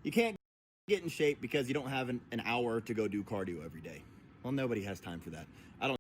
You can't get in shape because you don't have an hour to go do cardio every day. Well, nobody has time for that. I don't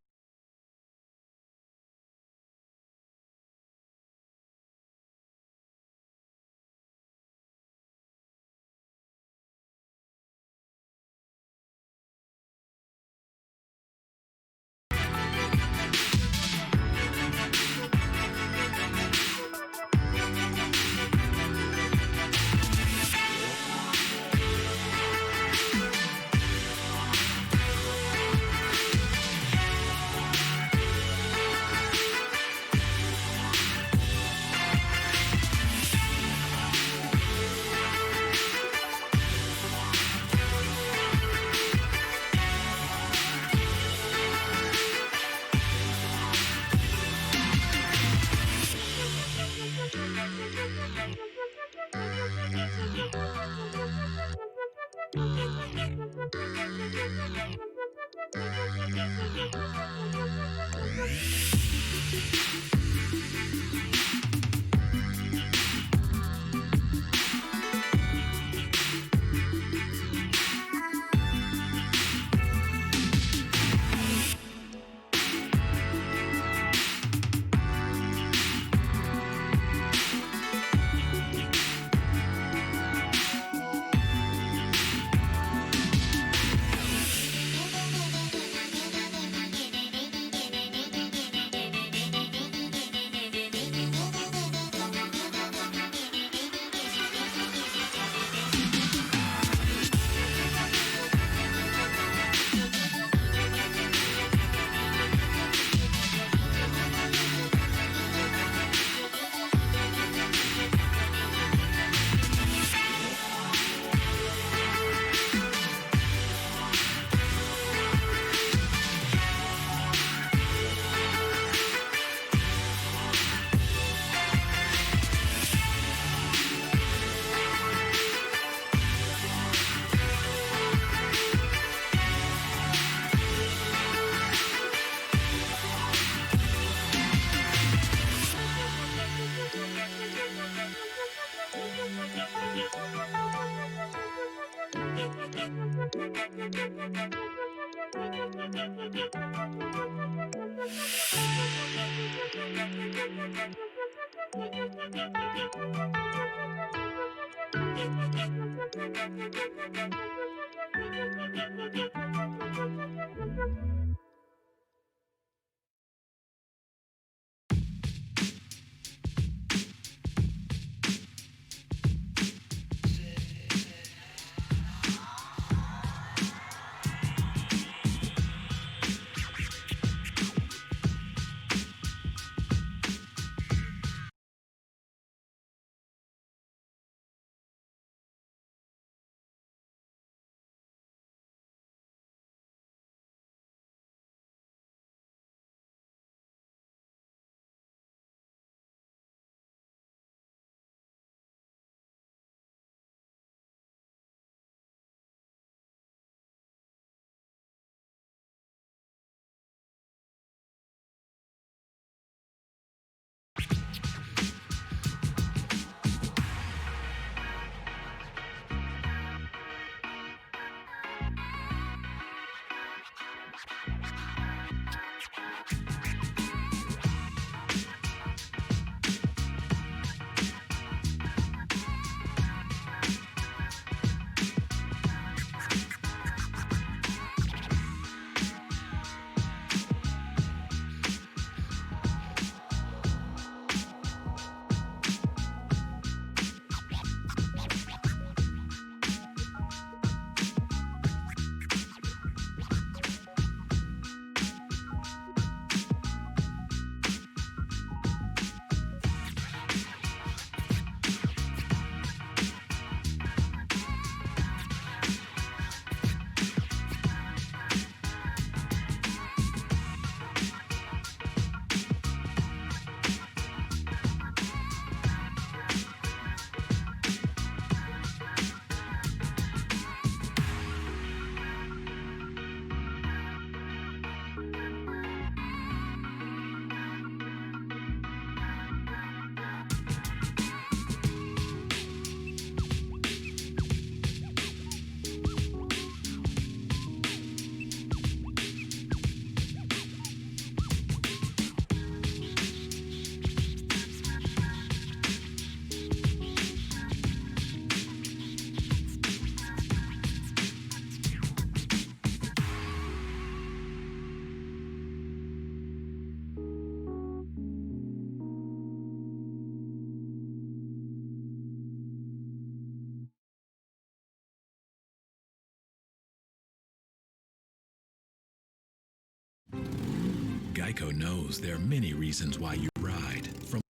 Geico knows there are many reasons why you ride. From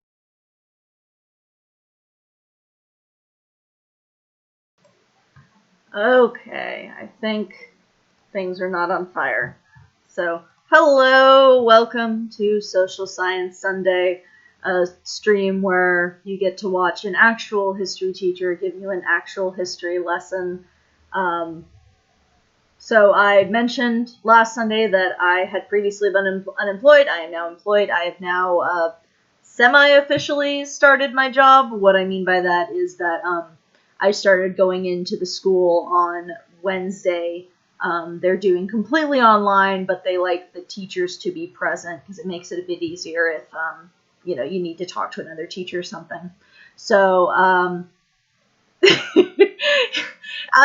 Okay, I think things are not on fire. So, hello, welcome to Social Science Sunday, a stream where you get to watch an actual history teacher give you an actual history lesson. So I mentioned last Sunday that I had previously been unemployed. I am now employed. I have now semi-officially started my job. What I mean by that is that I started going into the school on Wednesday. They're doing completely online, but they like the teachers to be present because it makes it a bit easier if you need to talk to another teacher or something. So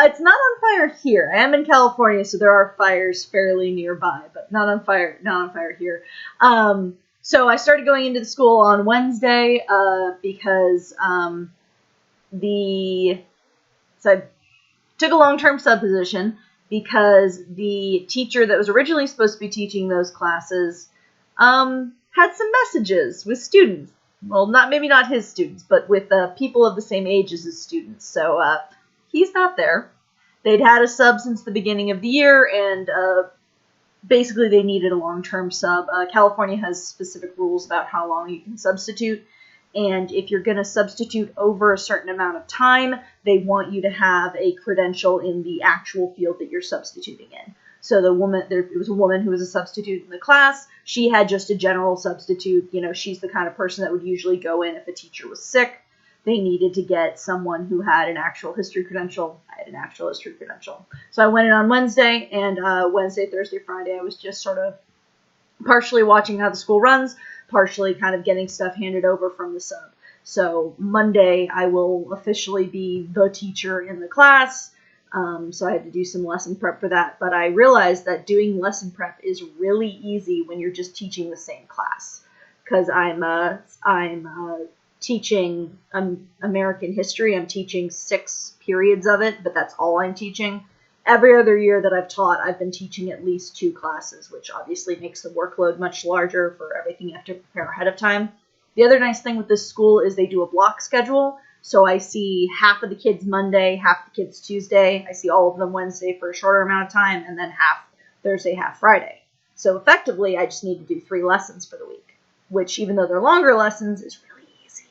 it's not on fire here. I am in California, so there are fires fairly nearby, but not on fire here. So I started going into the school on Wednesday because so I took a long-term sub position because the teacher that was originally supposed to be teaching those classes had some messages with students. Well, maybe not his students, but with people of the same age as his students. So he's not there. They'd had a sub since the beginning of the year, and basically they needed a long-term sub. California has specific rules about how long you can substitute, and if you're going to substitute over a certain amount of time, they want you to have a credential in the actual field that you're substituting in. So there was a woman who was a substitute in the class. She had just a general substitute. She's the kind of person that would usually go in if a teacher was sick. They needed to get someone who had an actual history credential. I had an actual history credential. So I went in on Wednesday, and Wednesday, Thursday, Friday, I was just sort of partially watching how the school runs, partially kind of getting stuff handed over from the sub. So Monday, I will officially be the teacher in the class. So I had to do some lesson prep for that. But I realized that doing lesson prep is really easy when you're just teaching the same class. Because I'm teaching American history. I'm teaching 6 periods of it, but that's all I'm teaching. Every other year that I've taught, I've been teaching at least 2 classes, which obviously makes the workload much larger for everything you have to prepare ahead of time. The other nice thing with this school is they do a block schedule. So I see half of the kids Monday, half the kids Tuesday. I see all of them Wednesday for a shorter amount of time, and then half Thursday, half Friday. So effectively, I just need to do 3 lessons for the week, which, even though they're longer lessons, is really easy.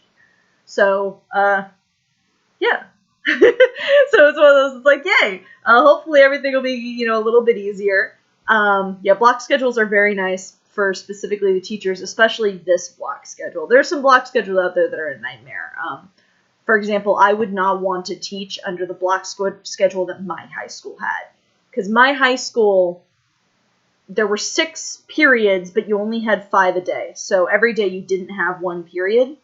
So, yeah. So it's one of those, it's like, yay. Hopefully everything will be, a little bit easier. Block schedules are very nice for specifically the teachers, especially this block schedule. There are some block schedules out there that are a nightmare. For example, I would not want to teach under the block schedule that my high school had. Because my high school, there were 6 periods, but you only had 5 a day. So every day you didn't have 1 period.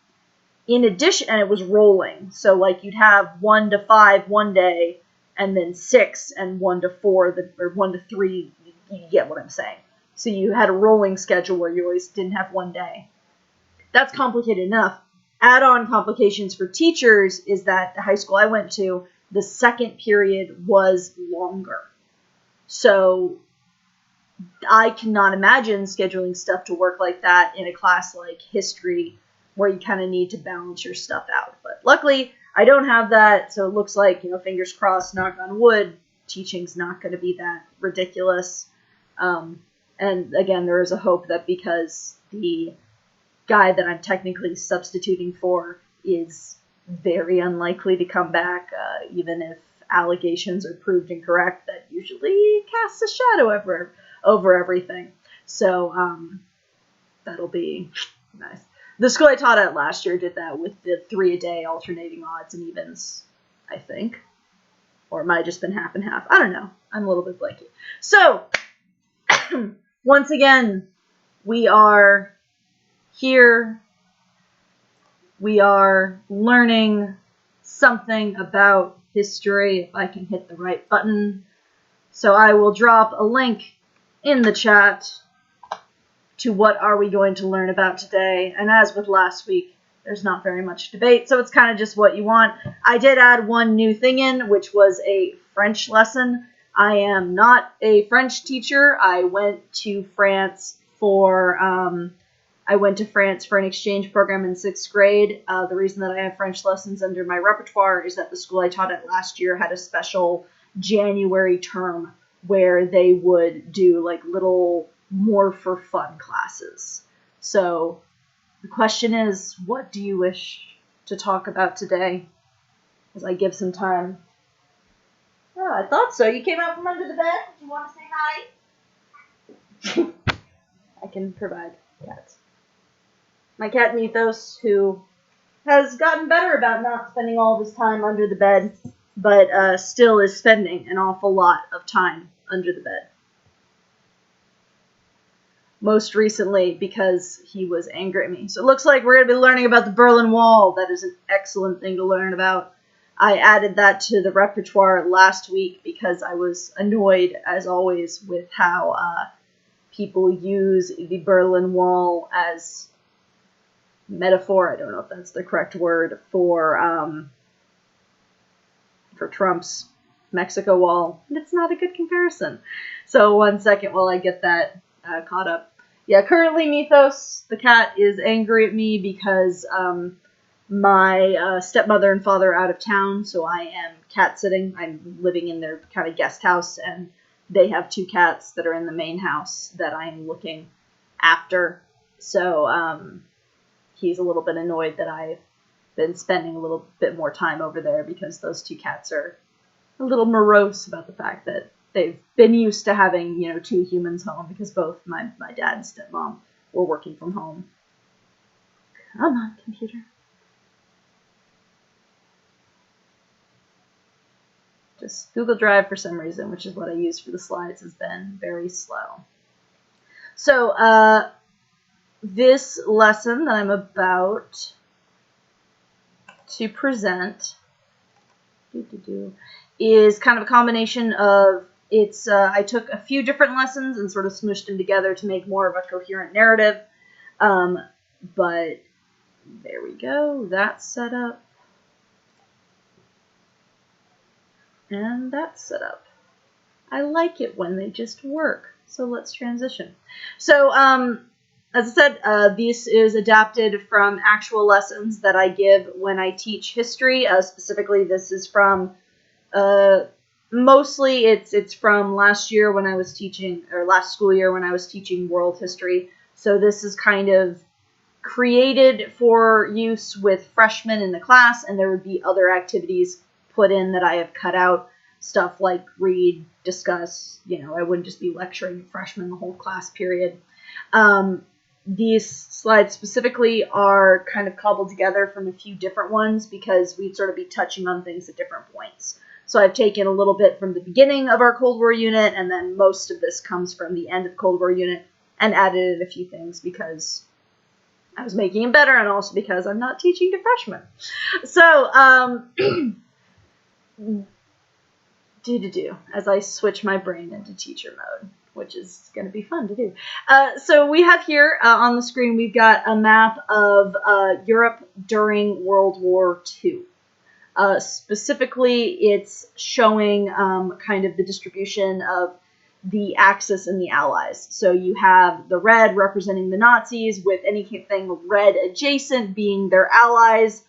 In addition, and it was rolling. So like you'd have 1 to 5 one day, and then 6 and 1 to 4, or 1 to 3, you get what I'm saying. So you had a rolling schedule where you always didn't have 1 day. That's complicated enough. Add-on complications for teachers is that the high school I went to, the second period was longer. So I cannot imagine scheduling stuff to work like that in a class like history, where you kind of need to balance your stuff out. But luckily, I don't have that, so it looks like, fingers crossed, knock on wood, teaching's not going to be that ridiculous. And again, there is a hope that because the guy that I'm technically substituting for is very unlikely to come back, even if allegations are proved incorrect, that usually casts a shadow over everything. So that'll be nice. The school I taught at last year did that with the 3 a day alternating odds and evens, I think. Or it might have just been half and half. I don't know. I'm a little bit blanky. So, once again, we are here. We are learning something about history, if I can hit the right button. So I will drop a link in the chat to what are we going to learn about today. And as with last week, there's not very much debate, so it's kind of just what you want. I did add one new thing in, which was a French lesson. I am not a French teacher. I went to France for, I went to France for an exchange program in 6th grade. The reason that I have French lessons under my repertoire is that the school I taught at last year had a special January term where they would do like little more for fun classes. So the question is, what do you wish to talk about today? As I give some time. Oh, I thought so. You came out from under the bed. Do you want to say hi? I can provide cats. My cat Mythos, who has gotten better about not spending all of his time under the bed, but still is spending an awful lot of time under the bed. Most recently because he was angry at me. So it looks like we're going to be learning about the Berlin Wall. That is an excellent thing to learn about. I added that to the repertoire last week because I was annoyed, as always, with how people use the Berlin Wall as metaphor. I don't know if that's the correct word for Trump's Mexico wall. And it's not a good comparison. So 1 second while I get that caught up. Yeah, currently Mythos, the cat, is angry at me because my stepmother and father are out of town, so I am cat sitting. I'm living in their kind of guest house, and they have 2 cats that are in the main house that I am looking after. So he's a little bit annoyed that I've been spending a little bit more time over there because those 2 cats are a little morose about the fact that they've been used to having, 2 humans home because both my dad and stepmom were working from home. Come on, computer. Just Google Drive, for some reason, which is what I use for the slides, has been very slow. So, this lesson that I'm about to present is kind of a combination of, I took a few different lessons and sort of smooshed them together to make more of a coherent narrative. But there we go. That's set up. And that's set up. I like it when they just work. So let's transition. So, as I said, this is adapted from actual lessons that I give when I teach history. Specifically, this is from, mostly it's from last year when I was teaching, or last school year when I was teaching world history. So this is kind of created for use with freshmen in the class, and there would be other activities put in that I have cut out, stuff like read, discuss, I wouldn't just be lecturing freshmen the whole class period. These slides specifically are kind of cobbled together from a few different ones because we'd sort of be touching on things at different points. So I've taken a little bit from the beginning of our Cold War unit, and then most of this comes from the end of the Cold War unit, and added in a few things because I was making it better, and also because I'm not teaching to freshmen. So, as I switch my brain into teacher mode, which is going to be fun to do. So we have here on the screen, we've got a map of Europe during World War II. Specifically, it's showing kind of the distribution of the Axis and the Allies. So you have the red representing the Nazis, with anything red adjacent being their allies,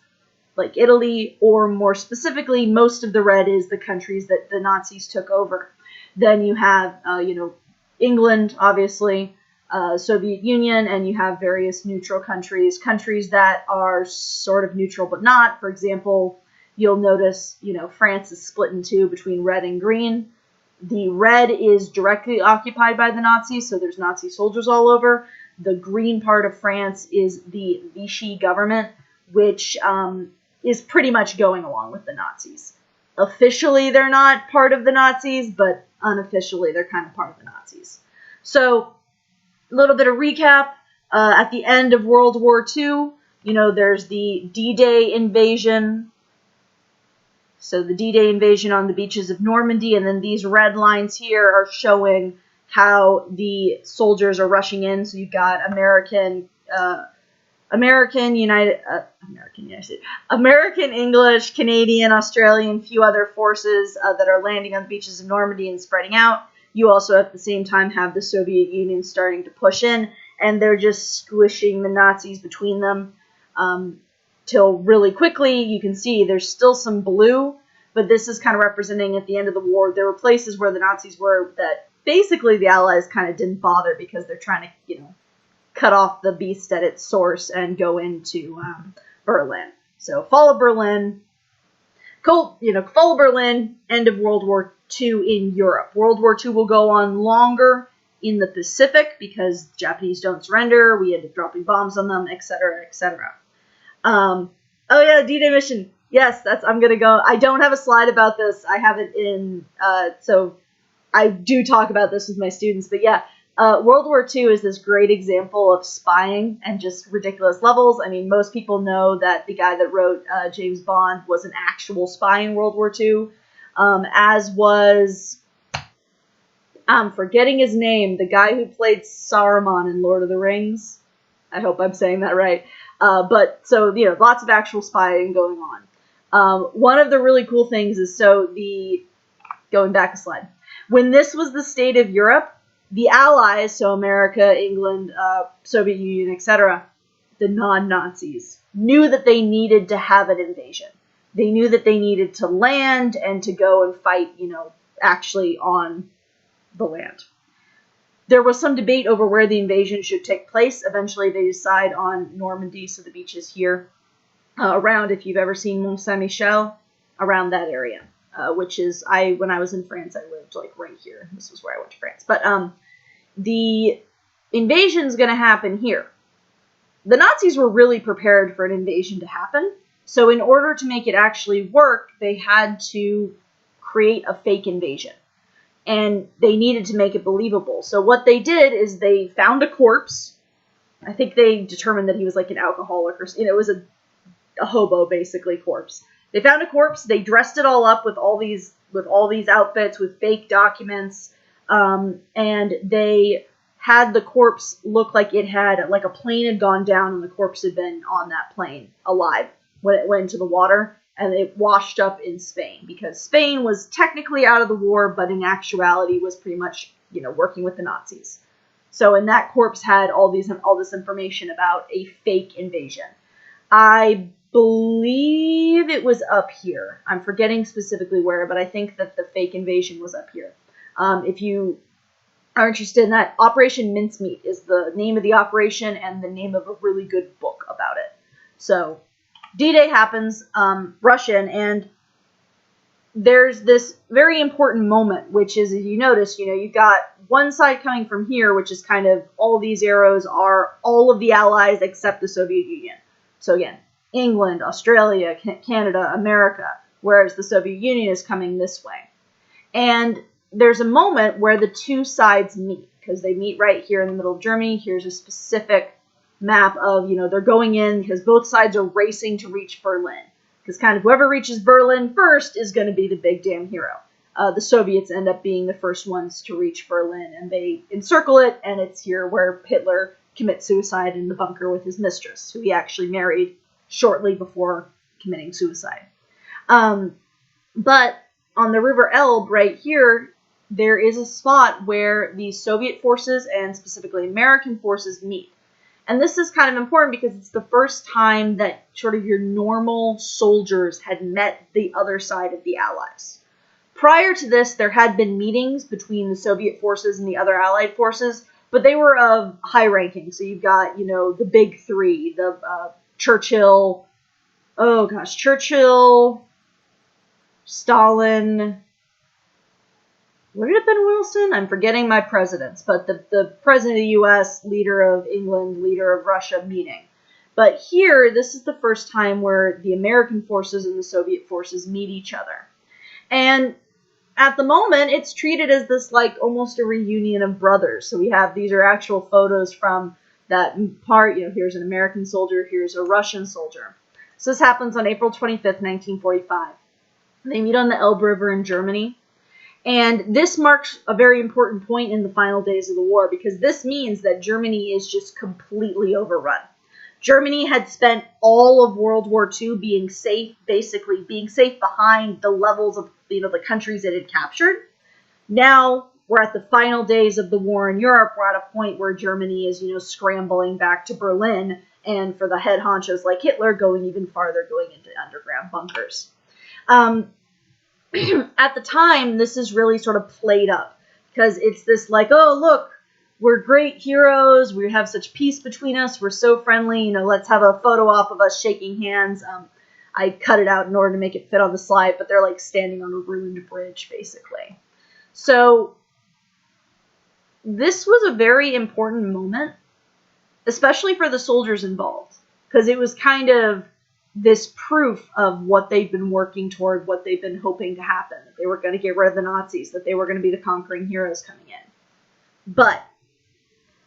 like Italy, or more specifically, most of the red is the countries that the Nazis took over. Then you have, England, obviously, Soviet Union, and you have various neutral countries that are sort of neutral but not. For example, you'll notice, France is split in 2 between red and green. The red is directly occupied by the Nazis, so there's Nazi soldiers all over. The green part of France is the Vichy government, which is pretty much going along with the Nazis. Officially, they're not part of the Nazis, but unofficially, they're kind of part of the Nazis. So, a little bit of recap. At the end of World War II, there's the D-Day invasion. So the D-Day invasion on the beaches of Normandy, and then these red lines here are showing how the soldiers are rushing in. So you've got American, English, Canadian, Australian, few other forces that are landing on the beaches of Normandy and spreading out. you also at the same time have the Soviet Union starting to push in, and they're just squishing the Nazis between them till really quickly you can see there's still some blue, but this is kind of representing at the end of the war there were places where the Nazis were that basically the Allies kind of didn't bother because they're trying to, cut off the beast at its source and go into Berlin. So fall of Berlin, fall of Berlin, end of World War II in Europe. World War II will go on longer in the Pacific because the Japanese don't surrender. We end up dropping bombs on them, etc., etc. Oh yeah, D-Day mission. Yes, I'm gonna go. I don't have a slide about this. I have it in. So I do talk about this with my students, but yeah. World War II is this great example of spying and just ridiculous levels. I mean, most people know that the guy that wrote James Bond was an actual spy in World War II, as was, I'm forgetting his name, the guy who played Saruman in Lord of the Rings. I hope I'm saying that right. But so, lots of actual spying going on. One of the really cool things is, going back a slide, when this was the state of Europe, the Allies, so America, England, Soviet Union, etc., the non-Nazis, knew that they needed to have an invasion. They knew that they needed to land and to go and fight, actually on the land. There was some debate over where the invasion should take place. Eventually they decide on Normandy, so the beaches here, around, if you've ever seen Mont Saint-Michel, around that area. Which is, when I was in France, I lived right here. This was where I went to France. But the invasion's going to happen here. The Nazis were really prepared for an invasion to happen. So in order to make it actually work, they had to create a fake invasion. And they needed to make it believable. So what they did is they found a corpse. I think they determined that he was an alcoholic or it was a hobo, basically, corpse. They found a corpse. They dressed it all up with all these outfits, with fake documents, and they had the corpse look like it had a plane had gone down and the corpse had been on that plane alive when it went into the water, and it washed up in Spain because Spain was technically out of the war, but in actuality was pretty much working with the Nazis. So, and that corpse had all this information about a fake invasion. I believe it was up here. I'm forgetting specifically where, but I think that the fake invasion was up here. If you are interested in that, Operation Mincemeat is the name of the operation and the name of a really good book about it. So D-Day happens, rush in, and there's this very important moment, which is, as you notice, you've got one side coming from here, which is kind of all these arrows are all of the Allies except the Soviet Union. So again, England, Australia, Canada, America, whereas the Soviet Union is coming this way. And there's a moment where the two sides meet, because they meet right here in the middle of Germany. Here's a specific map of, they're going in because both sides are racing to reach Berlin. Because kind of whoever reaches Berlin first is going to be the big damn hero. The Soviets end up being the first ones to reach Berlin, and they encircle it, and it's here where Hitler commits suicide in the bunker with his mistress, who he actually married shortly before committing suicide. But on the River Elbe right here, there is a spot where the Soviet forces and specifically American forces meet. And this is kind of important because it's the first time that sort of your normal soldiers had met the other side of the Allies. Prior to this, there had been meetings between the Soviet forces and the other Allied forces, but they were of high ranking. So you've got, the big three, the Churchill, Stalin, would it have been Wilson? I'm forgetting my presidents, but the president of the U.S., leader of England, leader of Russia meeting. But here, this is the first time where the American forces and the Soviet forces meet each other. And at the moment, it's treated as this almost a reunion of brothers. So these are actual photos from that part. Here's an American soldier, here's a Russian soldier. So this happens on April 25th, 1945. They meet on the Elbe River in Germany. And this marks a very important point in the final days of the war, because this means that Germany is just completely overrun. Germany had spent all of World War II being safe behind the levels of the countries it had captured. Now we're at the final days of the war in Europe. We're at a point where Germany is, scrambling back to Berlin, and for the head honchos like Hitler, going even farther, going into underground bunkers. At the time, this is really sort of played up, because it's this like, oh, look, we're great heroes, we have such peace between us, we're so friendly, let's have a photo op of us shaking hands. I cut it out in order to make it fit on the slide, but they're like standing on a ruined bridge, basically. So this was a very important moment, especially for the soldiers involved, because it was kind of this proof of what they've been working toward, what they've been hoping to happen, that they were going to get rid of the Nazis, that they were going to be the conquering heroes coming in. But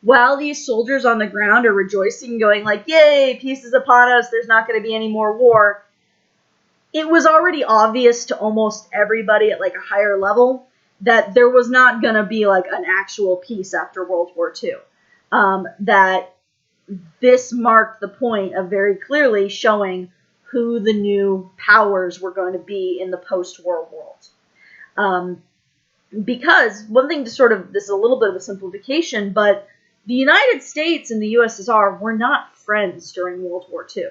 while these soldiers on the ground are rejoicing, going like, yay, peace is upon us, there's not going to be any more war, it was already obvious to almost everybody at like a higher level that there was not going to be like an actual peace after World War II. That this marked the point of very clearly showing who the new powers were going to be in the post-war world. Because one thing to this is a little bit of a simplification, but the United States and the USSR were not friends during World War II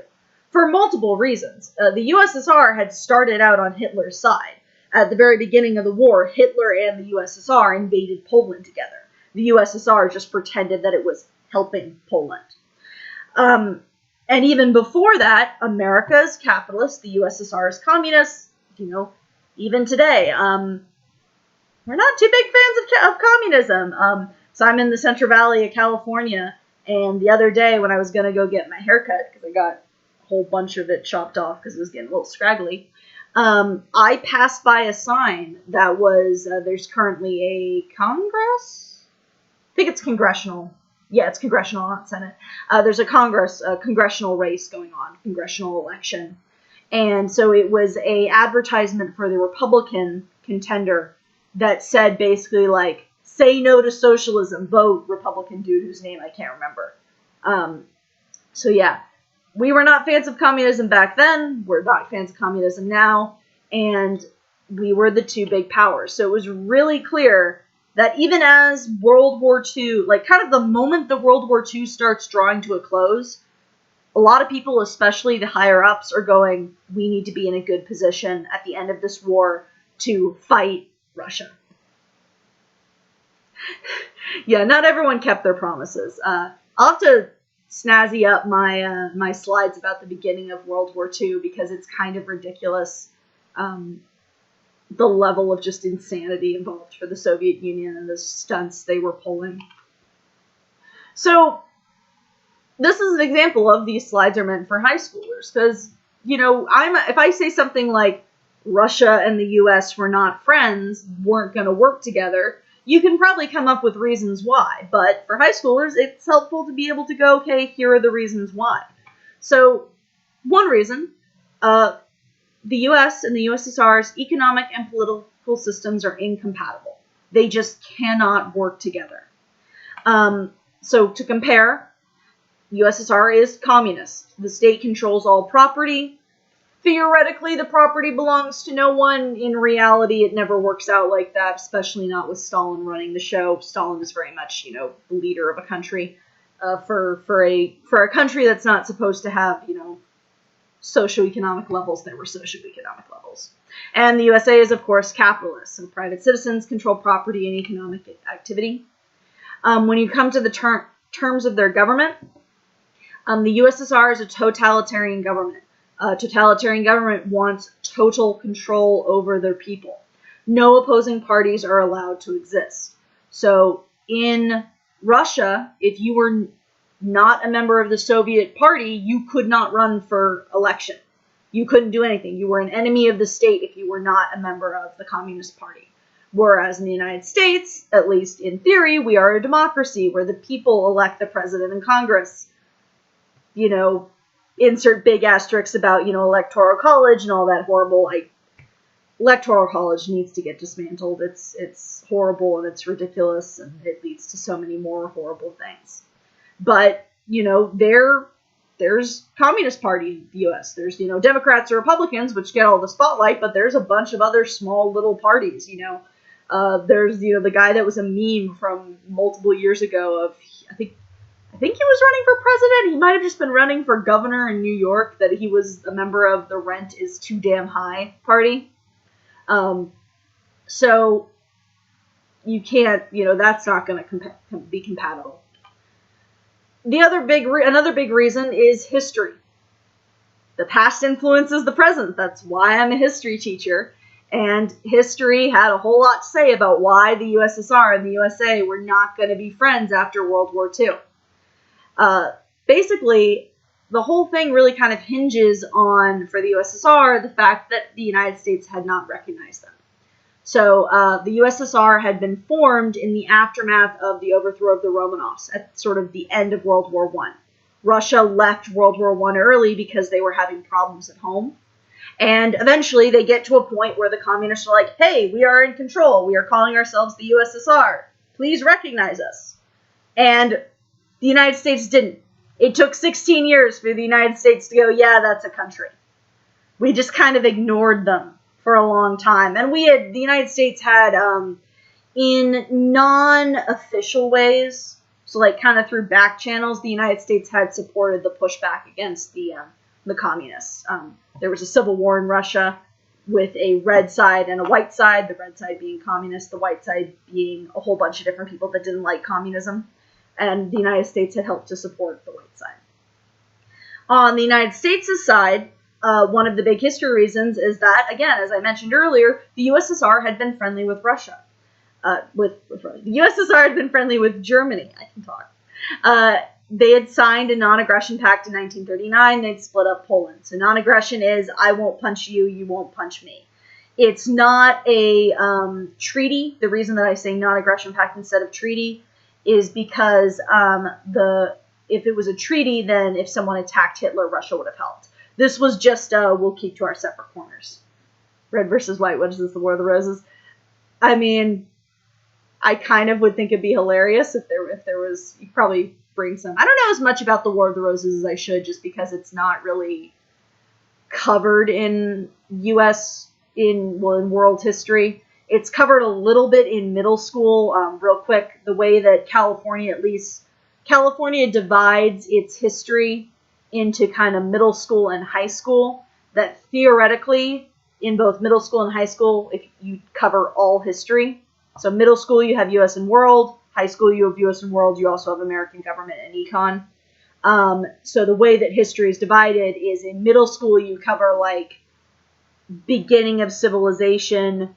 for multiple reasons. The USSR had started out on Hitler's side. At the very beginning of the war, Hitler and the USSR invaded Poland together. The USSR just pretended that it was helping Poland. And even before that, America is capitalist, the USSR is communist. Even today, we're not too big fans of communism. So I'm in the Central Valley of California, and the other day when I was going to go get my haircut, because I got a whole bunch of it chopped off because it was getting a little scraggly, I passed by a sign that was, there's currently a Congress? I think it's congressional. Yeah, it's congressional, not Senate. There's a congressional race going on, congressional election. And so it was a advertisement for the Republican contender that said basically like, say no to socialism, vote Republican dude whose name I can't remember. So yeah, we were not fans of communism back then. We're not fans of communism now. And we were the two big powers. So it was really clear that even as World War II, like kind of the moment the World War II starts drawing to a close, a lot of people, especially the higher ups, are going, we need to be in a good position at the end of this war to fight Russia. Yeah, not everyone kept their promises. I'll have to snazzy up my slides about the beginning of World War II because it's kind of ridiculous. The level of just insanity involved for the Soviet Union and the stunts they were pulling. So this is an example of these slides are meant for high schoolers because, if I say something like Russia and the US were not friends, weren't going to work together, you can probably come up with reasons why. But for high schoolers, it's helpful to be able to go, okay, here are the reasons why. So one reason, the US and the USSR's economic and political systems are incompatible. They just cannot work together. So to compare, USSR is communist. The state controls all property. Theoretically, the property belongs to no one. In reality, it never works out like that, especially not with Stalin running the show. Stalin is very much, the leader of a country. For a country that's not supposed to have, socioeconomic levels, there were socioeconomic levels. And the USA is, of course, capitalist, so private citizens control property and economic activity. When you come to the terms of their government, the USSR is a totalitarian government. A totalitarian government wants total control over their people. No opposing parties are allowed to exist. So in Russia, if you were not a member of the Soviet Party, you could not run for election. You couldn't do anything. You were an enemy of the state if you were not a member of the Communist Party. Whereas in the United States, at least in theory, we are a democracy where the people elect the president and Congress. Insert big asterisks about, electoral college and all that horrible, electoral college needs to get dismantled. It's horrible and it's ridiculous and it leads to so many more horrible things. But, there's Communist Party in the U.S. There's, Democrats or Republicans, which get all the spotlight, but there's a bunch of other small little parties, There's the guy that was a meme from multiple years ago of I think he was running for president. He might have just been running for governor in New York. That he was a member of the Rent is Too Damn High party. So you can't, that's not going to be compatible. Another big reason is history. The past influences the present. That's why I'm a history teacher. And history had a whole lot to say about why the USSR and the USA were not going to be friends after World War II. Basically, the whole thing really kind of hinges on, for the USSR, the fact that the United States had not recognized them. So the USSR had been formed in the aftermath of the overthrow of the Romanovs at sort of the end of World War I. Russia left World War I early because they were having problems at home. And eventually they get to a point where the communists are like, hey, we are in control. We are calling ourselves the USSR. Please recognize us. And the United States didn't. It took 16 years for the United States to go, yeah, that's a country. We just kind of ignored them for a long time. And the United States had, in non-official ways, so like kind of through back channels, the United States had supported the pushback against the communists. There was a civil war in Russia with a red side and a white side, the red side being communist, the white side being a whole bunch of different people that didn't like communism. And the United States had helped to support the white side. On the United States' side, one of the big history reasons is that, again, as I mentioned earlier, the USSR had been friendly with Russia. The USSR had been friendly with Germany. I can talk. They had signed a non-aggression pact in 1939. They'd split up Poland. So non-aggression is, I won't punch you, you won't punch me. It's not a treaty. The reason that I say non-aggression pact instead of treaty is because if it was a treaty, then if someone attacked Hitler, Russia would have helped. This was just, we'll keep to our separate corners. Red versus white, what is this, the War of the Roses? I mean, I kind of would think it'd be hilarious if there was, you probably bring some, I don't know as much about the War of the Roses as I should, just because it's not really covered in in world history. It's covered a little bit in middle school, real quick, the way that California divides its history into kind of middle school and high school, that theoretically, in both middle school and high school, if you cover all history. So middle school, you have U.S. and world. High school, you have U.S. and world. You also have American government and econ. So the way that history is divided is in middle school, you cover like beginning of civilization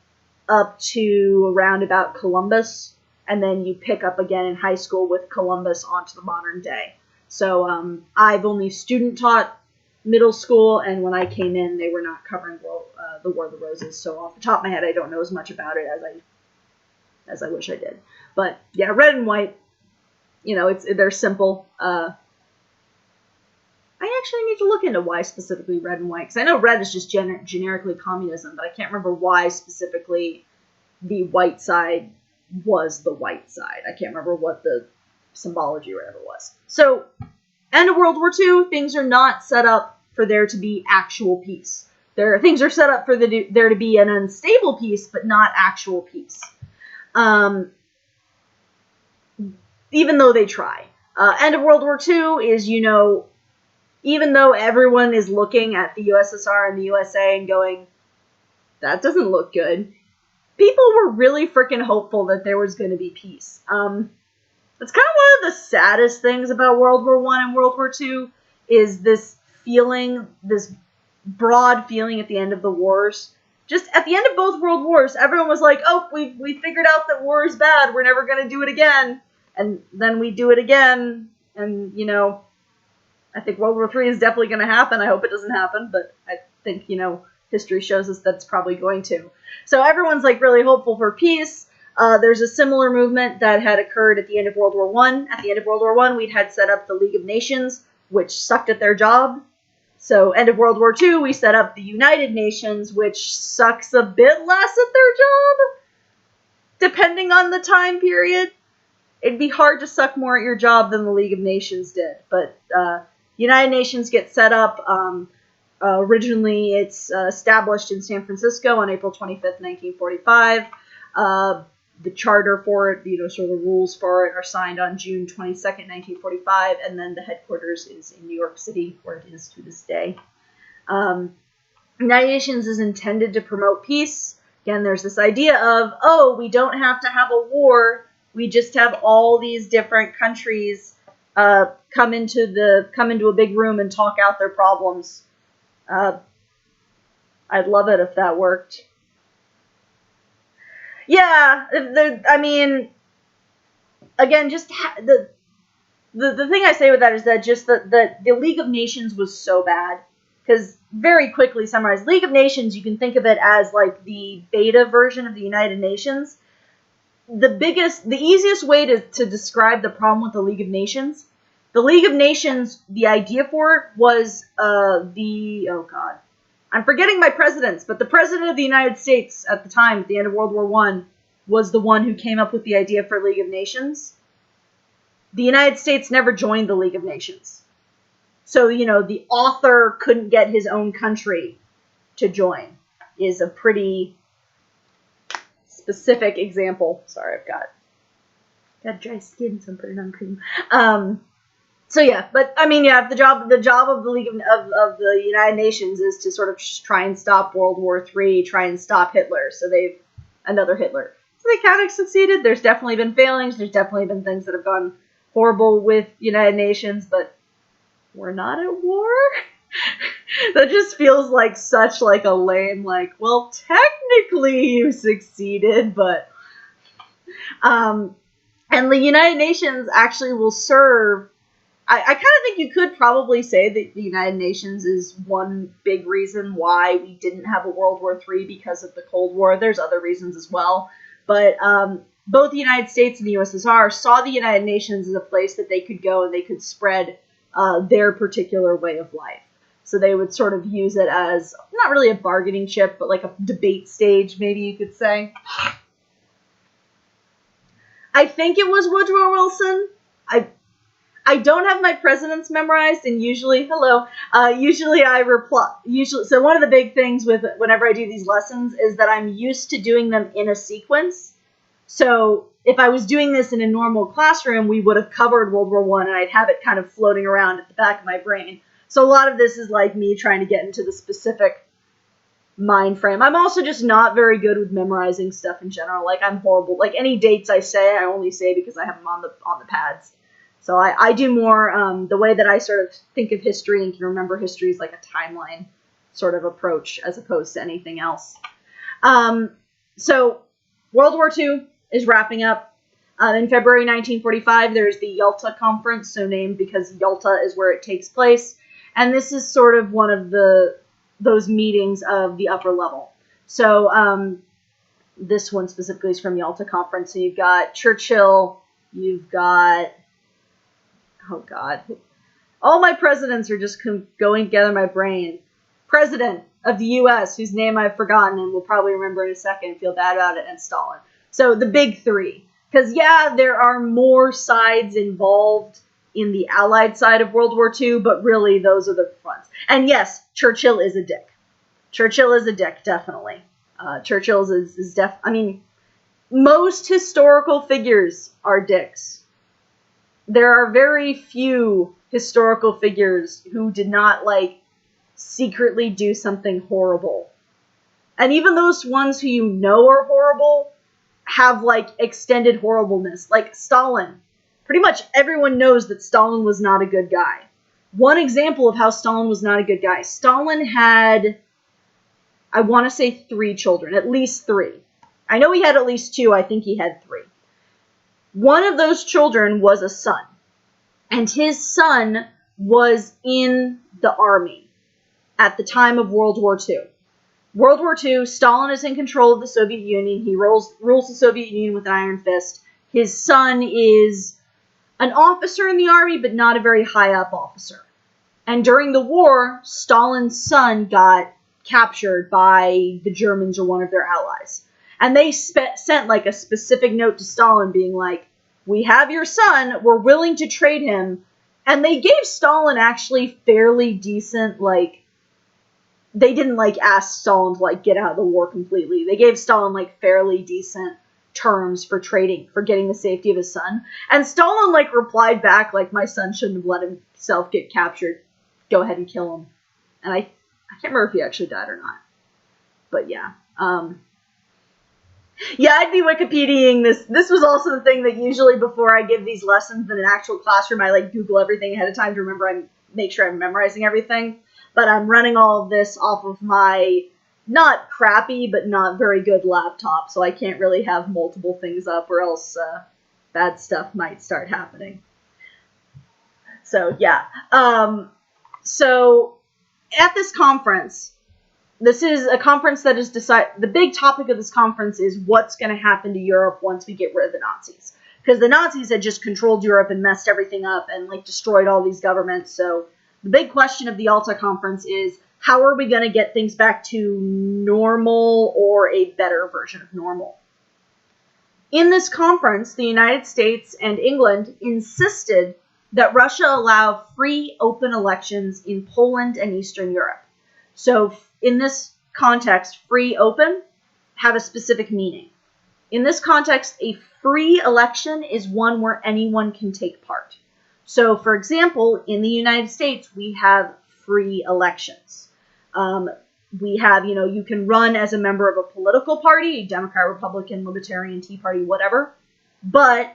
up to around about Columbus. And then you pick up again in high school with Columbus onto the modern day. So I've only student taught middle school, and when I came in, they were not covering the War of the Roses. So off the top of my head, I don't know as much about it as I wish I did. But yeah, red and white, they're simple. I actually need to look into why specifically red and white, because I know red is just generically communism, but I can't remember why specifically the white side was the white side. I can't remember what the symbology or whatever was. So, end of World War II, things are not set up for there to be actual peace. Things are set up for there to be an unstable peace, but not actual peace. Even though they try. End of World War II is, even though everyone is looking at the USSR and the USA and going, that doesn't look good, people were really freaking hopeful that there was going to be peace. That's kind of one of the saddest things about World War I and World War II is this feeling, this broad feeling at the end of the wars. Just at the end of both world wars, everyone was like, oh, we figured out that war is bad. We're never going to do it again. And then we do it again. And, I think World War III is definitely going to happen. I hope it doesn't happen. But I think, history shows us that's probably going to. So everyone's like really hopeful for peace. There's a similar movement that had occurred at the end of World War I. At the end of World War I, we'd had set up the League of Nations, which sucked at their job. So end of World War II, we set up the United Nations, which sucks a bit less at their job, depending on the time period. It'd be hard to suck more at your job than the League of Nations did. But United Nations gets set up. Originally, it's established in San Francisco on April 25th, 1945. The charter for it, sort of the rules for it are signed on June 22nd, 1945, and then the headquarters is in New York City, where it is to this day. United Nations is intended to promote peace. Again, there's this idea of, we don't have to have a war. We just have all these different countries come into a big room and talk out their problems. I'd love it if that worked. Yeah, again, just the thing I say with that is that just the League of Nations was so bad. Because very quickly summarized, League of Nations, you can think of it as like the beta version of the United Nations. The easiest way to describe the problem with the League of Nations, the idea for it was I'm forgetting my presidents, but the president of the United States at the time, at the end of World War I, was the one who came up with the idea for League of Nations. The United States never joined the League of Nations. So, the author couldn't get his own country to join, is a pretty specific example. Sorry, I've got dry skin, so I'm putting on cream. The job of the League of the United Nations is to sort of try and stop World War III, try and stop Hitler. So another Hitler. So they kind of succeeded. There's definitely been failings. There's definitely been things that have gone horrible with United Nations, but we're not at war? That just feels like such like a lame, well, technically you succeeded, but and the United Nations actually will serve. I kind of think you could probably say that the United Nations is one big reason why we didn't have a World War III because of the Cold War. There's other reasons as well, but both the United States and the USSR saw the United Nations as a place that they could go and they could spread their particular way of life. So they would sort of use it as, not really a bargaining chip, but like a debate stage, maybe you could say. I think it was Woodrow Wilson. I don't have my presidents memorized, and usually I reply. So one of the big things with whenever I do these lessons is that I'm used to doing them in a sequence. So if I was doing this in a normal classroom, we would have covered World War I, and I'd have it kind of floating around at the back of my brain. So a lot of this is like me trying to get into the specific mind frame. I'm also just not very good with memorizing stuff in general. Like, I'm horrible. Like, any dates I say, I only say because I have them on the pads. So I do more, the way that I sort of think of history and can remember history is like a timeline sort of approach as opposed to anything else. So World War II is wrapping up. In February 1945, there's the Yalta Conference, so named because Yalta is where it takes place. And this is sort of one of those meetings of the upper level. So this one specifically is from Yalta Conference. So you've got Churchill, you've got... Oh, God. All my presidents are just going together in my brain. President of the U.S., whose name I've forgotten and will probably remember in a second and feel bad about it, and Stalin. So the big three. Because, yeah, there are more sides involved in the Allied side of World War II, but really those are the fronts. And yes, Churchill is a dick. Churchill is a dick, definitely. Churchill is most historical figures are dicks. There are very few historical figures who did not, secretly do something horrible. And even those ones who you know are horrible have, extended horribleness. Like Stalin. Pretty much everyone knows that Stalin was not a good guy. One example of how Stalin was not a good guy. Stalin had, I want to say 3 children. At least 3. I know he had at least 2. I think he had 3. One of those children was a son, and his son was in the army at the time of World War II. World War II, Stalin is in control of the Soviet Union. He rules the Soviet Union with an iron fist. His son is an officer in the army, but not a very high-up officer. And during the war, Stalin's son got captured by the Germans or one of their allies. And they sent a specific note to Stalin being like, we have your son, we're willing to trade him. And they gave Stalin actually fairly decent, they didn't ask Stalin to get out of the war completely. They gave Stalin fairly decent terms for trading, for getting the safety of his son. And Stalin, like, replied back, like, my son shouldn't have let himself get captured. Go ahead and kill him. And I can't remember if he actually died or not. But yeah. Yeah, I'd be Wikipediaing this. This was also the thing that usually before I give these lessons in an actual classroom, I, like, Google everything ahead of time to make sure I'm memorizing everything. But I'm running all of this off of my not crappy, but not very good laptop, so I can't really have multiple things up, or else bad stuff might start happening. So, yeah. So, at this conference, this is a conference that is the big topic of this conference is what's going to happen to Europe once we get rid of the Nazis. Because the Nazis had just controlled Europe and messed everything up and, like, destroyed all these governments, so the big question of the Alta conference is, how are we going to get things back to normal or a better version of normal? In this conference, the United States and England insisted that Russia allow free, open elections in Poland and Eastern Europe. So in this context, free, open have a specific meaning. In this context, a free election is one where anyone can take part. So, for example, in the United States, we have free elections. We have, you can run as a member of a political party, Democrat, Republican, Libertarian, Tea Party, whatever. But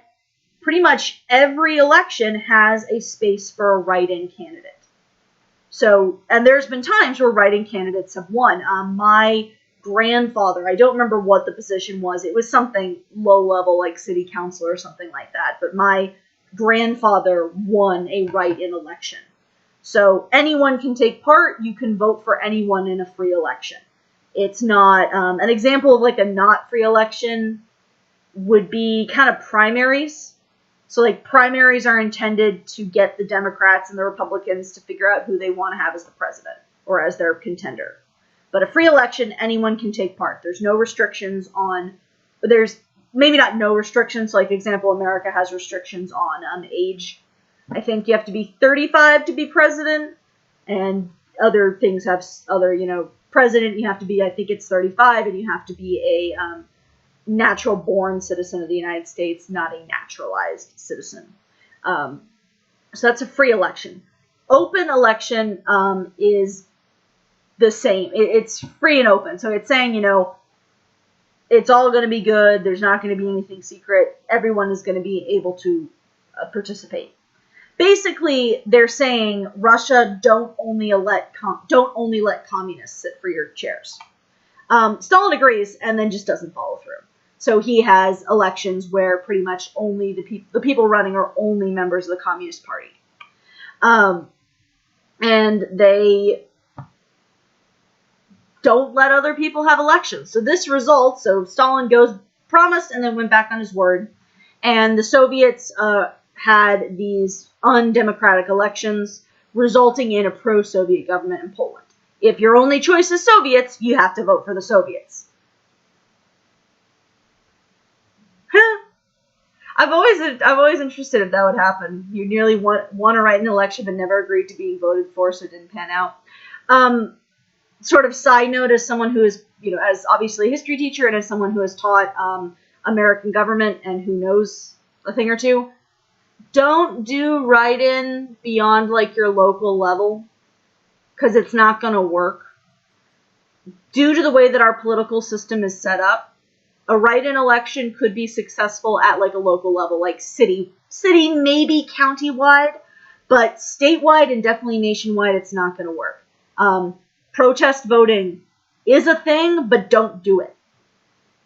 pretty much every election has a space for a write-in candidate. So, and there's been times where write-in candidates have won. My grandfather, I don't remember what the position was. It was something low-level, like city council or something like that. But my grandfather won a write-in election. So anyone can take part. You can vote for anyone in a free election. It's not an example of like a not free election would be kind of primaries. So like primaries are intended to get the Democrats and the Republicans to figure out who they want to have as the president or as their contender. But a free election, anyone can take part. There's no restrictions on, there's maybe not no restrictions. Like example, America has restrictions on age. I think you have to be 35 to be president, and other things have other, president, you have to be, I think it's 35, and you have to be a natural-born citizen of the United States, not a naturalized citizen. So that's a free election. Open election is the same. It's free and open. So it's saying, it's all going to be good. There's not going to be anything secret. Everyone is going to be able to participate. Basically, they're saying Russia don't only let communists sit for your chairs. Stalin agrees and then just doesn't follow through. So he has elections where pretty much only the people running are only members of the Communist Party, and they don't let other people have elections. So this results. So Stalin promised and then went back on his word, and the Soviets had these undemocratic elections, resulting in a pro-Soviet government in Poland. If your only choice is Soviets, you have to vote for the Soviets. I've always interested if that would happen. You nearly want to write an election but never agreed to being voted for, so it didn't pan out. Sort of side note, as someone who is, as obviously a history teacher and as someone who has taught American government and who knows a thing or two, don't do write-in beyond like your local level, because it's not going to work. Due to the way that our political system is set up, a write-in election could be successful at like a local level, like city, maybe county-wide, but statewide and definitely nationwide, it's not going to work. Protest voting is a thing, but don't do it.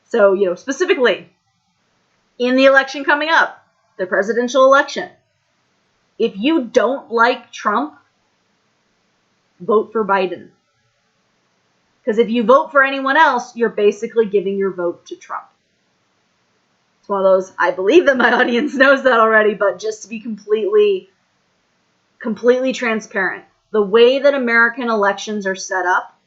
So, specifically, in the election coming up, the presidential election, if you don't like Trump, vote for Biden. Because if you vote for anyone else, you're basically giving your vote to Trump. It's one of those, I believe that my audience knows that already, but just to be completely transparent, the way that American elections are set up,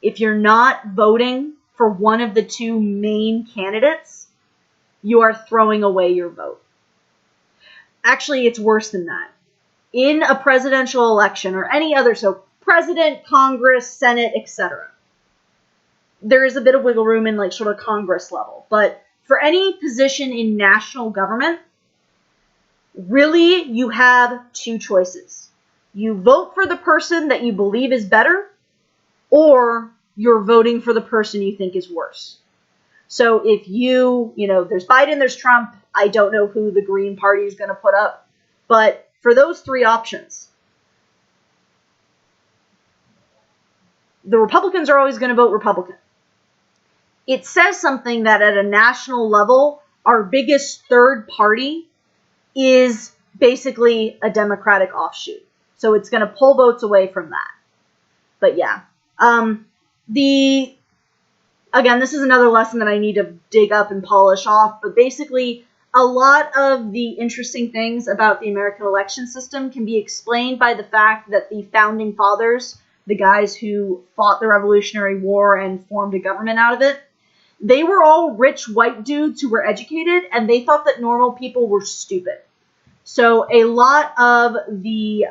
if you're not voting for one of the two main candidates, you are throwing away your vote. Actually, it's worse than that. In a presidential election or any other, so president, Congress, Senate, etc., there is a bit of wiggle room in like sort of Congress level. But for any position in national government, really you have two choices. You vote for the person that you believe is better, or you're voting for the person you think is worse. So if there's Biden, there's Trump, I don't know who the Green Party is going to put up, but for those three options, the Republicans are always going to vote Republican. It says something that at a national level, our biggest third party is basically a Democratic offshoot. So it's going to pull votes away from that. But yeah. Again, this is another lesson that I need to dig up and polish off, but basically a lot of the interesting things about the American election system can be explained by the fact that the founding fathers, the guys who fought the Revolutionary War and formed a government out of it, they were all rich white dudes who were educated, and they thought that normal people were stupid. So a lot of the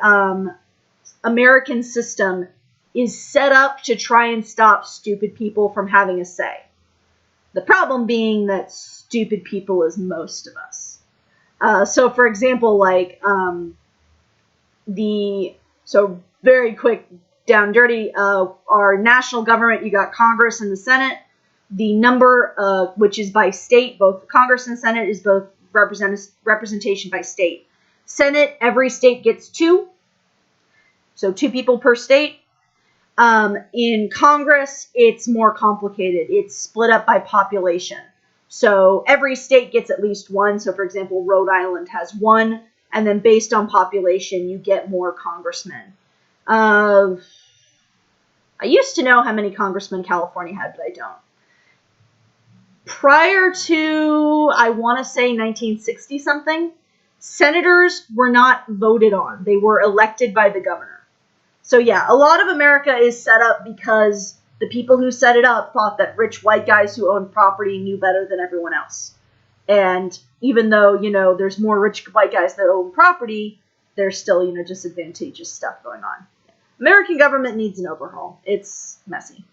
American system is set up to try and stop stupid people from having a say. The problem being that stupid people is most of us. So for example, very quick, down dirty, our national government, you got Congress and the Senate. The number, which is by state, both Congress and Senate is both representation by state. Senate, every state gets 2. So 2 people per state. In Congress, it's more complicated. It's split up by population. So every state gets at least 1. So for example, Rhode Island has 1. And then based on population, you get more congressmen. I used to know how many congressmen California had, but I don't. Prior to, I want to say 1960 something, senators were not voted on. They were elected by the governor. So yeah, a lot of America is set up because the people who set it up thought that rich white guys who owned property knew better than everyone else. And even though, there's more rich white guys that own property, there's still, disadvantageous stuff going on. American government needs an overhaul. It's messy.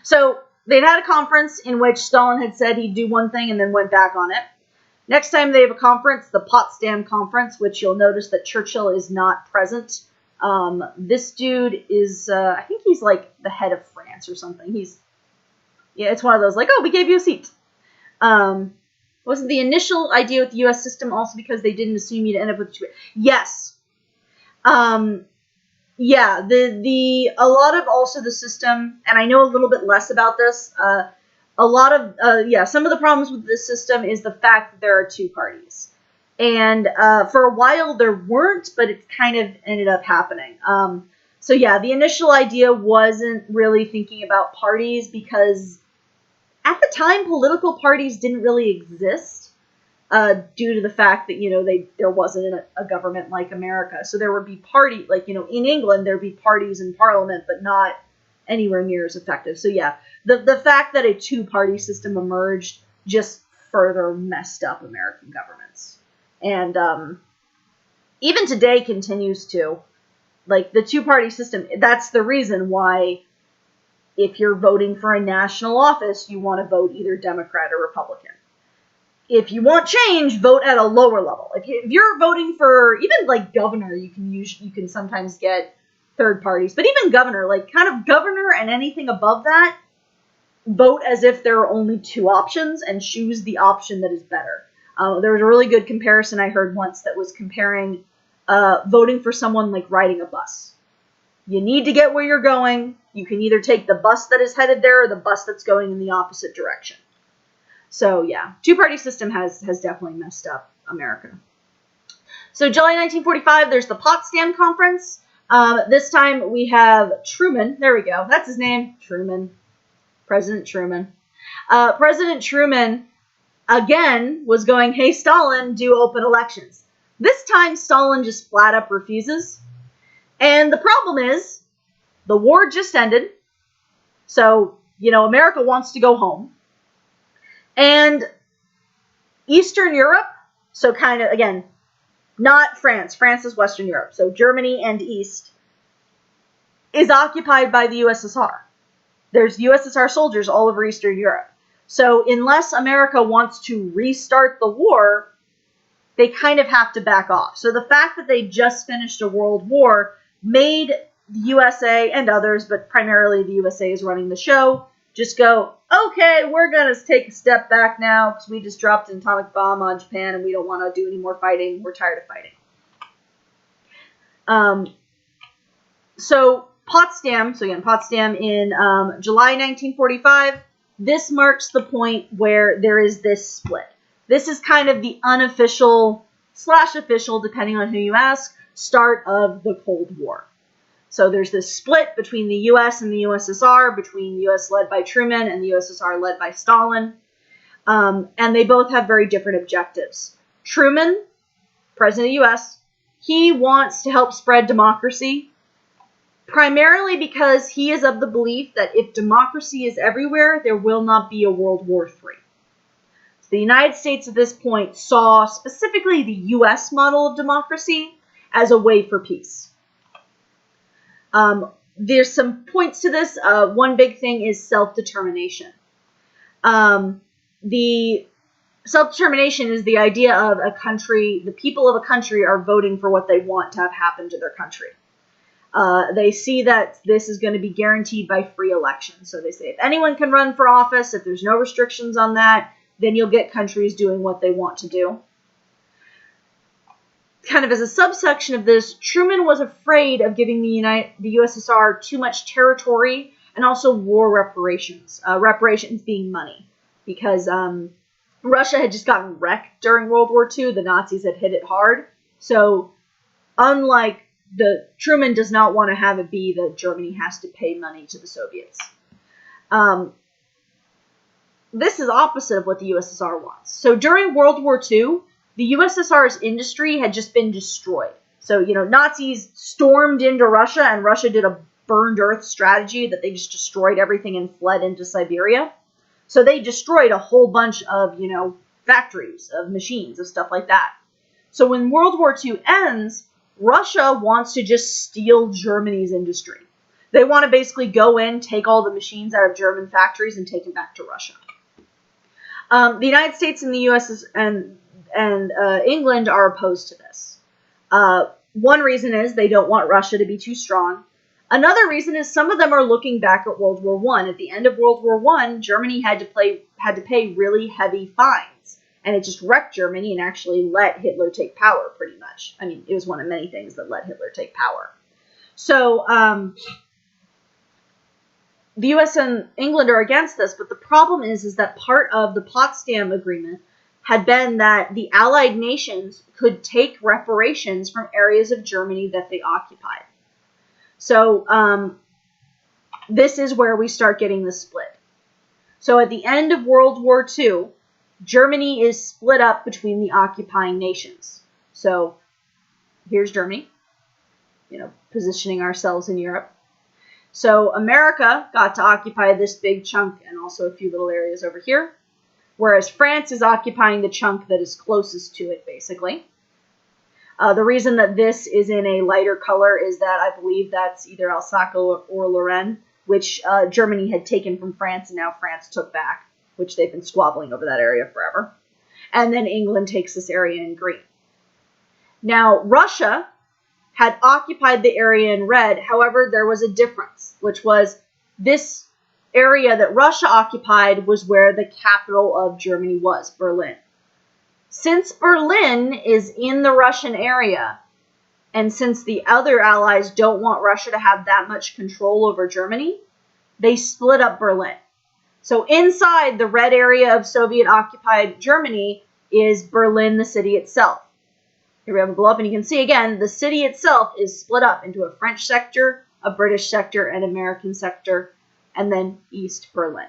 So they'd had a conference in which Stalin had said he'd do one thing and then went back on it. Next time they have a conference, the Potsdam Conference, which you'll notice that Churchill is not present. This dude is, I think he's like the head of France or something. It's one of those we gave you a seat. Wasn't the initial idea with the U.S. system also because they didn't assume you'd end up with 2? Yes. Yeah, a lot of also the system, and I know a little bit less about this, some of the problems with this system is the fact that there are 2 parties. And for a while there weren't, but it kind of ended up happening. So yeah, the initial idea wasn't really thinking about parties because at the time political parties didn't really exist due to the fact that, there wasn't a government like America. So there would be in England there'd be parties in parliament, but not anywhere near as effective. So yeah, the fact that a 2-party system emerged just further messed up American governments. And even today continues to. The 2-party system, that's the reason why if you're voting for a national office, you want to vote either Democrat or Republican. If you want change, vote at a lower level. If you're voting for even governor, you can sometimes get third parties. But even governor, governor and anything above that, vote as if there are only 2 options and choose the option that is better. There was a really good comparison I heard once that was comparing voting for someone like riding a bus. You need to get where you're going. You can either take the bus that is headed there or the bus that's going in the opposite direction. So yeah, 2-party system has definitely messed up America. So July 1945, there's the Potsdam Conference. This time we have Truman. There we go. That's his name. Truman. President Truman. President Truman again was going, hey, Stalin, do open elections. This time, Stalin just flat up refuses. And the problem is, the war just ended. So, America wants to go home. And Eastern Europe, so kind of, again, not France. France is Western Europe. So Germany and East is occupied by the USSR. There's USSR soldiers all over Eastern Europe. So unless America wants to restart the war, they kind of have to back off. So the fact that they just finished a world war made the USA and others, but primarily the USA is running the show, just go, okay, we're going to take a step back now because we just dropped an atomic bomb on Japan and we don't want to do any more fighting. We're tired of fighting. So Potsdam in July 1945, this marks the point where there is this split. This is kind of the unofficial / official, depending on who you ask, start of the Cold War. So there's this split between the U.S. and the USSR, between the U.S. led by Truman and the USSR led by Stalin. And they both have very different objectives. Truman, president of the U.S., he wants to help spread democracy, primarily because he is of the belief that if democracy is everywhere, there will not be a World War III. So the United States at this point saw specifically the U.S. model of democracy as a way for peace. There's some points to this. One big thing is self-determination. The self-determination is the idea of a country, the people of a country are voting for what they want to have happen to their country. They see that this is going to be guaranteed by free elections. So they say if anyone can run for office, if there's no restrictions on that, then you'll get countries doing what they want to do. Kind of as a subsection of this, Truman was afraid of giving the USSR too much territory and also war reparations. Reparations being money, because Russia had just gotten wrecked during World War II. The Nazis had hit it hard. So unlike Truman does not want to have it be that Germany has to pay money to the Soviets. This is opposite of what the USSR wants. So during World War II, the USSR's industry had just been destroyed. So, Nazis stormed into Russia, and Russia did a burned earth strategy that they just destroyed everything and fled into Siberia. So they destroyed a whole bunch of, factories, of machines, of stuff like that. So when World War II ends, Russia wants to just steal Germany's industry. They want to basically go in, take all the machines out of German factories, and take them back to Russia. The United States and the U.S. and England are opposed to this. One reason is they don't want Russia to be too strong. Another reason is some of them are looking back at World War I. At the end of World War I, Germany had to pay really heavy fines, and it just wrecked Germany and actually let Hitler take power, pretty much. I mean, it was one of many things that let Hitler take power. So the U.S. and England are against this, but the problem is that part of the Potsdam Agreement had been that the Allied nations could take reparations from areas of Germany that they occupied. So this is where we start getting the split. So at the end of World War II, Germany is split up between the occupying nations. So here's Germany, positioning ourselves in Europe. So America got to occupy this big chunk and also a few little areas over here, whereas France is occupying the chunk that is closest to it, basically. The reason that this is in a lighter color is that I believe that's either Alsace or Lorraine, which Germany had taken from France and now France took back, which they've been squabbling over that area forever. And then England takes this area in green. Now, Russia had occupied the area in red. However, there was a difference, which was this area that Russia occupied was where the capital of Germany was, Berlin. Since Berlin is in the Russian area, and since the other allies don't want Russia to have that much control over Germany, they split up Berlin. So inside the red area of Soviet-occupied Germany is Berlin, the city itself. Here we have a blow up, and you can see again, the city itself is split up into a French sector, a British sector, an American sector, and then East Berlin.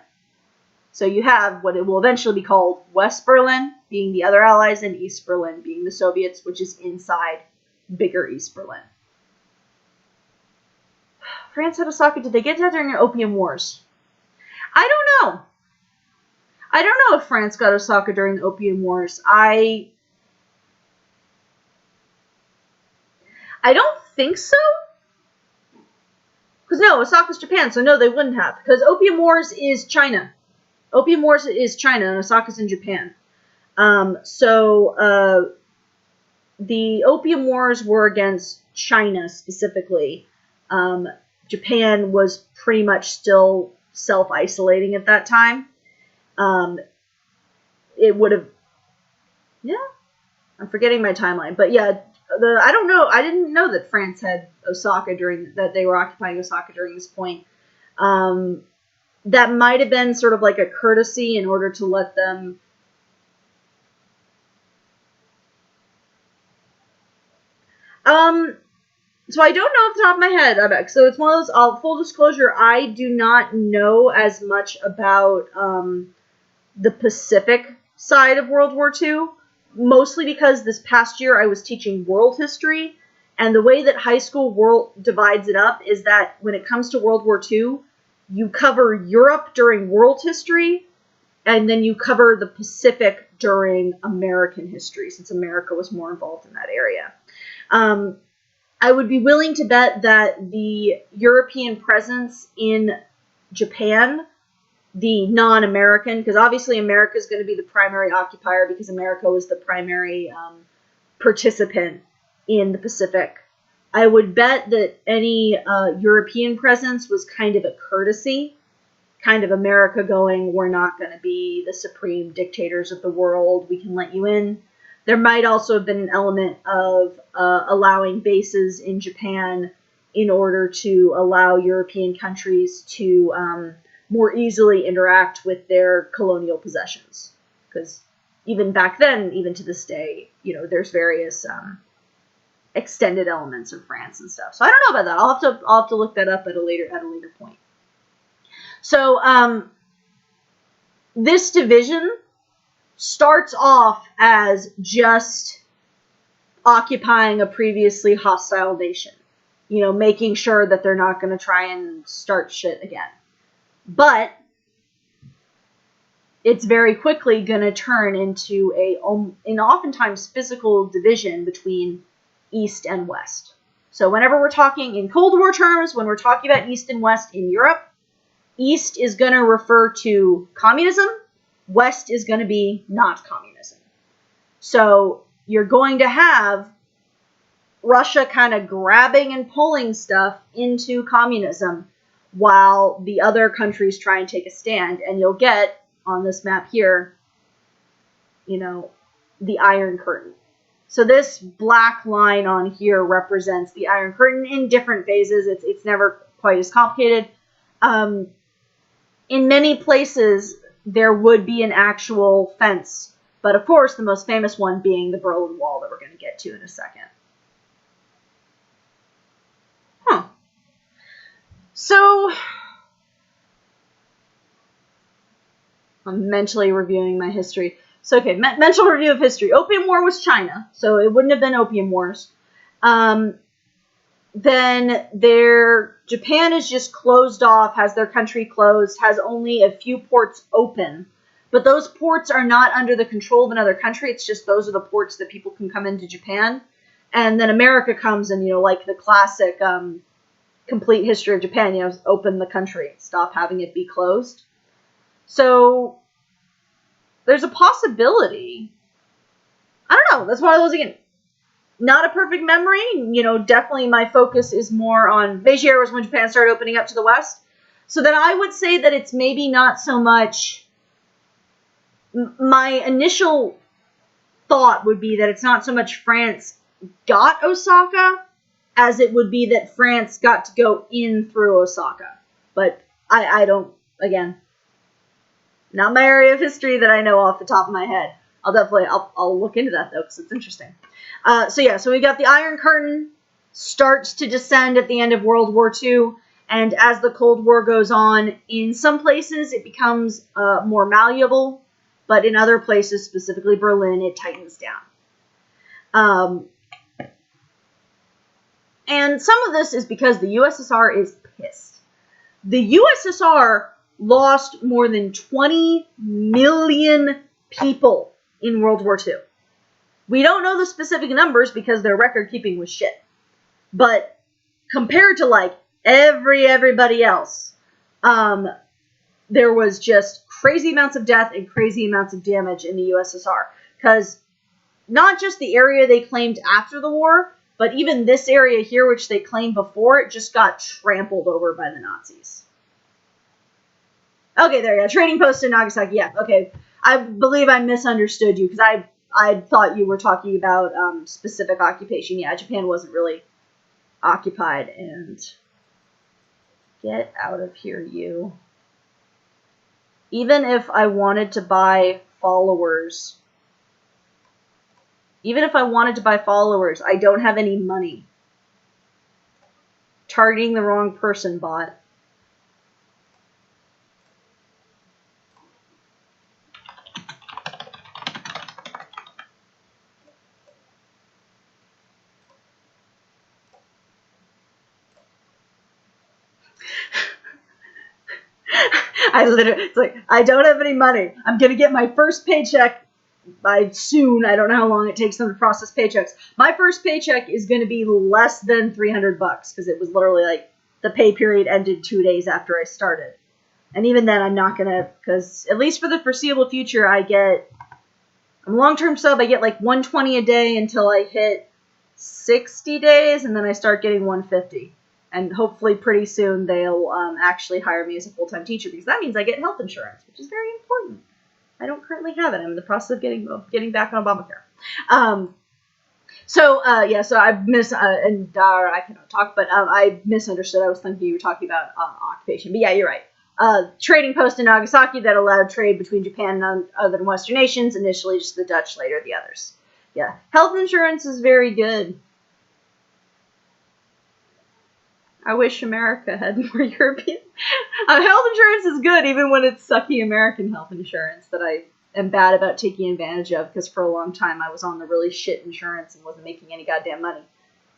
So you have what it will eventually be called West Berlin, being the other allies, and East Berlin, being the Soviets, which is inside bigger East Berlin. France had Osaka. Did they get that during the Opium Wars? I don't know. I don't know if France got Osaka during the Opium Wars. I don't think so. Because no, Osaka's Japan, so no, they wouldn't have. Because Opium Wars is China. Opium Wars is China, and Osaka's in Japan. The Opium Wars were against China specifically. Japan was pretty much still self-isolating at that time. It would have... Yeah, I'm forgetting my timeline. But yeah, I don't know. I didn't know that France had Osaka that they were occupying Osaka during this point. That might have been sort of like a courtesy in order to let them... So I don't know off the top of my head. So it's one of those, full disclosure, I do not know as much about the Pacific side of World War II, mostly because this past year I was teaching world history, and the way that high school world divides it up is that when it comes to World War II, you cover Europe during world history, and then you cover the Pacific during American history, since America was more involved in that area. I would be willing to bet that the European presence in Japan, the non-American, because obviously America is going to be the primary occupier because America was the primary participant in the Pacific. I would bet that any European presence was kind of a courtesy, kind of America going, we're not going to be the supreme dictators of the world, we can let you in. There might also have been an element of allowing bases in Japan in order to allow European countries to more easily interact with their colonial possessions. Because even back then, even to this day, there's various extended elements of France and stuff. So I don't know about that. I'll have to look that up at a later point. So this division starts off as just occupying a previously hostile nation, making sure that they're not going to try and start shit again. But it's very quickly going to turn into an oftentimes physical division between East and West. So whenever we're talking in Cold War terms, when we're talking about East and West in Europe, East is going to refer to communism, West is going to be not communism. So you're going to have Russia kind of grabbing and pulling stuff into communism while the other countries try and take a stand. And you'll get, on this map here, the Iron Curtain. So this black line on here represents the Iron Curtain in different phases. It's never quite as complicated. In many places, there would be an actual fence. But of course, the most famous one being the Berlin Wall that we're going to get to in a second. So, I'm mentally reviewing my history. So, okay, mental review of history. Opium War was China, so it wouldn't have been Opium Wars. Then Japan is just closed off, has their country closed, has only a few ports open. But those ports are not under the control of another country. It's just those are the ports that people can come into Japan. And then America comes and, like the classic complete history of Japan, open the country, stop having it be closed. So there's a possibility. I don't know. That's one of those, again, not a perfect memory. Definitely my focus is more on Meiji era was when Japan started opening up to the West. So then I would say that it's maybe not so much... My initial thought would be that it's not so much France got Osaka as it would be that France got to go in through Osaka. But I don't, again, not my area of history that I know off the top of my head. I'll look into that though, because it's interesting. So we got the Iron Curtain starts to descend at the end of World War II, and as the Cold War goes on, in some places it becomes more malleable, but in other places, specifically Berlin, it tightens down. And some of this is because the USSR is pissed. The USSR lost more than 20 million people in World War II. We don't know the specific numbers because their record keeping was shit. But compared to everybody else, there was just crazy amounts of death and crazy amounts of damage in the USSR. Because not just the area they claimed after the war, but even this area here, which they claimed before, it just got trampled over by the Nazis. Okay, there you go. Trading post in Nagasaki. Yeah, okay. I believe I misunderstood you, because I thought you were talking about specific occupation. Yeah, Japan wasn't really occupied. And get out of here, you. Even if I wanted to buy followers, I don't have any money. Targeting the wrong person, bot. It's like, I don't have any money. I'm going to get my first paycheck by soon. I don't know how long it takes them to process paychecks. My first paycheck is going to be less than $300 because it was literally like the pay period ended 2 days after I started. And even then, I'm not going to, because at least for the foreseeable future, I'm a long-term sub, I get like $120 a day until I hit 60 days, and then I start getting $150. And hopefully pretty soon they'll actually hire me as a full-time teacher, because that means I get health insurance, which is very important. I don't currently have it. I'm in the process of getting back on Obamacare. So I cannot talk, but I misunderstood. I was thinking you were talking about occupation. But yeah, you're right. Trading post in Nagasaki that allowed trade between Japan and other Western nations. Initially just the Dutch, later the others. Yeah, health insurance is very good. I wish America had more European. Health insurance is good, even when it's sucky American health insurance that I am bad about taking advantage of, because for a long time I was on the really shit insurance and wasn't making any goddamn money.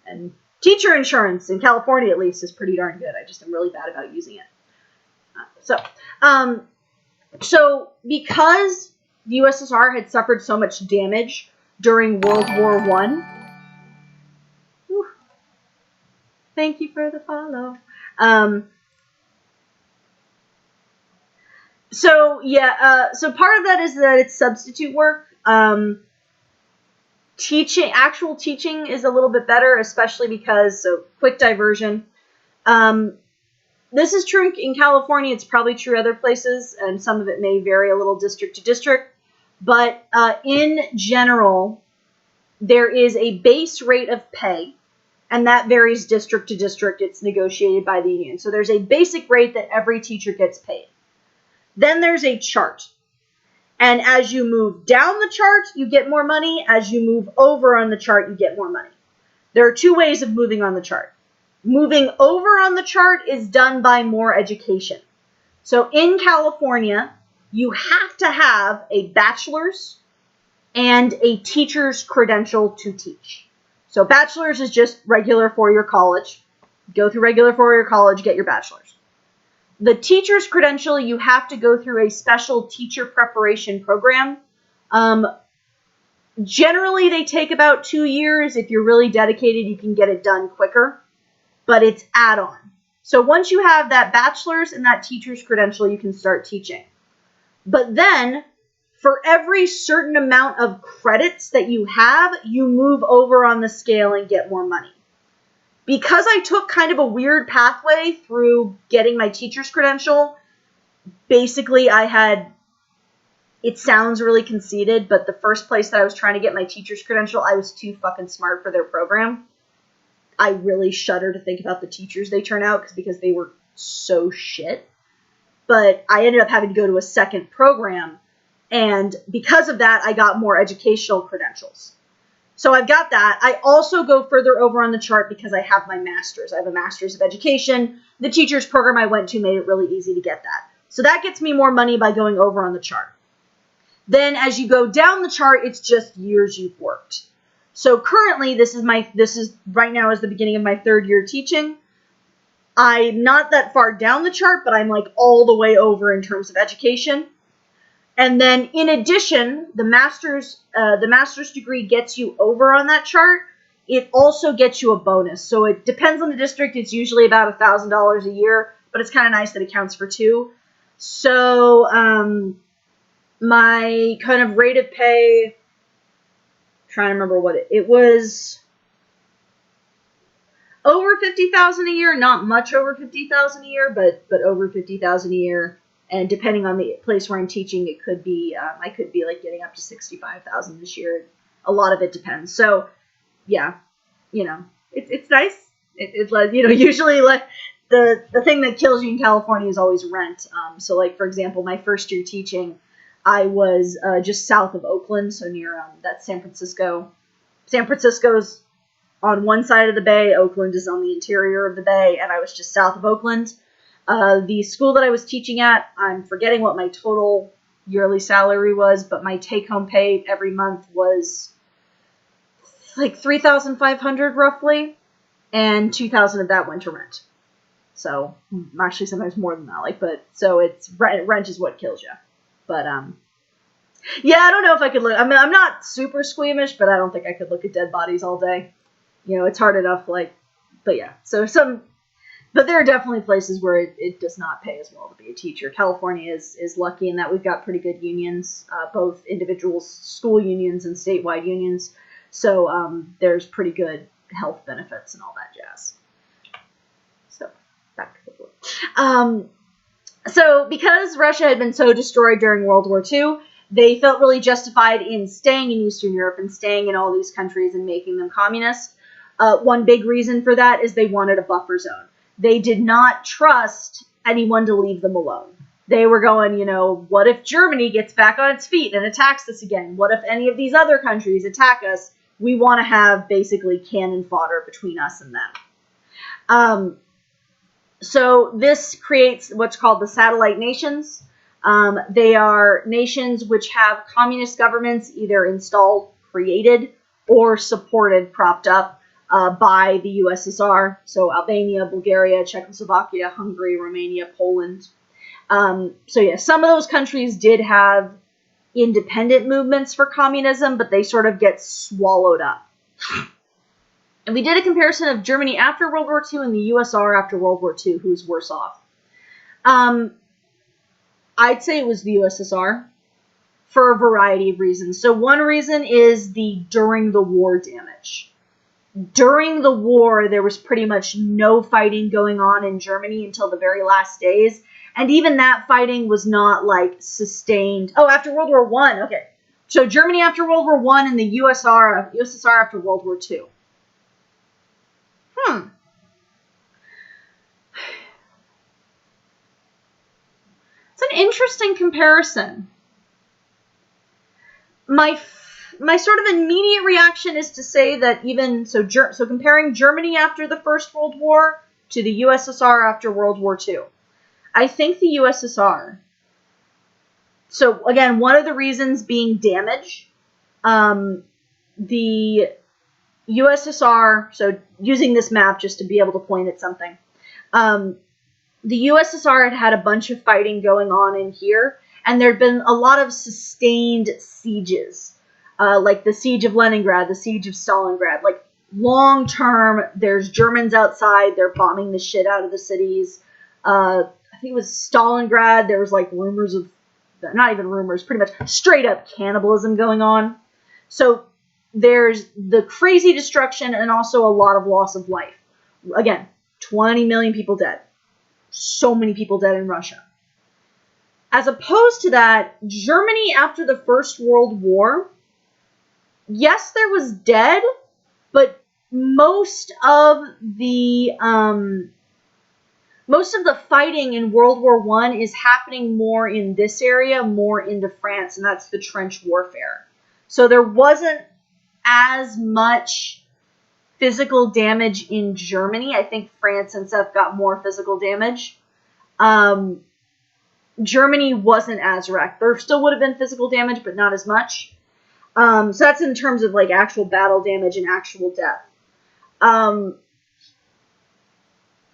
And teacher insurance, in California at least, is pretty darn good. I just am really bad about using it. So because the USSR had suffered so much damage during World War I, thank you for the follow. So part of that is that it's substitute work. Actual teaching is a little bit better, especially because, quick diversion. This is true in California. It's probably true other places, and some of it may vary a little district to district. But in general, there is a base rate of pay. And that varies district to district. It's negotiated by the union. So there's a basic rate that every teacher gets paid. Then there's a chart. And as you move down the chart, you get more money. As you move over on the chart, you get more money. There are two ways of moving on the chart. Moving over on the chart is done by more education. So in California, you have to have a bachelor's and a teacher's credential to teach. So bachelor's is just regular four-year college. Go through regular four-year college, get your bachelor's. The teacher's credential, you have to go through a special teacher preparation program. Generally, they take about 2 years. If you're really dedicated, you can get it done quicker. But it's add-on. So once you have that bachelor's and that teacher's credential, you can start teaching. But then, for every certain amount of credits that you have, you move over on the scale and get more money. Because I took kind of a weird pathway through getting my teacher's credential, basically it sounds really conceited, but the first place that I was trying to get my teacher's credential, I was too fucking smart for their program. I really shudder to think about the teachers they turn out because they were so shit. But I ended up having to go to a second program. And because of that, I got more educational credentials. So I've got that. I also go further over on the chart because I have my master's. I have a master's of education. The teacher's program I went to made it really easy to get that. So that gets me more money by going over on the chart. Then as you go down the chart, it's just years you've worked. So currently, this is right now is the beginning of my 3rd year teaching. I'm not that far down the chart, but I'm like all the way over in terms of education. And then in addition, the master's degree gets you over on that chart. It also gets you a bonus. So it depends on the district. It's usually about $1,000 a year, but it's kind of nice that it counts for 2. So my kind of rate of pay, trying to remember what it was, over 50,000 a year, not much over 50,000 a year, but over 50,000 a year. And depending on the place where I'm teaching, it could be I could be like getting up to 65,000 this year. A lot of it depends. So yeah, it's nice. It's like, usually like the thing that kills you in California is always rent. So like, for example, my first year teaching, I was just south of Oakland, so near that's San Francisco. San Francisco's on one side of the bay, Oakland is on the interior of the bay, and I was just south of Oakland. The school that I was teaching at, I'm forgetting what my total yearly salary was, but my take-home pay every month was like $3,500 roughly, and $2,000 of that went to rent. So actually sometimes more than that. So it's rent is what kills you. But yeah, I don't know if I could look. I mean, I'm not super squeamish, but I don't think I could look at dead bodies all day. It's hard enough. But yeah. But there are definitely places where it does not pay as well to be a teacher. California is lucky in that we've got pretty good unions, both individual school unions and statewide unions. So there's pretty good health benefits and all that jazz. So back to the book. So because Russia had been so destroyed during World War II, they felt really justified in staying in Eastern Europe and staying in all these countries and making them communist. One big reason for that is they wanted a buffer zone. They did not trust anyone to leave them alone. They were going, what if Germany gets back on its feet and attacks us again? What if any of these other countries attack us? We want to have basically cannon fodder between us and them. So this creates what's called the satellite nations. They are nations which have communist governments either installed, created, or supported, propped up by the USSR. So Albania, Bulgaria, Czechoslovakia, Hungary, Romania, Poland. So yeah, some of those countries did have independent movements for communism, but they sort of get swallowed up. And we did a comparison of Germany after World War II and the USSR after World War II, who's worse off. I'd say it was the USSR for a variety of reasons. So one reason is the during the war damage. During the war, there was pretty much no fighting going on in Germany until the very last days. And even that fighting was not like sustained. Oh, after World War I. Okay. So Germany after World War I and the USSR after World War II. It's an interesting comparison. My sort of immediate reaction is to say that so comparing Germany after the First World War to the USSR after World War II. I think the USSR. So again, one of the reasons being damage. The USSR, so using this map just to be able to point at something. The USSR had a bunch of fighting going on in here, and there had been a lot of sustained sieges, like the siege of Leningrad, the siege of Stalingrad. Like long term, there's Germans outside, they're bombing the shit out of the cities. I think it was Stalingrad, there was like rumors of, not even rumors, pretty much straight up cannibalism going on. So there's the crazy destruction and also a lot of loss of life. Again, 20 million people dead. So many people dead in Russia. As opposed to that, Germany after the First World War, yes, there was dead, but most of the fighting in World War I is happening more in this area, more into France, and that's the trench warfare. So there wasn't as much physical damage in Germany. I think France and stuff got more physical damage. Germany wasn't as wrecked. There still would have been physical damage, but not as much. So that's in terms of like actual battle damage and actual death.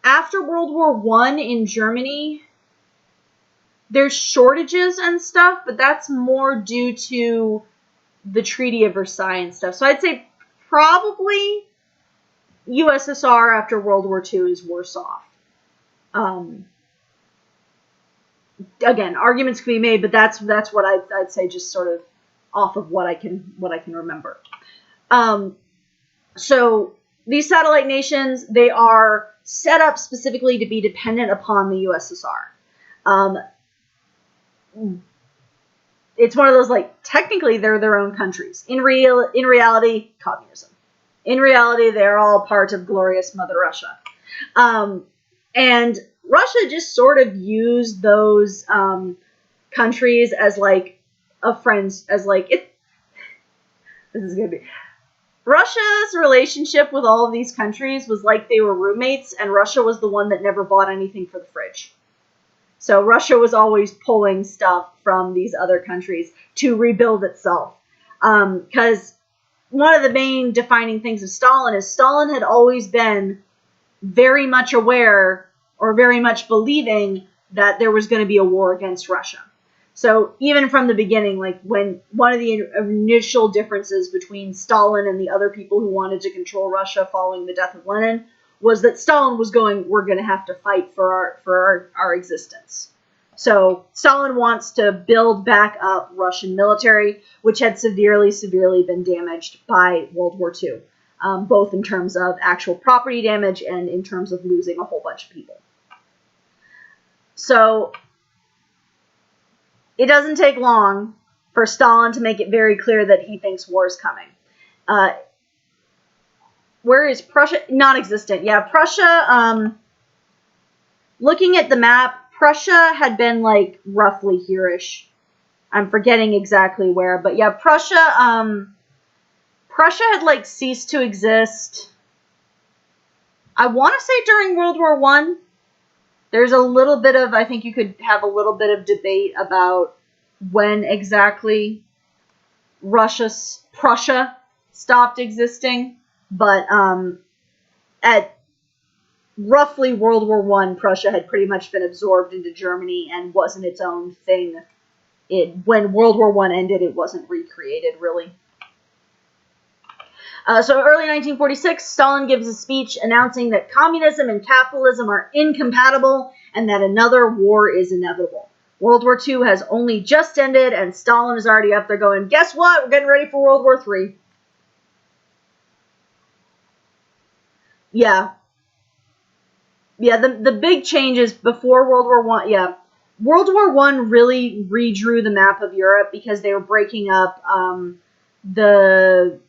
After World War I in Germany, there's shortages and stuff, but that's more due to the Treaty of Versailles and stuff. So I'd say probably USSR after World War II is worse off. again, arguments can be made, but that's what I'd say, just sort of off of what I can remember. So these satellite nations, they are set up specifically to be dependent upon the USSR. It's one of those, like, technically they're their own countries. In reality, communism. In reality, they're all part of glorious Mother Russia. And Russia just sort of used those countries as, like, this is going to be... Russia's relationship with all of these countries was like they were roommates, and Russia was the one that never bought anything for the fridge. So Russia was always pulling stuff from these other countries to rebuild itself. Because one of the main defining things of Stalin is Stalin had always been very much aware, or very much believing, that there was going to be a war against Russia. So even from the beginning, like, when one of the initial differences between Stalin and the other people who wanted to control Russia following the death of Lenin was that Stalin was going, we're going to have to fight for our existence. So Stalin wants to build back up Russian military, which had severely been damaged by World War II, both in terms of actual property damage and in terms of losing a whole bunch of people. So it doesn't take long for Stalin to make it very clear that he thinks war is coming. Where is Prussia? Non-existent. Yeah, Prussia, looking at the map, Prussia had been, like, roughly here-ish. I'm forgetting exactly where, but yeah, Prussia had, like, ceased to exist, I want to say, during World War I. There's a little bit of, I think you could have a little bit of debate about when exactly Prussia stopped existing. But at roughly World War I, Prussia had pretty much been absorbed into Germany and wasn't its own thing. When World War I ended, it wasn't recreated, really. So early 1946, Stalin gives a speech announcing that communism and capitalism are incompatible and that another war is inevitable. World War II has only just ended, and Stalin is already up there going, guess what? We're getting ready for World War III. Yeah. Yeah, the big changes before World War I, yeah. World War I really redrew the map of Europe because they were breaking up they're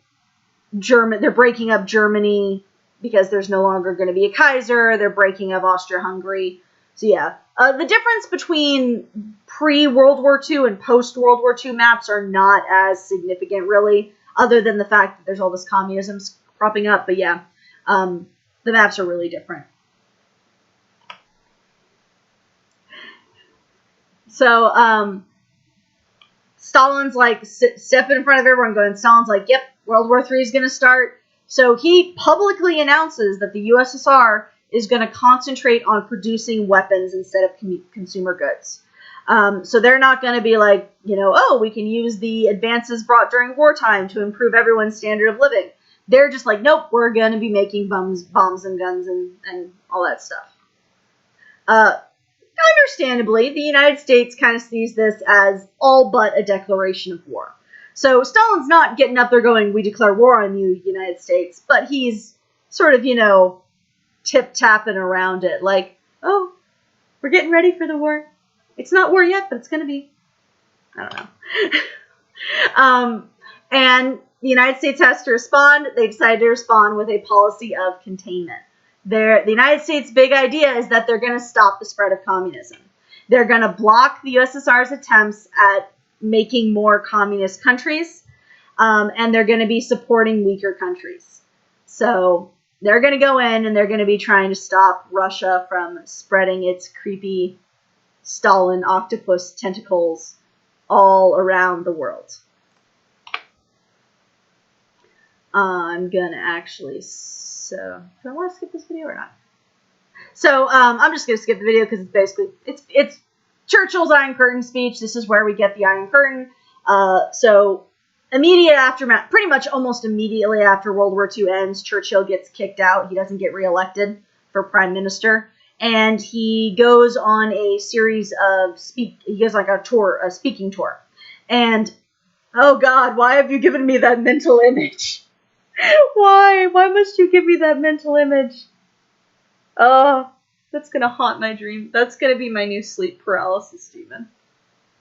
breaking up Germany because there's no longer going to be a Kaiser. They're breaking up Austria-Hungary. So yeah, the difference between pre-World War II and post-World War II maps are not as significant, really, other than the fact that there's all this communism cropping up. But yeah, the maps are really different. So Stalin's like stepping in front of everyone going, Stalin's like, yep, World War III is going to start. So he publicly announces that the USSR is going to concentrate on producing weapons instead of consumer goods. So they're not going to be like, oh, we can use the advances brought during wartime to improve everyone's standard of living. They're just like, nope, we're going to be making bombs and guns and all that stuff. Understandably, the United States kind of sees this as all but a declaration of war. So Stalin's not getting up there going, we declare war on you, United States, but he's sort of, tip-tapping around it, like, oh, we're getting ready for the war. It's not war yet, but it's going to be. I don't know. And the United States has to respond. They decided to respond with a policy of containment. The United States' big idea is that they're going to stop the spread of communism. They're going to block the USSR's attempts at making more communist countries, and they're going to be supporting weaker countries. So they're going to go in and they're going to be trying to stop Russia from spreading its creepy Stalin octopus tentacles all around the world. I'm going to actually... So, do I want to skip this video or not? So, I'm just going to skip the video because it's basically, it's Churchill's Iron Curtain speech. This is where we get the Iron Curtain. So, immediate aftermath, pretty much almost immediately after World War II ends, Churchill gets kicked out. He doesn't get reelected for prime minister. and he goes on a series of he goes like a speaking tour. And oh God, why have you given me that mental image? Why must you give me that mental image? Oh, that's gonna haunt my dream. That's gonna be my new sleep paralysis demon.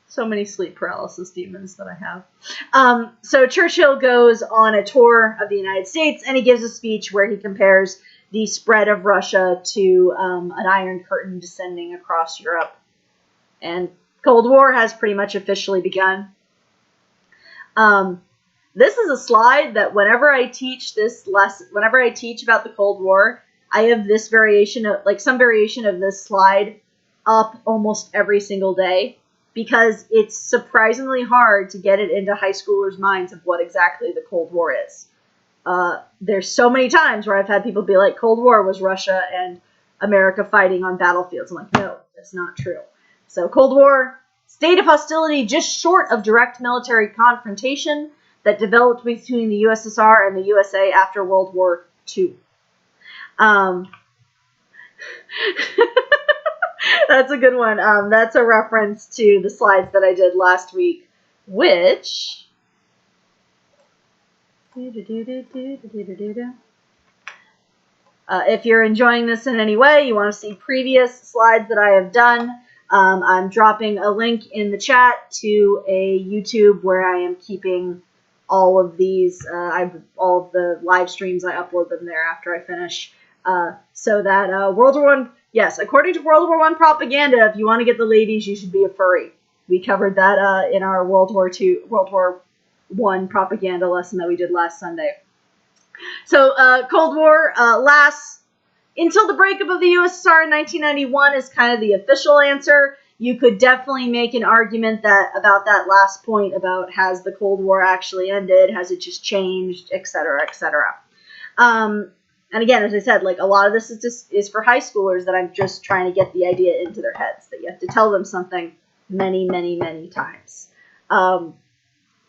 So many sleep paralysis demons that I have. So Churchill goes on a tour of the United States, and he gives a speech where he compares the spread of Russia to an Iron Curtain descending across Europe. And Cold War has pretty much officially begun. This is a slide that whenever I teach about the Cold War, I have this variation of, some variation of this slide up almost every single day, because it's surprisingly hard to get it into high schoolers' minds of what exactly the Cold War is. There's so many times where I've had people be like, Cold War was Russia and America fighting on battlefields. I'm like, no, that's not true. So Cold War, state of hostility just short of direct military confrontation that developed between the USSR and the USA after World War II. That's a good one. That's a reference to the slides that I did last week, which... if you're enjoying this in any way, you want to see previous slides that I have done, I'm dropping a link in the chat to a YouTube where I am keeping all of these, all of the live streams. I upload them there after I finish. So that World War I, yes, according to World War I propaganda, if you want to get the ladies, you should be a furry. We covered that in our World War I propaganda lesson that we did last Sunday. So Cold War lasts until the breakup of the USSR in 1991 is kind of the official answer. You could definitely make an argument about that last point about has the Cold War actually ended, has it just changed, etc., etc. And again, as I said, a lot of this is for high schoolers that I'm just trying to get the idea into their heads, that you have to tell them something many, many, many times.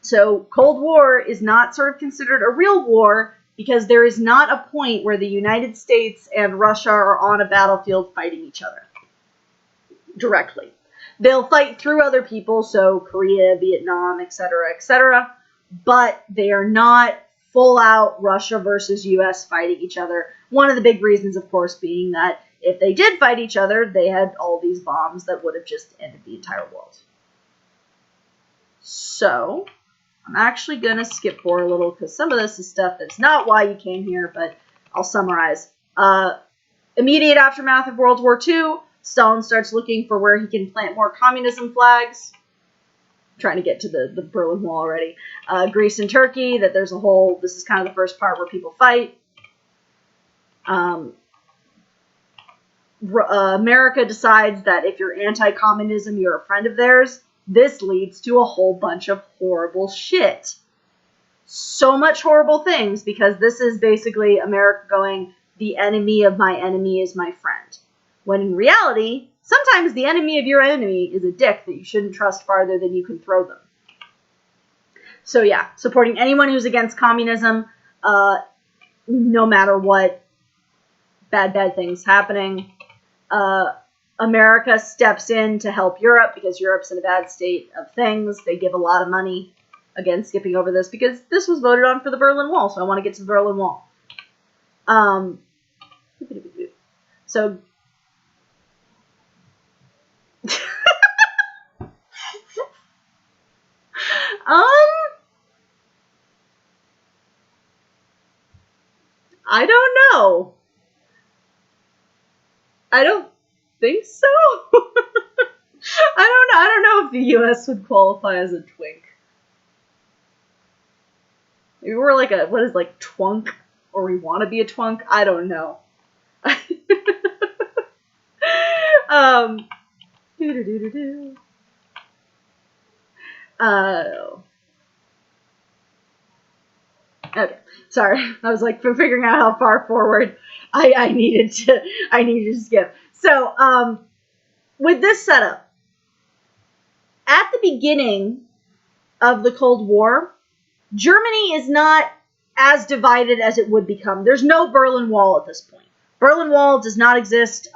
So Cold War is not sort of considered a real war because there is not a point where the United States and Russia are on a battlefield fighting each other directly. They'll fight through other people, so Korea, Vietnam, etc., but they are not full-out Russia versus U.S. fighting each other. One of the big reasons, of course, being that if they did fight each other, they had all these bombs that would have just ended the entire world. So, I'm actually going to skip forward a little because some of this is stuff that's not why you came here, but I'll summarize. Immediate aftermath of World War II, Stalin starts looking for where he can plant more communism flags. Trying to get to the Berlin Wall already. Greece and Turkey, that there's a whole, this is kind of the first part where people fight. America decides that if you're anti-communism, you're a friend of theirs. This leads to a whole bunch of horrible shit. So much horrible things, because this is basically America going, the enemy of my enemy is my friend. When in reality, sometimes the enemy of your enemy is a dick that you shouldn't trust farther than you can throw them. So yeah, supporting anyone who's against communism, no matter what bad things happening. America steps in to help Europe because Europe's in a bad state of things. They give a lot of money. Again, skipping over this because this was voted on for the Berlin Wall, so I want to get to the Berlin Wall. So... I don't know. I don't think so. I don't know if the U.S. would qualify as a twink. Maybe we're like a, what is like twunk? Or we want to be a twunk? I don't know. Okay, sorry. I was like figuring out how far forward I needed to skip. So, with this setup, at the beginning of the Cold War, Germany is not as divided as it would become. There's no Berlin Wall at this point. Berlin Wall does not exist.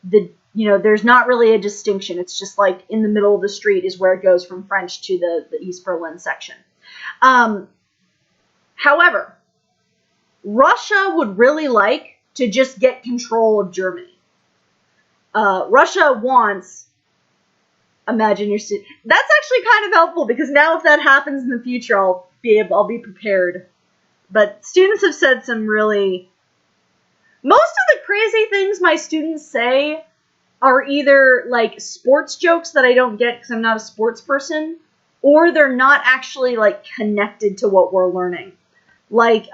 there's not really a distinction. It's just like in the middle of the street is where it goes from French to the East Berlin section. However, Russia would really like to just get control of Germany. Russia wants, imagine your student. That's actually kind of helpful because now if that happens in the future, I'll be prepared. But students have said some really, most of the crazy things my students say are either like sports jokes that I don't get because I'm not a sports person, or they're not actually like connected to what we're learning. Like,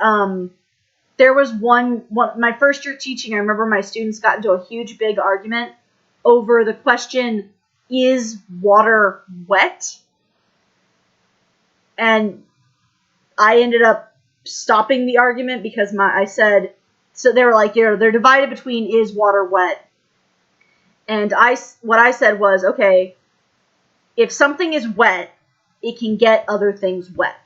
there was my first year teaching, I remember my students got into a huge big argument over the question, is water wet? And I ended up stopping the argument because I said, so they were like, they're divided between is water wet. And what I said was, okay, if something is wet, it can get other things wet.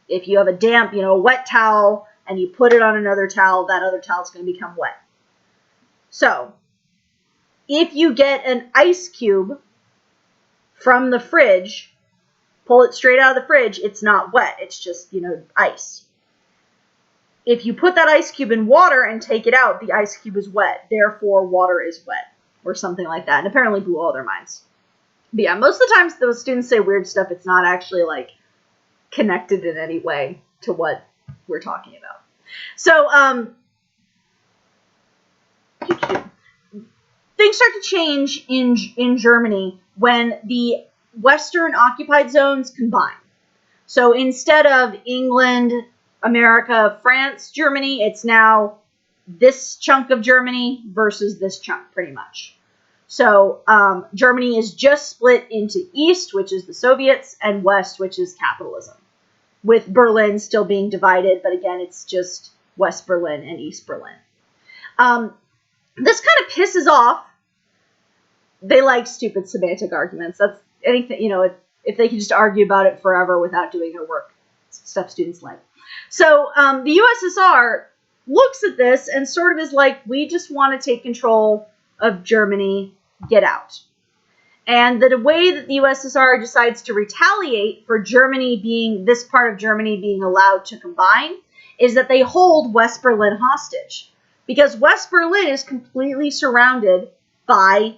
If you have a damp, a wet towel, and you put it on another towel, that other towel is going to become wet. So, if you get an ice cube from the fridge, pull it straight out of the fridge, it's not wet. It's just, ice. If you put that ice cube in water and take it out, the ice cube is wet. Therefore, water is wet. Or something like that. And apparently blew all their minds. But yeah, most of the times those students say weird stuff. It's not actually, like, connected in any way to what we're talking about. So, things start to change in Germany when the Western occupied zones combine. So instead of England, America, France, Germany, it's now this chunk of Germany versus this chunk, pretty much. So Germany is just split into East, which is the Soviets, and West, which is capitalism, with Berlin still being divided, but again, it's just West Berlin and East Berlin. This kind of pisses off. They like stupid semantic arguments. That's anything, if they can just argue about it forever without doing their work. Stuff students like. So the USSR looks at this and sort of is like, we just want to take control of Germany, get out. And the way that the USSR decides to retaliate for this part of Germany being allowed to combine is that they hold West Berlin hostage. Because West Berlin is completely surrounded by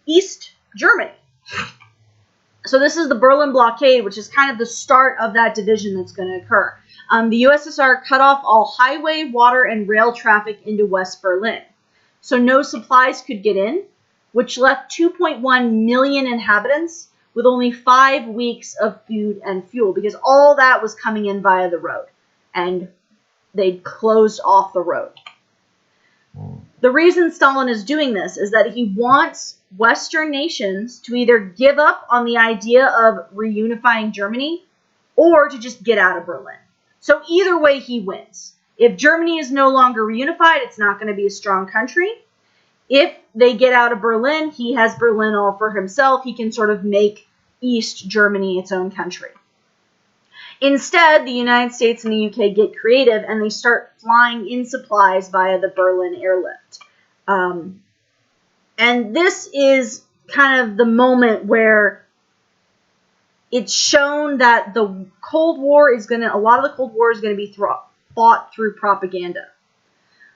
East Germany. So this is the Berlin blockade, which is kind of the start of that division that's going to occur. The USSR cut off all highway, water, and rail traffic into West Berlin. So no supplies could get in, which left 2.1 million inhabitants with only 5 weeks of food and fuel, because all that was coming in via the road, and they closed off the road. The reason Stalin is doing this is that he wants Western nations to either give up on the idea of reunifying Germany or to just get out of Berlin. So either way, he wins. If Germany is no longer reunified, it's not going to be a strong country. If they get out of Berlin, he has Berlin all for himself. He can sort of make East Germany its own country. Instead, the United States and the UK get creative and they start flying in supplies via the Berlin airlift. And this is kind of the moment where it's shown that the Cold War is a lot of the Cold War is going to be fought through propaganda.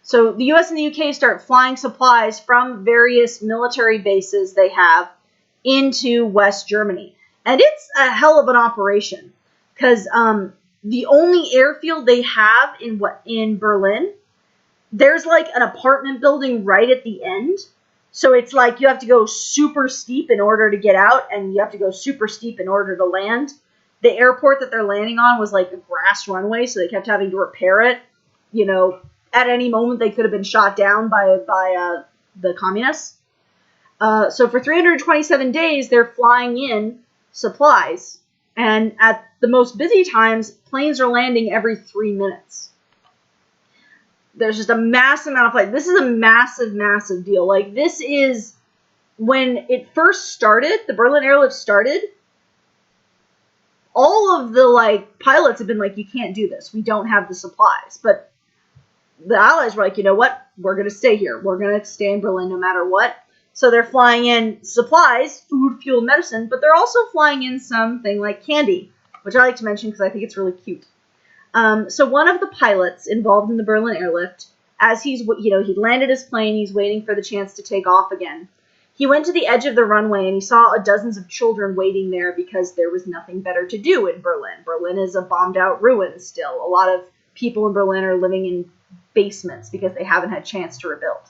So the US and the UK start flying supplies from various military bases they have into West Germany. And it's a hell of an operation because the only airfield they have in Berlin, there's like an apartment building right at the end. So it's like you have to go super steep in order to get out, and you have to go super steep in order to land. The airport that they're landing on was like a grass runway, so they kept having to repair it. At any moment they could have been shot down by the communists. So for 327 days, they're flying in supplies. And at the most busy times, planes are landing every 3 minutes. There's just a massive amount of flight. This is a massive, massive deal. Like, this is when it first started, the Berlin airlift started, all of the, pilots have been like, you can't do this. We don't have the supplies. But the Allies were like, you know what? We're going to stay here. We're going to stay in Berlin no matter what. So they're flying in supplies, food, fuel, medicine, but they're also flying in something like candy, which I like to mention because I think it's really cute. So one of the pilots involved in the Berlin airlift, as he'd landed his plane, he's waiting for the chance to take off again. He went to the edge of the runway and he saw dozens of children waiting there because there was nothing better to do in Berlin. Berlin is a bombed out ruin still. A lot of people in Berlin are living in basements because they haven't had a chance to rebuild.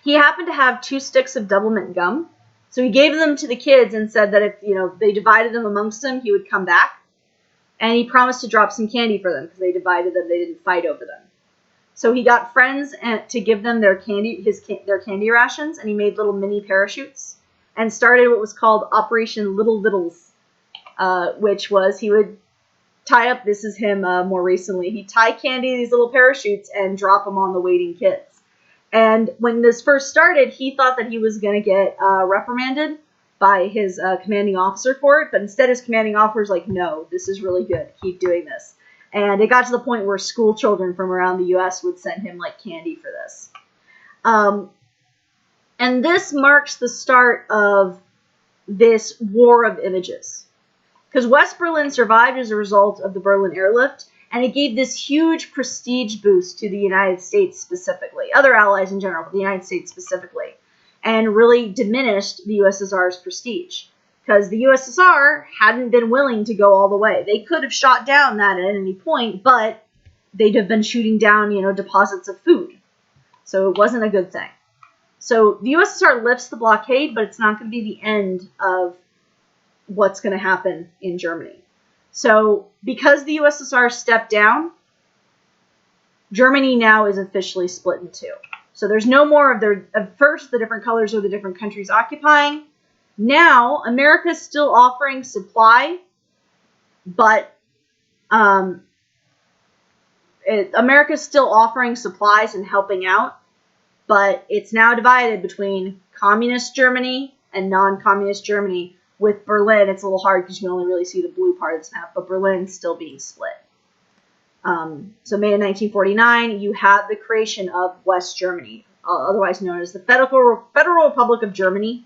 He happened to have 2 sticks of double-mint gum, so he gave them to the kids and said that if they divided them amongst them, he would come back. And he promised to drop some candy for them because they divided them, they didn't fight over them. So he got friends to give them their candy rations, and he made little mini parachutes and started what was called Operation Little Vittles, which was he would tie up, this is him more recently, he'd tie candy, these little parachutes, and drop them on the waiting kids. And when this first started, he thought that he was going to get reprimanded by his commanding officer for it, but instead his commanding officer was like, no, this is really good, keep doing this. And it got to the point where school children from around the U.S. would send him like candy for this. And this marks the start of this war of images. Because West Berlin survived as a result of the Berlin airlift, and it gave this huge prestige boost to the United States specifically, other allies in general, but the United States specifically, and really diminished the USSR's prestige. Because the USSR hadn't been willing to go all the way. They could have shot down that at any point, but they'd have been shooting down, deposits of food. So it wasn't a good thing. So the USSR lifts the blockade, but it's not going to be the end of what's going to happen in Germany. So because the USSR stepped down, Germany now is officially split in 2. So there's no more of first the different colors of the different countries occupying. Now, America's still offering supply, but America's still offering supplies and helping out, but it's now divided between communist Germany and non-communist Germany. With Berlin, it's a little hard because you can only really see the blue part of this map, but Berlin's still being split. So May of 1949, you have the creation of West Germany, otherwise known as the Federal Republic of Germany.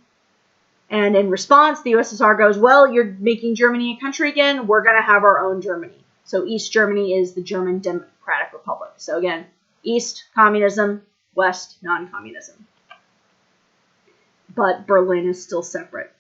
And in response, the USSR goes, well, you're making Germany a country again. We're going to have our own Germany. So East Germany is the German Democratic Republic. So again, East, communism, West, non-communism. But Berlin is still separate.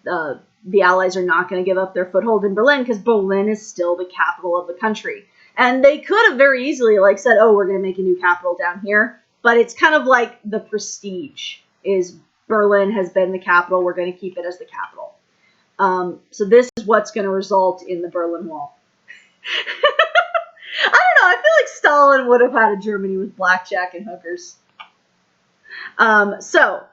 The Allies are not going to give up their foothold in Berlin because Berlin is still the capital of the country. And they could have very easily said, oh, we're going to make a new capital down here. But it's kind of like the prestige is Berlin has been the capital. We're going to keep it as the capital. So this is what's going to result in the Berlin Wall. I don't know. I feel like Stalin would have had a Germany with blackjack and hookers. So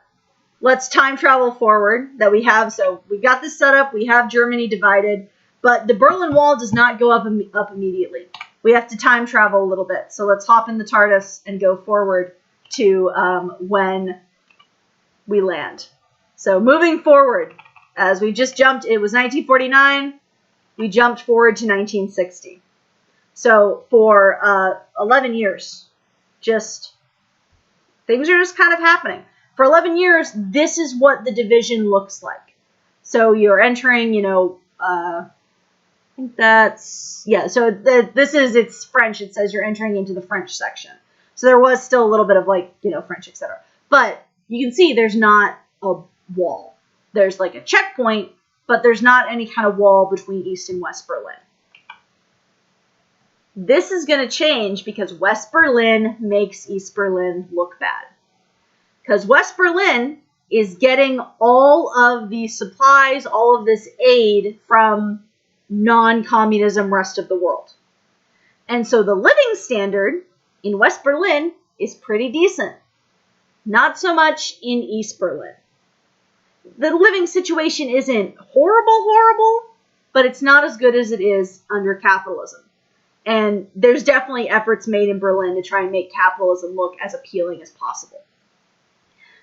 let's time travel forward that we have. So we've got this set up. We have Germany divided. But the Berlin Wall does not go up immediately. We have to time travel a little bit. So let's hop in the TARDIS and go forward to when we land. So moving forward, as we just jumped, it was 1949. We jumped forward to 1960. So for 11 years, things are just kind of happening. For 11 years, this is what the division looks like. So you're entering, I think that's, yeah, so it's French. It says you're entering into the French section. So there was still a little bit of French, etc. But you can see there's not a wall. There's a checkpoint, but there's not any kind of wall between East and West Berlin. This is going to change because West Berlin makes East Berlin look bad. Because West Berlin is getting all of the supplies, all of this aid from non-communism rest of the world. And so the living standard in West Berlin is pretty decent. Not so much in East Berlin. The living situation isn't horrible, but it's not as good as it is under capitalism. And there's definitely efforts made in Berlin to try and make capitalism look as appealing as possible.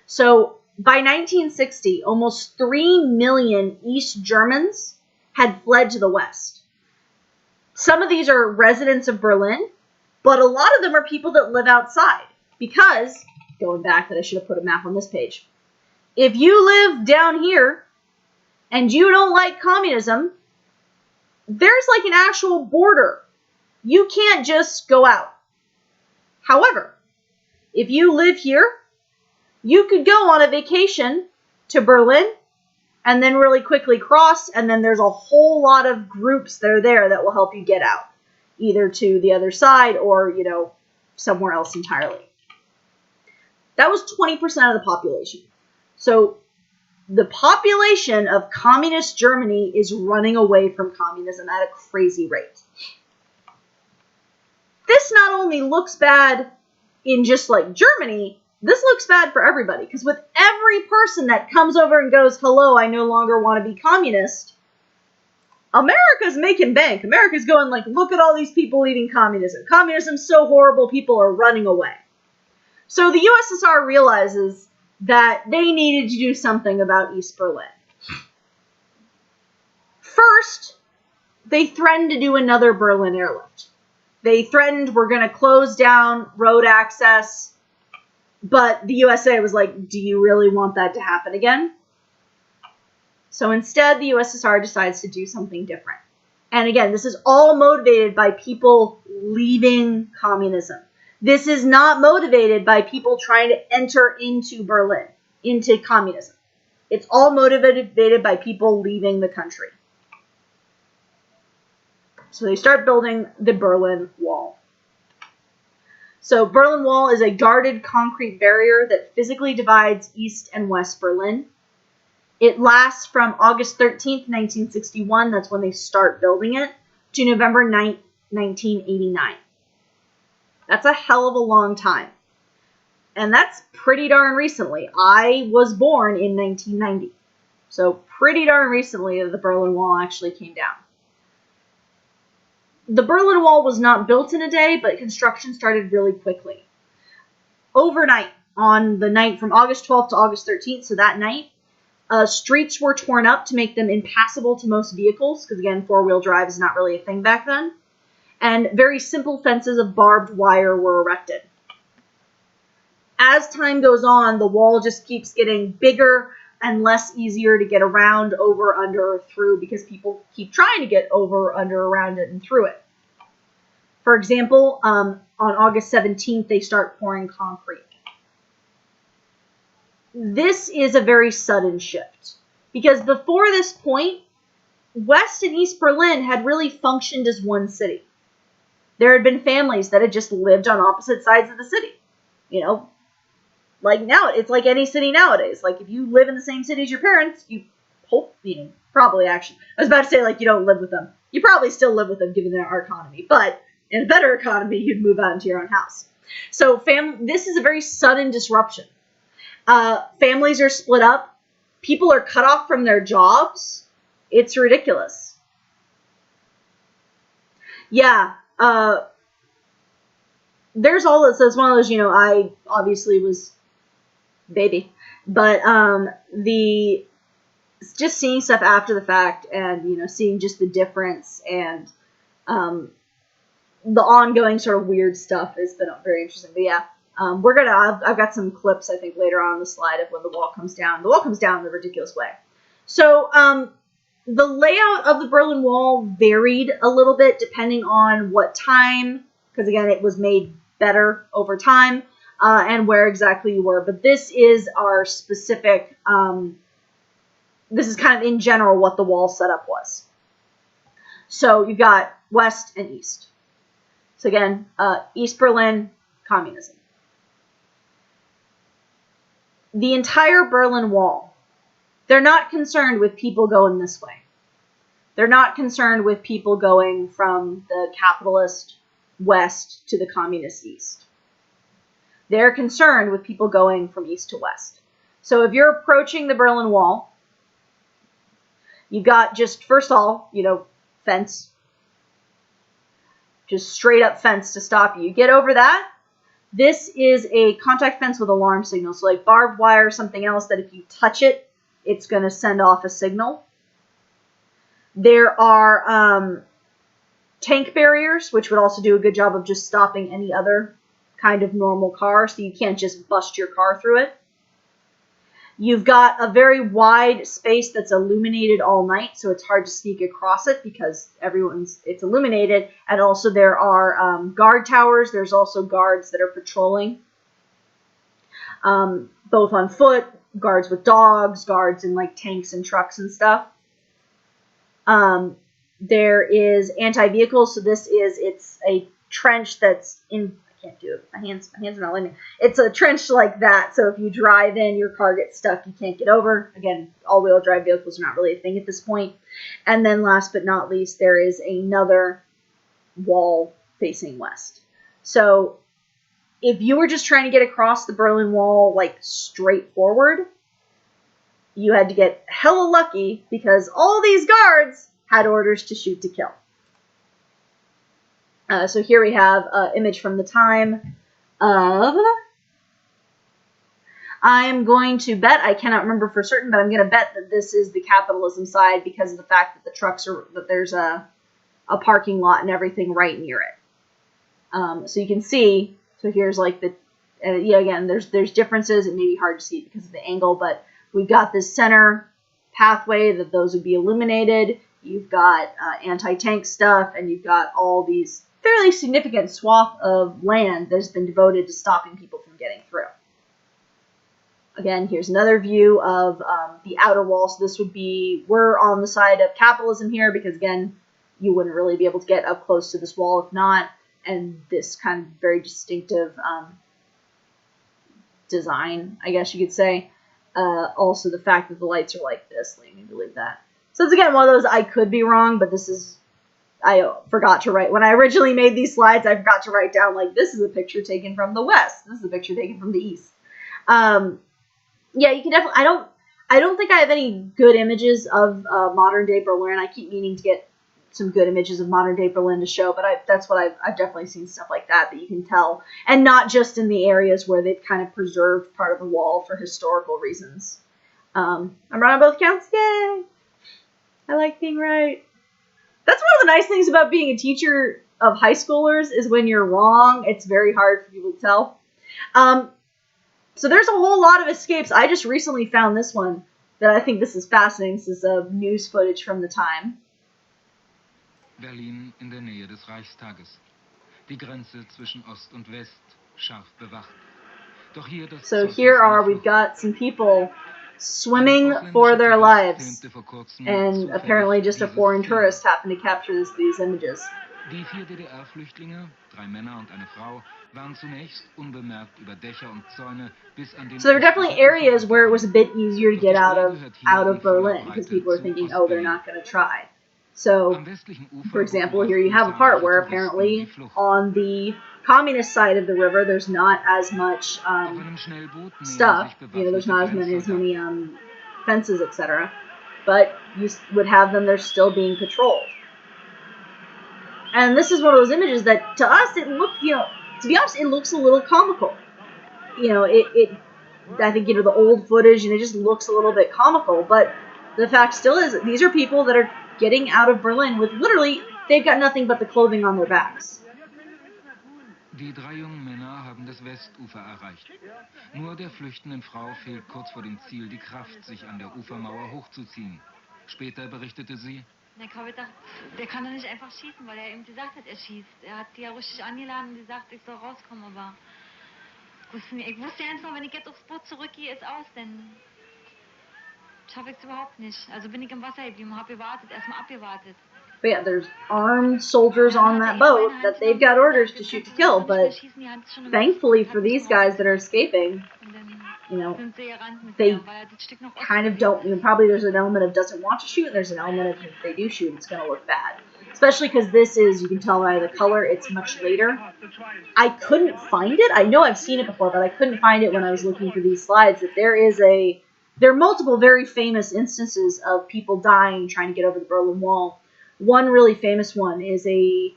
So by 1960, almost 3 million East Germans had fled to the West. Some of these are residents of Berlin, But a lot of them are people that live outside. Because, going back that I should have put a map on this page, if you live down here and you don't like communism, there's like an actual border. You can't just go out. However, if you live here, you could go on a vacation to Berlin and then really quickly cross, and then there's a whole lot of groups that are there that will help you get out, either to the other side or, somewhere else entirely. That was 20% of the population. So the population of communist Germany is running away from communism at a crazy rate. This not only looks bad in just like Germany, this looks bad for everybody, because with every person that comes over and goes, hello, I no longer want to be communist, America's making bank. America's going like, look at all these people leaving communism. Communism's so horrible, people are running away. So the USSR realizes that they needed to do something about East Berlin. First, they threatened to do another Berlin airlift. They threatened, we're going to close down road access, but the USA was like, do you really want that to happen again? So instead, the USSR decides to do something different. And again, this is all motivated by people leaving communism. This is not motivated by people trying to enter into Berlin, into communism. It's all motivated by people leaving the country. So they start building the Berlin Wall. So Berlin Wall is a guarded concrete barrier that physically divides East and West Berlin. It lasts from August 13th, 1961, that's when they start building it, to November 9th, 1989. That's a hell of a long time. And that's pretty darn recently. I was born in 1990. So pretty darn recently the Berlin Wall actually came down. The Berlin Wall was not built in a day, but construction started really quickly. Overnight, on the night from August 12th to August 13th, so that night, streets were torn up to make them impassable to most vehicles, because again, four-wheel drive is not really a thing back then. And very simple fences of barbed wire were erected. As time goes on, the wall just keeps getting bigger and less easier to get around, over, under, or through, because people keep trying to get over, under, around it, and through it. For example, on August 17th, they start pouring concrete. This is a very sudden shift, because before this point, West and East Berlin had really functioned as one city. There had been families that had just lived on opposite sides of the city. Like now, it's like any city nowadays. Like if you live in the same city as your parents, probably actually. I was about to say like you don't live with them. You probably still live with them given our economy. But in a better economy, you'd move out into your own house. So this is a very sudden disruption. Families are split up. People are cut off from their jobs. It's ridiculous. Yeah. There's all this. It's one of those, I obviously was baby, but just seeing stuff after the fact and, seeing just the difference and the ongoing sort of weird stuff has been very interesting. But yeah, I've got some clips, I think, later on the slide of when the wall comes down. The wall comes down in a ridiculous way. So, the layout of the Berlin Wall varied a little bit depending on what time, because again, it was made better over time, and where exactly you were. But this is our specific, this is kind of in general what the wall setup was. So you've got West and East. So again, East Berlin, communism. The entire Berlin Wall, they're not concerned with people going this way. They're not concerned with people going from the capitalist West to the communist East. They're concerned with people going from East to West. So if you're approaching the Berlin Wall, you've got just, first of all, fence. Just straight up fence to stop you. You get over that. This is a contact fence with alarm signal. So like barbed wire or something else that if you touch it, it's going to send off a signal. There are tank barriers, which would also do a good job of just stopping any other kind of normal car, so you can't just bust your car through it. You've got a very wide space that's illuminated all night, so it's hard to sneak across it because it's illuminated. And also there are guard towers. There's also guards that are patrolling, both on foot, guards with dogs, guards in like tanks and trucks and stuff. There is anti-vehicle, so it's a trench that's in. I can't do it. My hands are not letting me. It's a trench like that, so if you drive in, your car gets stuck, you can't get over. Again, all-wheel drive vehicles are not really a thing at this point. And then last but not least, there is another wall facing west. So if you were just trying to get across the Berlin Wall, like, straight forward, you had to get hella lucky because all these guards had orders to shoot to kill. So here we have an image from the time of, I'm going to bet, I cannot remember for certain, but I'm going to bet that this is the capitalism side because of the fact that that there's a parking lot and everything right near it. So you can see, so here's like again, there's differences. It may be hard to see because of the angle, but we've got this center pathway that those would be illuminated. You've got anti-tank stuff, and you've got all these fairly significant swath of land that's been devoted to stopping people from getting through. Again, here's another view of the outer wall. So this would be, we're on the side of capitalism here because, again, you wouldn't really be able to get up close to this wall if not. And this kind of very distinctive design, I guess you could say. Also, the fact that the lights are like this lead me to believe that. So it's, again, one of those I could be wrong, but this is, I forgot to write. When I originally made these slides, I forgot to write down, like, this is a picture taken from the west. This is a picture taken from the east. Yeah, you can definitely, I don't think I have any good images of modern-day Berlin. I keep meaning to get some good images of modern-day Berlin to show, but that's what I've definitely seen stuff like that you can tell. And not just in the areas where they've kind of preserved part of the wall for historical reasons. I'm right on both counts. Yay! I like being right. That's one of the nice things about being a teacher of high schoolers is when you're wrong, it's very hard for people to tell. So there's a whole lot of escapes. I just recently found this one that I think this is fascinating. This is news footage from the time. Berlin in der Nähe des Reichstages. Die Grenze zwischen Ost und West scharf bewacht. Doch hier das So here we've got some people swimming for their lives, and apparently just a foreign tourist happened to capture these images. Die 4 DDR-Flüchtlinge, 3 Männer und eine Frau, waren zunächst unbemerkt über Dächer und Zäune bis an den. So there were definitely areas where it was a bit easier to get out of Berlin because people were thinking, oh, they're not going to try. So, for example, here you have a part where apparently on the communist side of the river, there's not as much stuff. There's not as many fences, etc. But you would have them; they're still being patrolled. And this is one of those images that, to us, it looked, to be honest, it looks a little comical. I think, the old footage, and it just looks a little bit comical. But the fact still is that these are people that are getting out of Berlin with literally, they've got nothing but the clothing on their backs. Die 3 jungen Männer haben das Westufer erreicht. Nur der flüchtenden Frau fehlt kurz vor dem Ziel die Kraft, sich an der Ufermauer hochzuziehen. Später berichtete sie: Ich habe gedacht, der kann doch nicht einfach schießen, weil er eben gesagt hat, er schießt. Er hat die ja richtig angeladen und gesagt, ich soll rauskommen, aber ich wusste ja nur, wenn ich jetzt aufs Boot zurückgehe, ist aus, denn schaffe ich es überhaupt nicht. Also bin ich im Wasser geblieben, habe gewartet, erstmal abgewartet. But yeah, there's armed soldiers on that boat that they've got orders to shoot to kill, but thankfully for these guys that are escaping, they kind of don't, probably there's an element of doesn't want to shoot, and there's an element of if they do shoot, it's going to look bad. Especially because this is, you can tell by the color, it's much later. I couldn't find it. I know I've seen it before, but I couldn't find it when I was looking for these slides, that there are multiple very famous instances of people dying trying to get over the Berlin Wall. One really famous one is a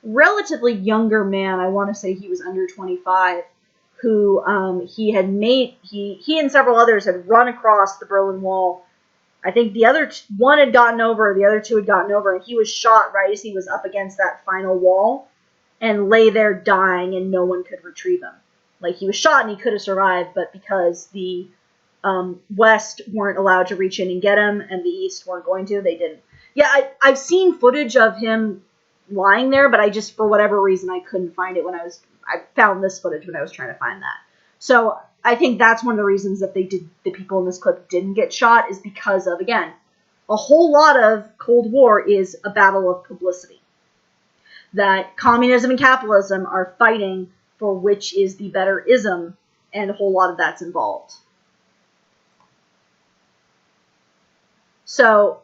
relatively younger man, I want to say he was under 25, who he and several others had run across the Berlin Wall I think the other one had gotten over, the other two had gotten over, and he was shot right as he was up against that final wall and lay there dying, and no one could retrieve him. Like, he was shot and he could have survived, but because the West weren't allowed to reach in and get him, and the East weren't going to, they didn't. Yeah, I've seen footage of him lying there, but I just, for whatever reason, I couldn't find it I found this footage when I was trying to find that. So I think that's one of the reasons that the people in this clip didn't get shot, is because of, again, a whole lot of Cold War is a battle of publicity. That communism and capitalism are fighting for which is the better ism, and a whole lot of that's involved. So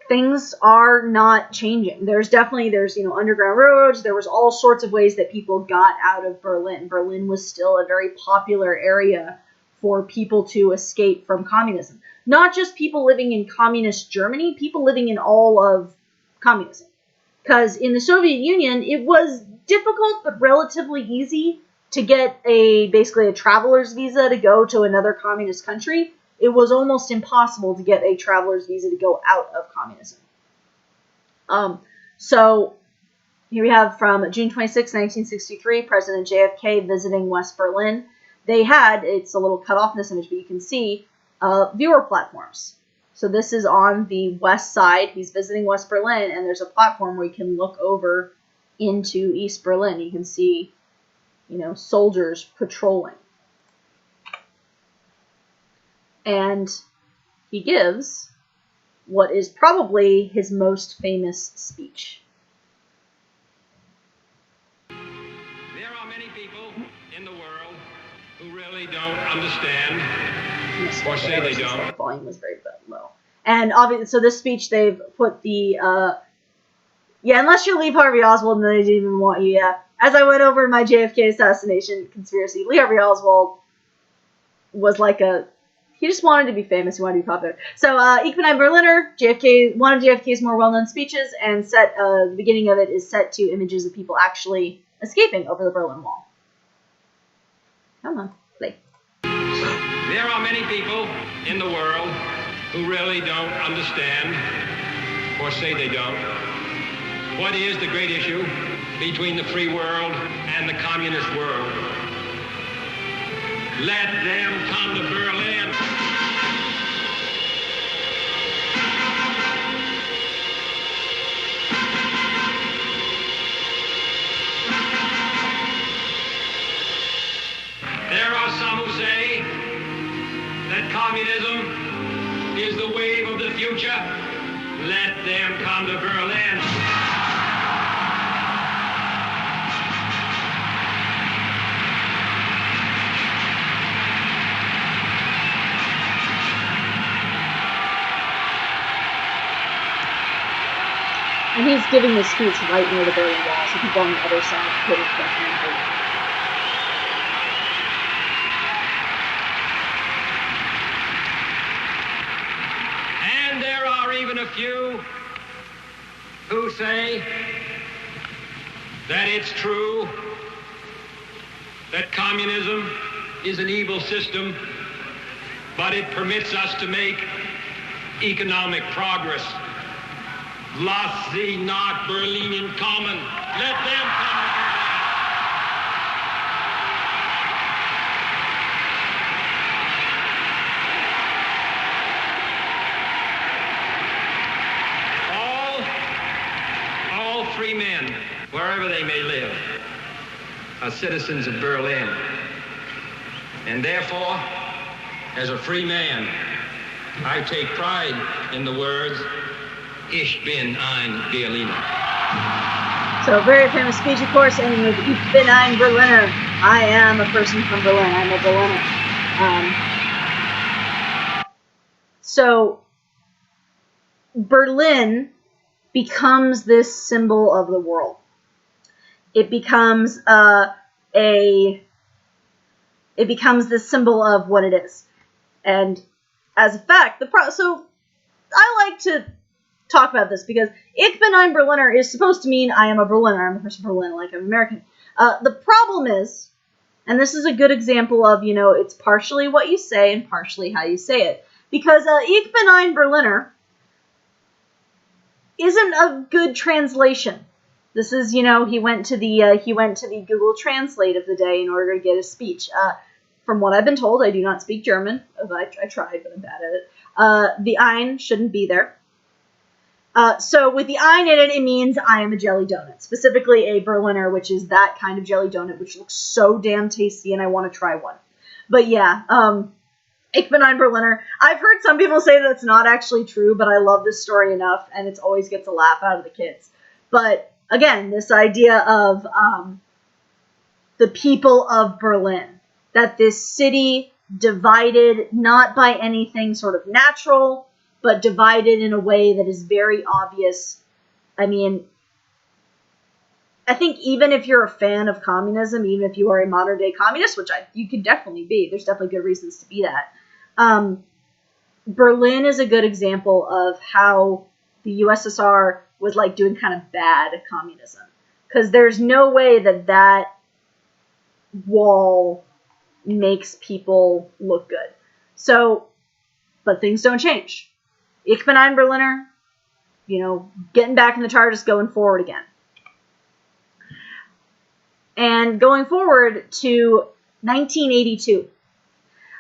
things are not changing. There's underground roads. There was all sorts of ways that people got out of Berlin. Berlin was still a very popular area for people to escape from communism. Not just people living in communist Germany, people living in all of communism. Because in the Soviet Union, it was difficult but relatively easy to get basically a traveler's visa to go to another communist country. It was almost impossible to get a traveler's visa to go out of communism. So here we have from June 26, 1963, President JFK visiting West Berlin. They had, it's a little cut off in this image, but you can see viewer platforms. So this is on the west side. He's visiting West Berlin, and there's a platform where you can look over into East Berlin. You can see, soldiers patrolling. And he gives what is probably his most famous speech. There are many people in the world who really don't understand, or say they don't. The volume was very low. And obviously, so this speech, they've put the, unless you leave Harvey Oswald, and they didn't even want you, As I went over my JFK assassination conspiracy, Lee Harvey Oswald was like he just wanted to be famous, he wanted to be popular. So, Ich bin ein Berliner, one of JFK's more well-known speeches, and the beginning of it is set to images of people actually escaping over the Berlin Wall. Come on, play. There are many people in the world who really don't understand, or say they don't, what is the great issue between the free world and the communist world. Let them come to Berlin. There are some who say that communism is the wave of the future. Let them come to Berlin. And he's giving this speech right near the Berlin Wall, so people on the other side couldn't definitely hear. And there are even a few who say that it's true that communism is an evil system, but it permits us to make economic progress. Lass sie nach Berlin kommen. Let them come to Berlin. All free men, wherever they may live, are citizens of Berlin. And therefore, as a free man, I take pride in the words, Ich bin ein Berliner. So, a very famous speech, of course, ending with Ich bin ein Berliner. I am a person from Berlin. I'm a Berliner. So, Berlin becomes this symbol of the world. It becomes it becomes this symbol of what it is. And as a fact, so I like to talk about this because Ich bin ein Berliner is supposed to mean I am a Berliner. I'm a person from Berlin, like I'm American. The problem is And this is a good example of, it's partially what you say and partially how you say it. Because Ich bin ein Berliner isn't a good translation. This is, he went to the Google Translate of the day in order to get his speech. From what I've been told, I do not speak German. I tried, but I'm bad at it. The ein shouldn't be there. So with the ein in it, it means I am a jelly donut. Specifically a Berliner, which is that kind of jelly donut, which looks so damn tasty, and I want to try one. But yeah, Ich bin ein Berliner. I've heard some people say that it's not actually true, but I love this story enough, and it always gets a laugh out of the kids. But again, this idea of the people of Berlin, that this city divided not by anything sort of natural, but divided in a way that is very obvious. I mean, I think even if you're a fan of communism, even if you are a modern day communist, which you can definitely be, there's definitely good reasons to be that. Berlin is a good example of how the USSR was like doing kind of bad communism. Because there's no way that wall makes people look good. So, but things don't change. Ich bin ein Berliner, getting back in the TARDIS, going forward again. And going forward to 1982.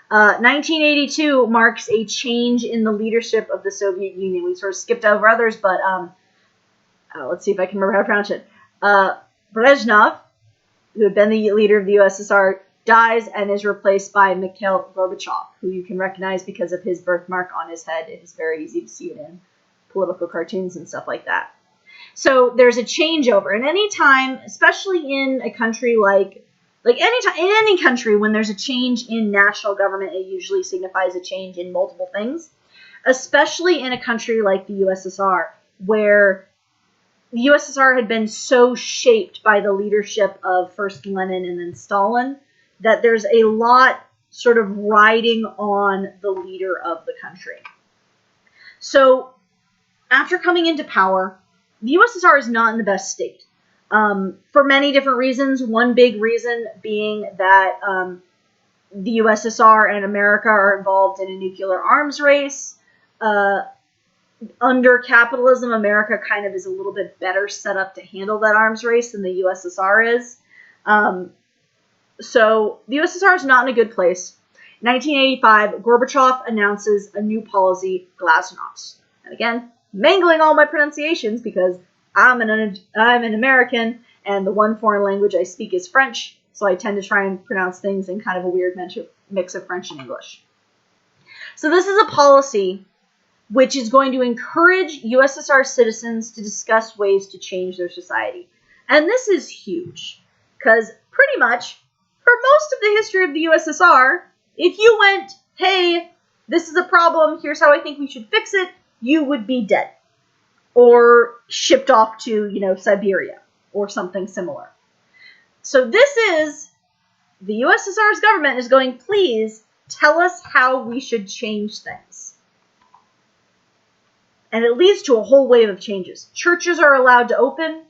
1982 marks a change in the leadership of the Soviet Union. We sort of skipped over others, but let's see if I can remember how to pronounce it. Brezhnev, who had been the leader of the USSR, dies and is replaced by Mikhail Gorbachev, who you can recognize because of his birthmark on his head. It is very easy to see it in political cartoons and stuff like that. So there's a changeover. And any time, especially in a country like anytime in any country, when there's a change in national government, it usually signifies a change in multiple things. Especially in a country like the USSR, where the USSR had been so shaped by the leadership of first Lenin and then Stalin, that there's a lot sort of riding on the leader of the country. So after coming into power, the USSR is not in the best state. For many different reasons. One big reason being that the USSR and America are involved in a nuclear arms race. Under capitalism, America kind of is a little bit better set up to handle that arms race than the USSR is. So the USSR is not in a good place. In 1985, Gorbachev announces a new policy, Glasnost. And again, mangling all my pronunciations because I'm an American, and the one foreign language I speak is French, so I tend to try and pronounce things in kind of a weird mix of French and English. So this is a policy which is going to encourage USSR citizens to discuss ways to change their society. And this is huge, because pretty much, for most of the history of the USSR, if you went, hey, this is a problem, here's how I think we should fix it, you would be dead. Or shipped off to, Siberia, or something similar. So this is, the USSR's government is going, please tell us how we should change things. And it leads to a whole wave of changes. Churches are allowed to open.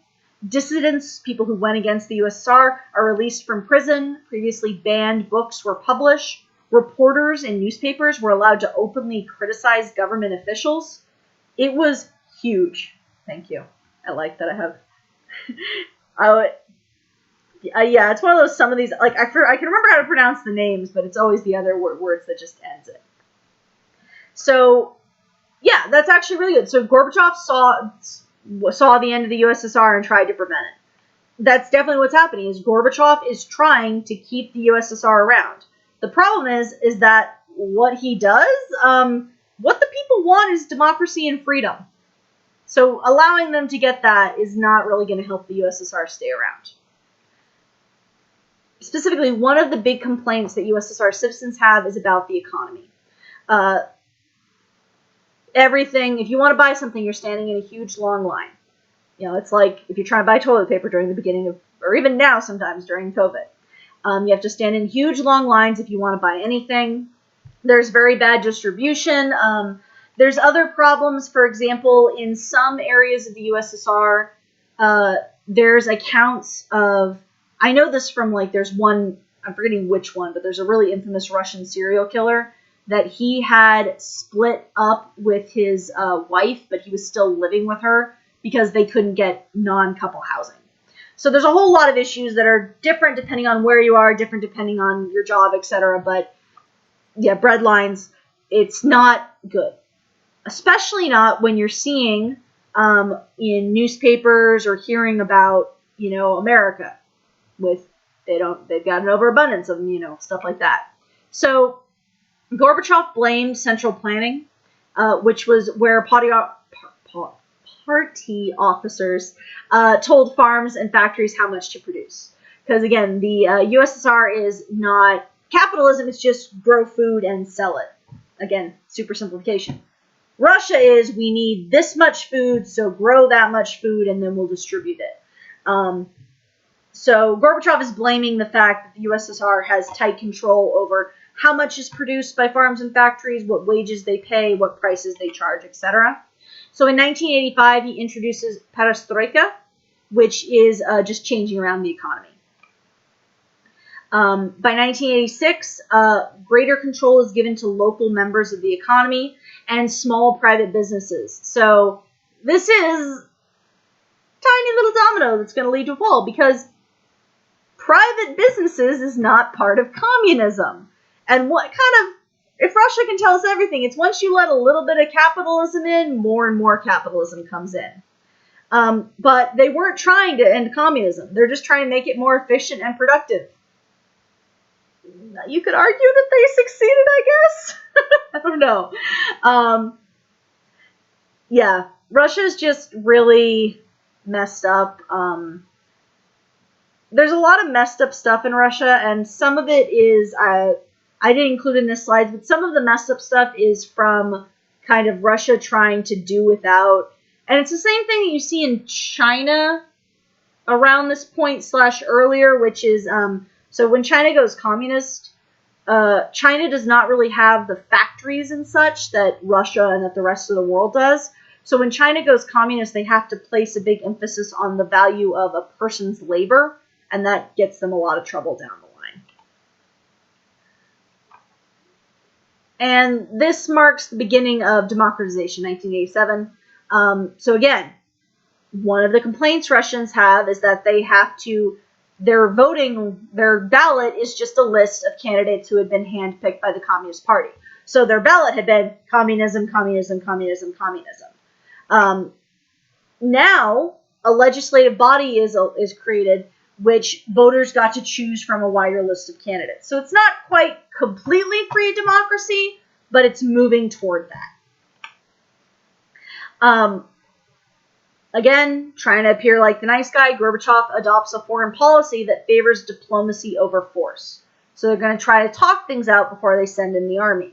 Dissidents, people who went against the USSR, are released from prison. Previously banned books were published. Reporters in newspapers were allowed to openly criticize government officials. It was huge. Thank you. I like that I have... yeah, it's one of those, some of these, I can remember how to pronounce the names, but it's always the other words that just ends it. So, yeah, that's actually really good. So Gorbachev saw the end of the USSR and tried to prevent it. That's definitely what's happening, is Gorbachev is trying to keep the USSR around. The problem is that what he does, what the people want is democracy and freedom. So allowing them to get that is not really going to help the USSR stay around. Specifically, one of the big complaints that USSR citizens have is about the economy. Everything, if you want to buy something, you're standing in a huge long line. It's like if you're trying to buy toilet paper during the beginning of, or even now sometimes during COVID. You have to stand in huge long lines if you want to buy anything. There's very bad distribution. There's other problems. For example, in some areas of the USSR, there's accounts of, I know this from there's one I'm forgetting which one, but there's a really infamous Russian serial killer that he had split up with his wife, but he was still living with her because they couldn't get non-couple housing. So there's a whole lot of issues that are different depending on where you are, different depending on your job, etc. But yeah, breadlines, it's not good. Especially not when you're seeing in newspapers or hearing about, America with they've got an overabundance of, stuff like that. So Gorbachev blamed central planning, which was where party officers told farms and factories how much to produce. Because again, the USSR is not capitalism, it's just grow food and sell it. Again, super simplification. Russia is, we need this much food, so grow that much food and then we'll distribute it. So Gorbachev is blaming the fact that the USSR has tight control over how much is produced by farms and factories, what wages they pay, what prices they charge, etc. So in 1985, he introduces perestroika, which is just changing around the economy. By 1986, greater control is given to local members of the economy and small private businesses. So this is a tiny little domino that's going to lead to a fall, because private businesses is not part of communism. And what kind of, if Russia can tell us everything, it's once you let a little bit of capitalism in, more and more capitalism comes in. But they weren't trying to end communism. They're just trying to make it more efficient and productive. You could argue that they succeeded, I guess. I don't know. Yeah, Russia's just really messed up. There's a lot of messed up stuff in Russia, and some of it is, I didn't include in this slide, but some of the messed up stuff is from kind of Russia trying to do without. And it's the same thing that you see in China around this point / earlier, which is, so when China goes communist, China does not really have the factories and such that Russia and that the rest of the world does. So when China goes communist, they have to place a big emphasis on the value of a person's labor, and that gets them a lot of trouble down the line. And this marks the beginning of democratization, 1987. So again, one of the complaints Russians have is that they have to, their ballot is just a list of candidates who had been handpicked by the Communist Party. So their ballot had been communism, communism, communism, communism. Now, a legislative body is created, which voters got to choose from a wider list of candidates. So it's not quite completely free democracy, but it's moving toward that. Again, trying to appear like the nice guy, Gorbachev adopts a foreign policy that favors diplomacy over force. So they're going to try to talk things out before they send in the army.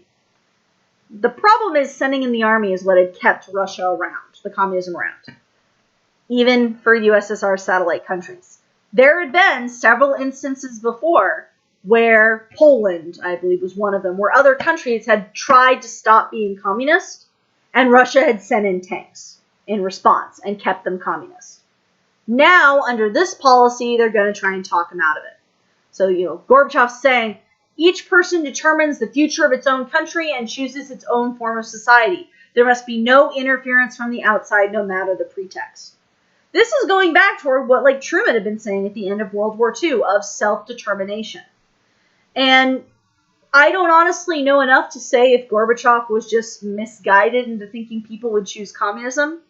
The problem is sending in the army is what had kept Russia around, the communism around, even for USSR satellite countries. There had been several instances before where Poland, I believe, was one of them, where other countries had tried to stop being communist, and Russia had sent in tanks in response and kept them communist. Now, under this policy, they're going to try and talk them out of it. So, Gorbachev's saying, each person determines the future of its own country and chooses its own form of society. There must be no interference from the outside, no matter the pretext. This is going back toward what Truman had been saying at the end of World War II, of self-determination. And I don't honestly know enough to say if Gorbachev was just misguided into thinking people would choose communism.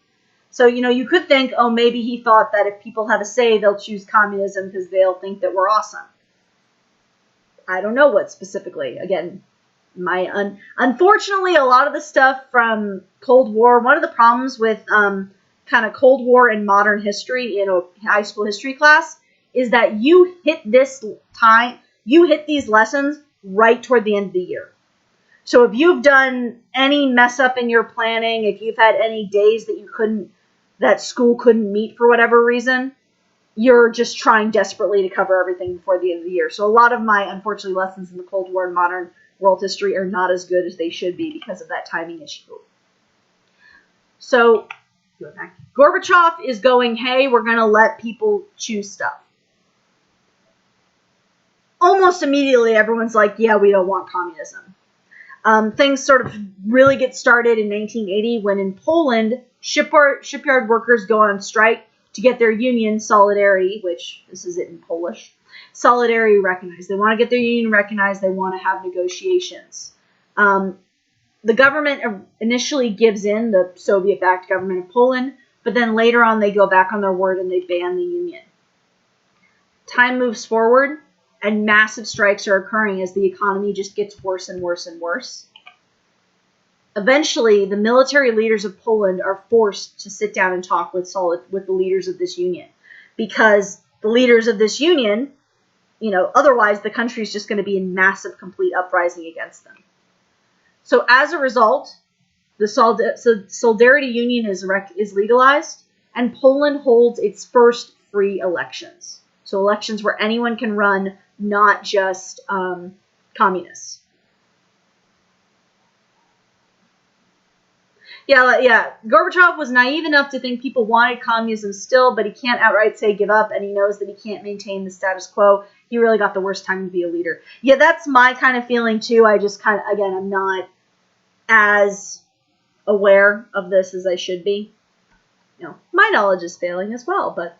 So, you could think, oh, maybe he thought that if people have a say, they'll choose communism because they'll think that we're awesome. I don't know what specifically. Again, unfortunately, a lot of the stuff from Cold War, one of the problems with kind of Cold War and modern history in a high school history class is that you hit these lessons right toward the end of the year. So if you've done any mess up in your planning, if you've had any days that school couldn't meet for whatever reason, you're just trying desperately to cover everything before the end of the year. So a lot of my, unfortunately, lessons in the Cold War and modern world history are not as good as they should be because of that timing issue. So Gorbachev is going, hey, we're going to let people choose stuff. Almost almost immediately everyone's like, yeah, we don't want communism. Things sort of really get started in 1980 when in Poland, shipyard workers go on strike to get their union, Solidarity, which this is it in Polish, Solidarity recognized. They want to get their union recognized. They want to have negotiations. The government initially gives in, the Soviet-backed government of Poland, but then later on they go back on their word and they ban the union. Time moves forward, and massive strikes are occurring as the economy just gets worse and worse and worse. Eventually, the military leaders of Poland are forced to sit down and talk with the leaders of this union, because the leaders of this union, otherwise the country is just going to be in massive, complete uprising against them. So as a result, the Solidarity Union is legalized, and Poland holds its first free elections. So elections where anyone can run, not just communists. Yeah. Gorbachev was naive enough to think people wanted communism still, but he can't outright say give up, and he knows that he can't maintain the status quo. He really got the worst time to be a leader. Yeah, that's my kind of feeling too. I just I'm not as aware of this as I should be. My knowledge is failing as well, but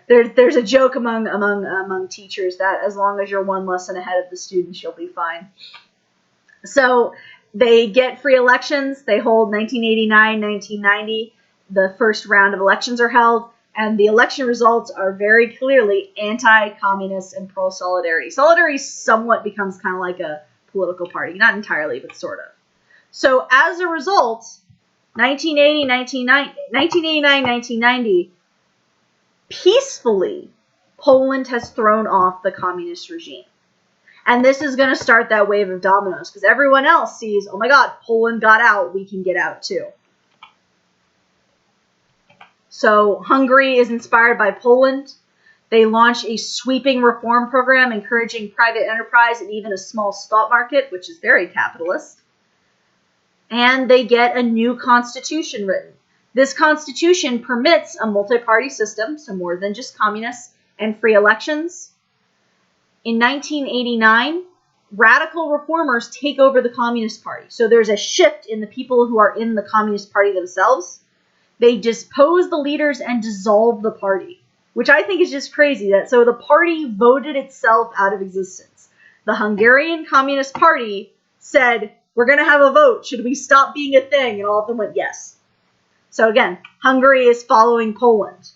there's a joke among teachers that as long as you're one lesson ahead of the students, you'll be fine. So they get free elections. They hold 1989, 1990. The first round of elections are held, and the election results are very clearly anti-communist and pro-Solidarity. Solidarity somewhat becomes kind of like a political party. Not entirely, but sort of. So as a result, 1989, 1990, peacefully, Poland has thrown off the communist regime. And this is going to start that wave of dominoes, because everyone else sees, oh my God, Poland got out, we can get out too. So Hungary is inspired by Poland. They launch a sweeping reform program encouraging private enterprise and even a small stock market, which is very capitalist. And they get a new constitution written. This constitution permits a multi-party system, so more than just communists, and free elections. In 1989, radical reformers take over the Communist Party. So there's a shift in the people who are in the Communist Party themselves. They depose the leaders and dissolve the party, which I think is just crazy. So the party voted itself out of existence. The Hungarian Communist Party said, we're going to have a vote. Should we stop being a thing? And all of them went, yes. So again, Hungary is following Poland.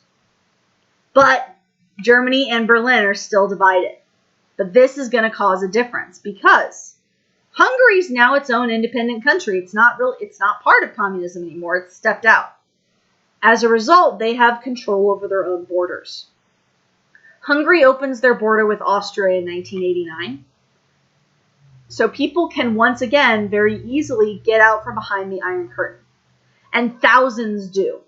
But Germany and Berlin are still divided. But this is going to cause a difference because Hungary is now its own independent country. It's not part of communism anymore. It's stepped out. As a result, they have control over their own borders. Hungary opens their border with Austria in 1989. So people can once again very easily get out from behind the Iron Curtain. And thousands do.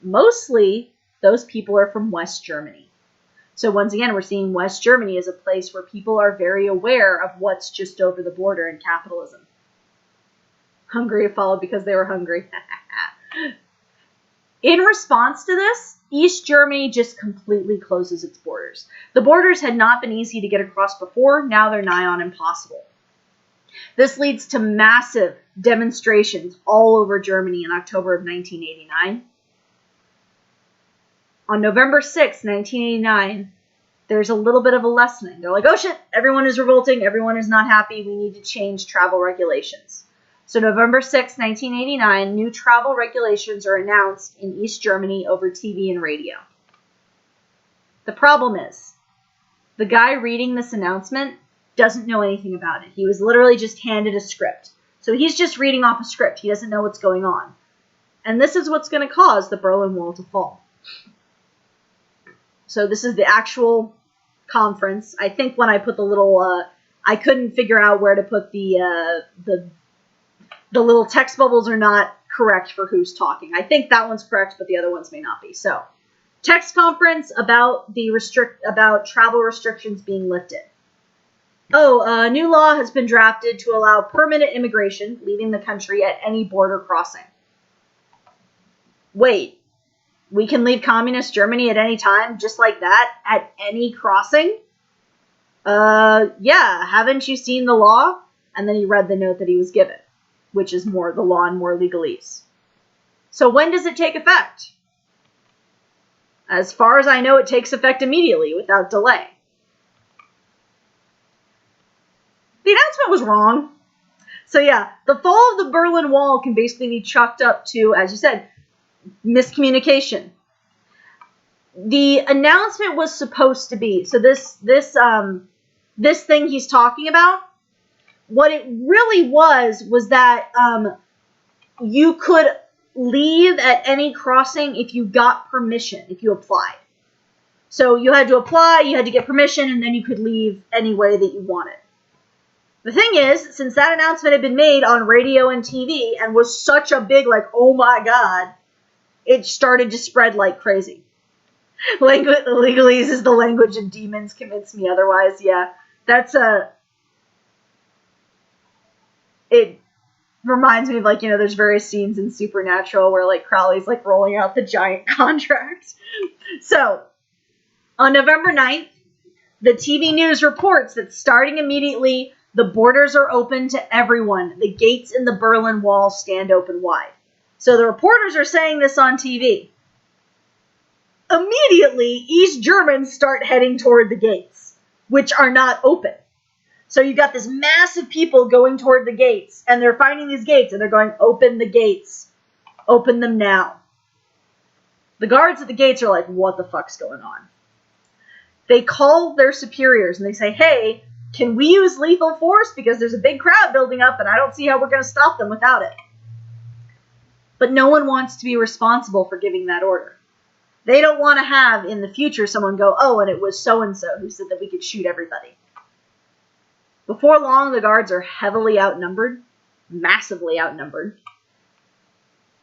Mostly, those people are from West Germany. So once again, we're seeing West Germany as a place where people are very aware of what's just over the border in capitalism. Hungary followed because they were hungry. In response to this, East Germany just completely closes its borders. The borders had not been easy to get across before. Now they're nigh on impossible. This leads to massive demonstrations all over Germany in October of 1989. On November 6, 1989, there's a little bit of a lessening. They're like, oh shit, everyone is revolting, everyone is not happy, we need to change travel regulations. So November 6, 1989, new travel regulations are announced in East Germany over TV and radio. The problem is, the guy reading this announcement doesn't know anything about it. He was literally just handed a script. So he's just reading off a script. He doesn't know what's going on. And this is what's going to cause the Berlin Wall to fall. So this is the actual conference. I think when I put the little, I couldn't figure out where to put the little text bubbles are not correct for who's talking. I think that one's correct, but the other ones may not be. So, text conference about about travel restrictions being lifted. Oh, a new law has been drafted to allow permanent immigration leaving the country at any border crossing. Wait, we can leave communist Germany at any time, just like that, at any crossing? Yeah, haven't you seen the law? And then he read the note that he was given, which is more the law and more legalese. So when does it take effect? As far as I know, it takes effect immediately, without delay. The announcement was wrong. So yeah, the fall of the Berlin Wall can basically be chalked up to, as you said, miscommunication. The announcement was supposed to be, so this thing he's talking about, what it really was that you could leave at any crossing if you got permission, if you applied. So you had to apply, you had to get permission, and then you could leave any way that you wanted. The thing is, since that announcement had been made on radio and TV and was such a big, like, oh my god, it started to spread like crazy. Legalese is the language of demons, convince me otherwise. Yeah, that's it reminds me of, like, there's various scenes in Supernatural where, like, Crowley's, like, rolling out the giant contract. So, on November 9th, the TV news reports that starting immediately, the borders are open to everyone. The gates in the Berlin Wall stand open wide. So the reporters are saying this on TV. Immediately, East Germans start heading toward the gates, which are not open. So you've got this mass of people going toward the gates, and they're finding these gates, and they're going, open the gates. Open them now. The guards at the gates are like, what the fuck's going on? They call their superiors, and they say, hey, can we use lethal force? Because there's a big crowd building up, and I don't see how we're going to stop them without it. But no one wants to be responsible for giving that order. They don't want to have, in the future, someone go, oh, and it was so-and-so who said that we could shoot everybody. Before long, the guards are heavily outnumbered, massively outnumbered.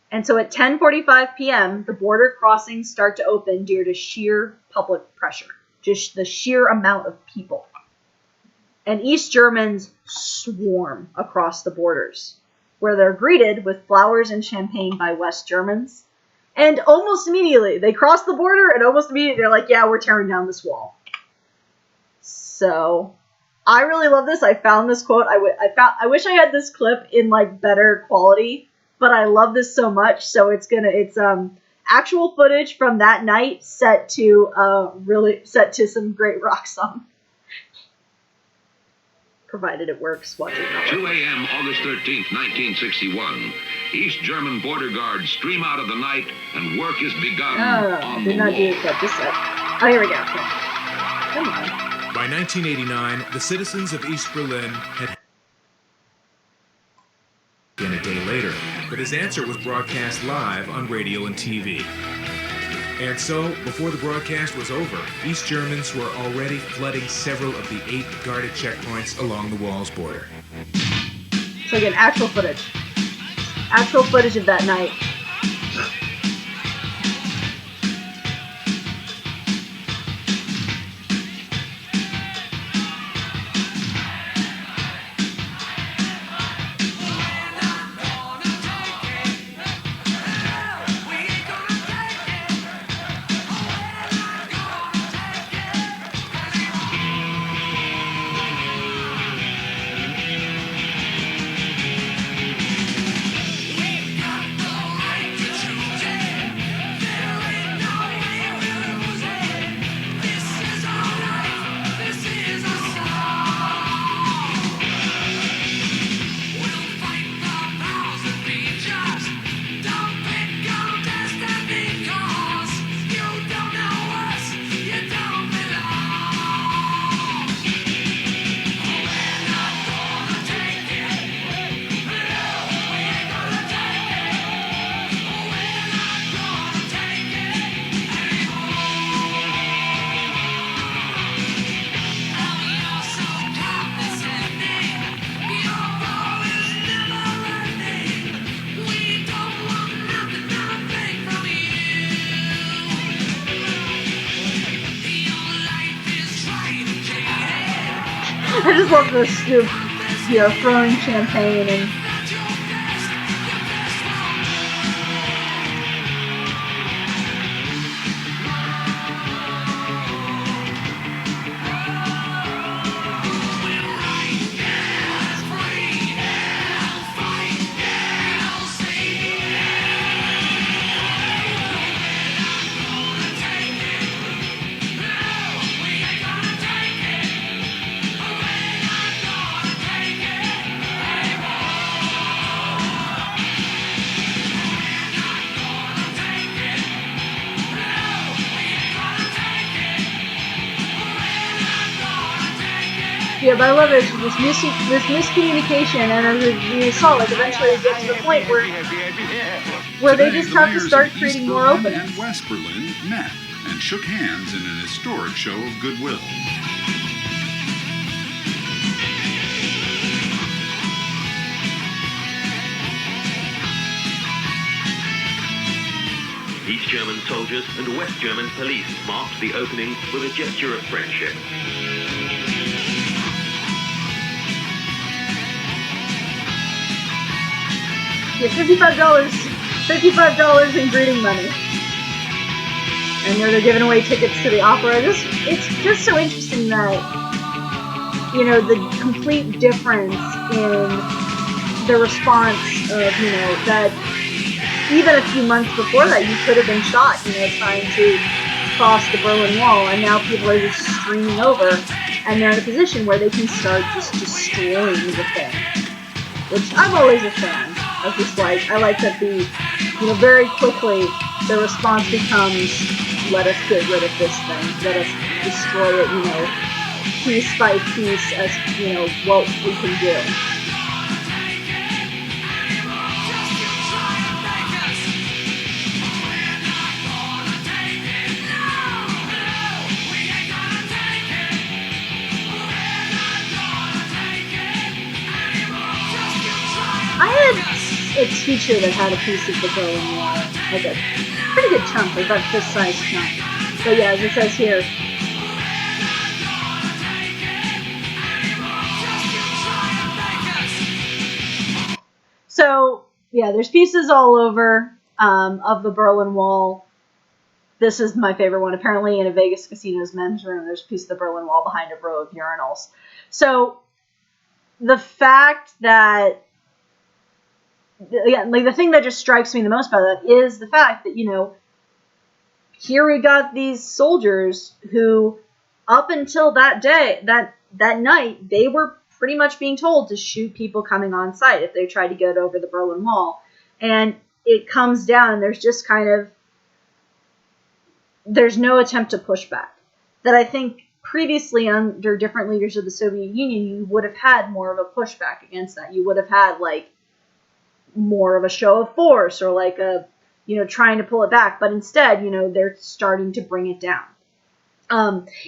And so at 10:45 p.m., the border crossings start to open due to sheer public pressure, just the sheer amount of people. And East Germans swarm across the borders, where they're greeted with flowers and champagne by West Germans. And almost immediately, they cross the border, and almost immediately they're like, yeah, we're tearing down this wall. So, I really love this. I found this quote. I wish I had this clip in, like, better quality, but I love this so much. So it's actual footage from that night set to some great rock song. Provided it works. Watch it. 2 a.m. August 13th, 1961. East German border guards stream out of the night, and work is begun on the wall. Oh, here we go. Come on. By 1989, the citizens of East Berlin had again a day later, but his answer was broadcast live on radio and TV. And so, before the broadcast was over, East Germans were already flooding several of the 8 guarded checkpoints along the wall's border. So again, actual footage. Actual footage of that night. I just love this, throwing champagne and... Yeah, but I love it. This miscommunication, and as we saw, like eventually it gets to the point where they Today, just the have to mayors start of East creating more Berlin openings. and West Berlin met and shook hands in an historic show of goodwill. East German soldiers and West German police marked the opening with a gesture of friendship. Get $55 in greeting money. And they're giving away tickets to the opera. It's just so interesting that, you know, the complete difference in the response of, you know, that even a few months before that you could have been shot, you know, trying to cross the Berlin Wall, and now people are just streaming over, and they're in a position where they can start just destroying the thing. Which I'm always a fan of this, like, I like that the, you know, very quickly the response becomes, let us get rid of this thing, let us destroy it, you know, piece by piece as, you know, what we can do. I had a teacher that had a piece of the Berlin Wall, like a pretty good chunk, like about this size chunk. But yeah, as it says here, so yeah, there's pieces all over of the Berlin Wall. This is my favorite one. Apparently, in a Vegas casino's men's room, there's a piece of the Berlin Wall behind a row of urinals. So the fact that, yeah, like the thing that just strikes me the most about that is the fact that, you know, here we got these soldiers who, up until that day, that night, they were pretty much being told to shoot people coming on site if they tried to get over the Berlin Wall. And it comes down, and there's just kind of, there's no attempt to push back. That I think previously under different leaders of the Soviet Union, you would have had more of a pushback against that. You would have had, like, more of a show of force, or like a, you know, trying to pull it back. But instead, you know, they're starting to bring it down.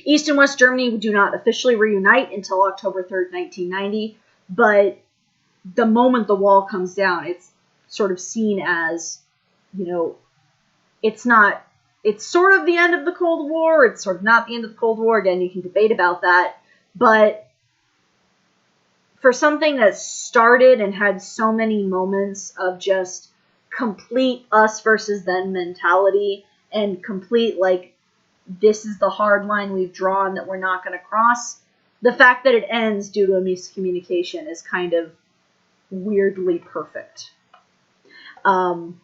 East and West Germany do not officially reunite until October 3rd, 1990. But the moment the wall comes down, it's sort of seen as, you know, it's not, it's sort of the end of the Cold War. It's sort of not the end of the Cold War. Again, you can debate about that. But for something that started and had so many moments of just complete us versus them mentality, and complete, like, this is the hard line we've drawn that we're not going to cross, the fact that it ends due to a miscommunication is kind of weirdly perfect. And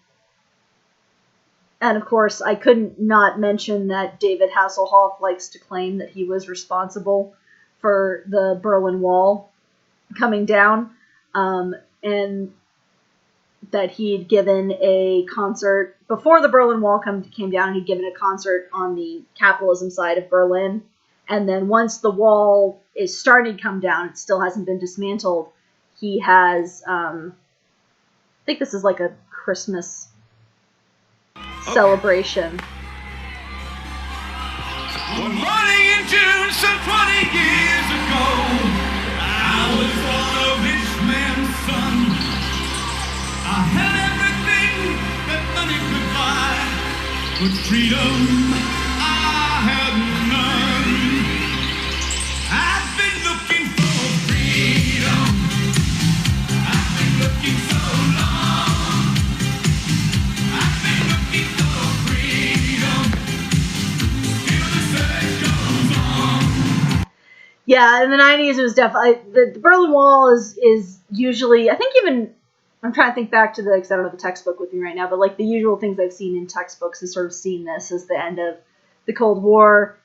of course, I couldn't not mention that David Hasselhoff likes to claim that he was responsible for the Berlin Wall coming down, and that he'd given a concert before the Berlin Wall came down. He'd given a concert on the capitalism side of Berlin, and then once the wall is starting to come down, it still hasn't been dismantled. He has, I think this is like a Christmas celebration. One morning in June, some 20 years ago, I was born a rich man's son. I had everything that money could buy, but freedom I had none. I've been looking for freedom. I've been looking so long. I've been looking for freedom. Still the search goes on. Yeah, in the 90s, it was definitely, the Berlin Wall is usually, I think even, I'm trying to think back to because I don't have the textbook with me right now, but like the usual things I've seen in textbooks is sort of seen this as the end of the Cold War.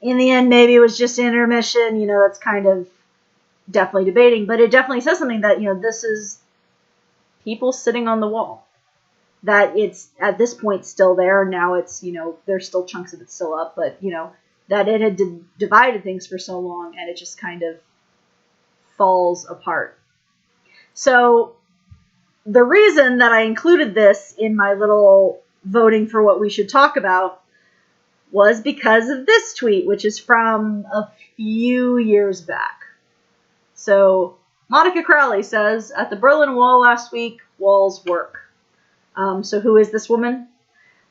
In the end, maybe it was just intermission, you know, that's kind of definitely debating, but it definitely says something that, you know, this is people sitting on the wall. That it's, at this point, still there. Now it's, you know, there's still chunks of it still up, but, you know, that it had divided things for so long, and it just kind of falls apart. So the reason that I included this in my little voting for what we should talk about was because of this tweet, which is from a few years back. So Monica Crowley says, at the Berlin Wall last week, walls work. So who is this woman?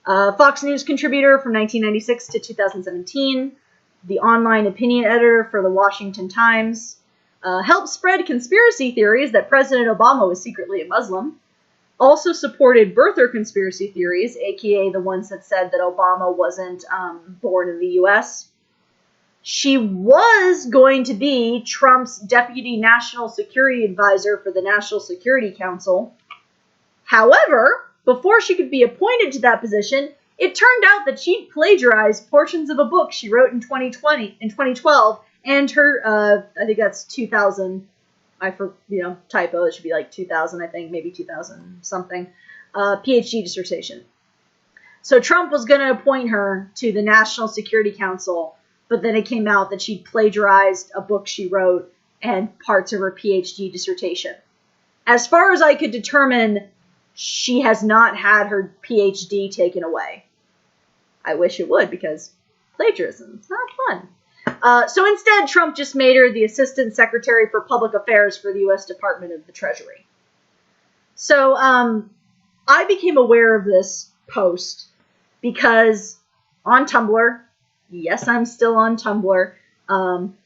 Fox News contributor from 1996 to 2017, the online opinion editor for the Washington Times, helped spread conspiracy theories that President Obama was secretly a Muslim, also supported birther conspiracy theories, aka the ones that said that Obama wasn't born in the U.S. She was going to be Trump's deputy national security advisor for the National Security Council. However, before she could be appointed to that position, it turned out that she'd plagiarized portions of a book she wrote in 2012, and her, I think that's 2000, typo, it should be like 2000, I think, maybe 2000 something, PhD dissertation. So Trump was going to appoint her to the National Security Council, but then it came out that she'd plagiarized a book she wrote and parts of her PhD dissertation. As far as I could determine, she has not had her PhD taken away. I wish it would, because plagiarism is not fun. So instead, Trump just made her the Assistant Secretary for Public Affairs for the U.S. Department of the Treasury. So I became aware of this post because on Tumblr, yes, I'm still on Tumblr.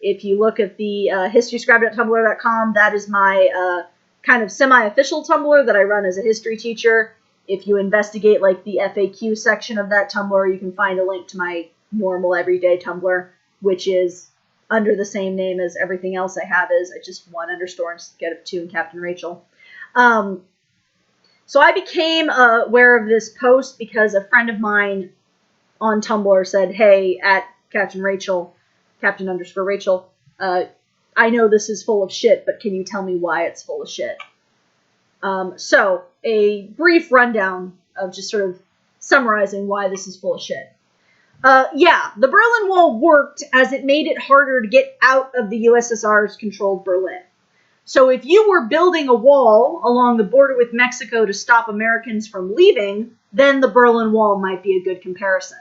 If you look at the historyscribe.tumblr.com, that is my kind of semi-official Tumblr that I run as a history teacher. If you investigate like the FAQ section of that Tumblr, you can find a link to my normal everyday Tumblr, which is under the same name as everything else I have is. I just one underscore instead of two in Captain Rachel. So I became aware of this post because a friend of mine on Tumblr said, hey, at Captain Rachel, Captain_Rachel, I know this is full of shit, but can you tell me why it's full of shit? So a brief rundown of just sort of summarizing why this is full of shit. Yeah, the Berlin Wall worked as it made it harder to get out of the USSR's controlled Berlin. So if you were building a wall along the border with Mexico to stop Americans from leaving, then the Berlin Wall might be a good comparison.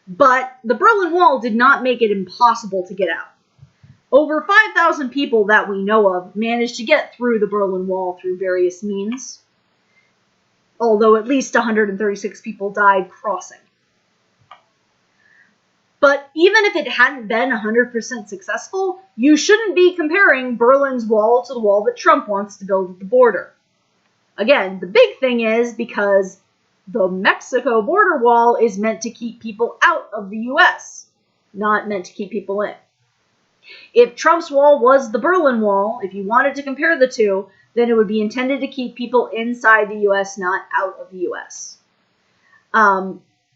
But the Berlin Wall did not make it impossible to get out. Over 5,000 people that we know of managed to get through the Berlin Wall through various means, although at least 136 people died crossing. But even if it hadn't been 100% successful, you shouldn't be comparing Berlin's wall to the wall that Trump wants to build at the border. Again, the big thing is because the Mexico border wall is meant to keep people out of the U.S., not meant to keep people in. If Trump's wall was the Berlin Wall, if you wanted to compare the two, then it would be intended to keep people inside the U.S., not out of the U.S.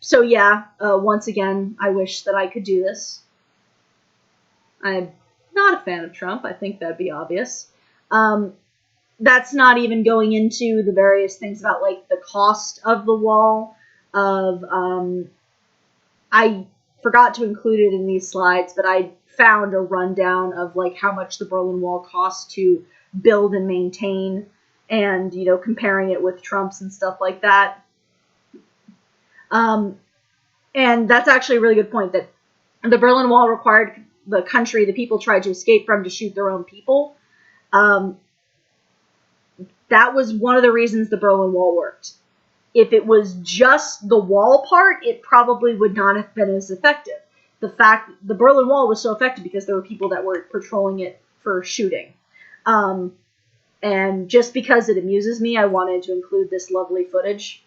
So yeah, once again, I wish that I could do this. I'm not a fan of Trump. I think that'd be obvious. That's not even going into the various things about like the cost of the wall. I forgot to include it in these slides, but I found a rundown of like how much the Berlin Wall costs to build and maintain, and comparing it with Trump's and stuff like that. And that's actually a really good point, that the Berlin Wall required the country the people tried to escape from to shoot their own people. That was one of the reasons the Berlin Wall worked. If it was just the wall part, it probably would not have been as effective. The Berlin Wall was so effective because there were people that were patrolling it for shooting. And just because it amuses me, I wanted to include this lovely footage.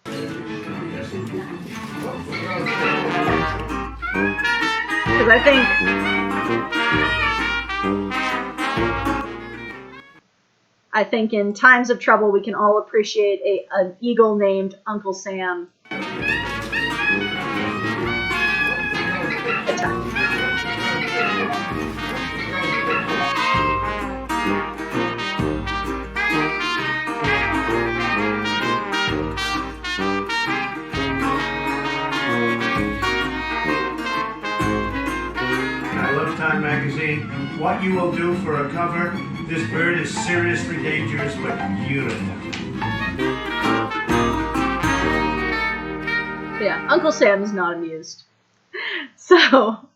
Because I think in times of trouble we can all appreciate an eagle named Uncle Sam. I of Time magazine. What you will do for a cover, this bird is seriously dangerous but beautiful. Yeah, Uncle Sam is not amused. So,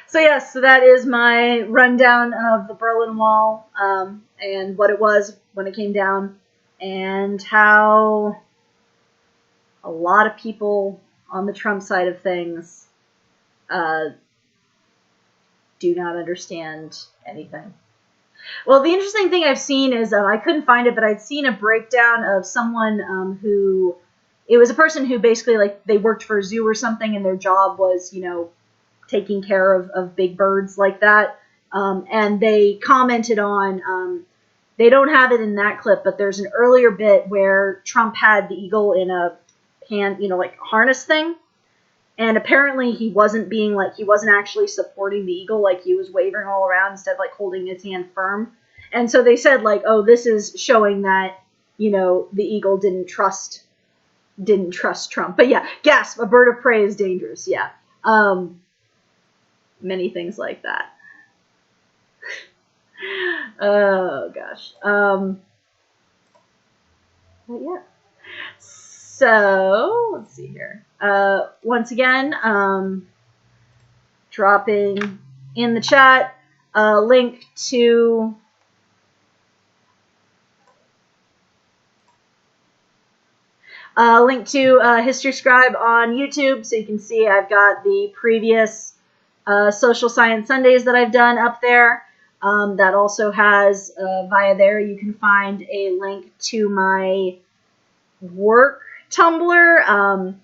so yes, so that is my rundown of the Berlin Wall, and what it was when it came down, and how a lot of people on the Trump side of things do not understand anything. Well, the interesting thing I've seen is, I couldn't find it, but I'd seen a breakdown of someone who, it was a person who basically, like, they worked for a zoo or something, and their job was, taking care of big birds like that. And they commented on, they don't have it in that clip, but there's an earlier bit where Trump had the eagle in a hand, like harness thing. And apparently he wasn't actually supporting the eagle, like he was waving all around instead of like holding his hand firm. And so they said like, oh, this is showing that, the eagle didn't trust Trump. But yeah, gasp, a bird of prey is dangerous. Yeah. Many things like that. Oh gosh. But yeah. So let's see here. Once again, dropping in the chat a link to History Scribe on YouTube, so you can see I've got the previous Social Science Sundays that I've done up there. That also has, via there, you can find a link to my work Tumblr,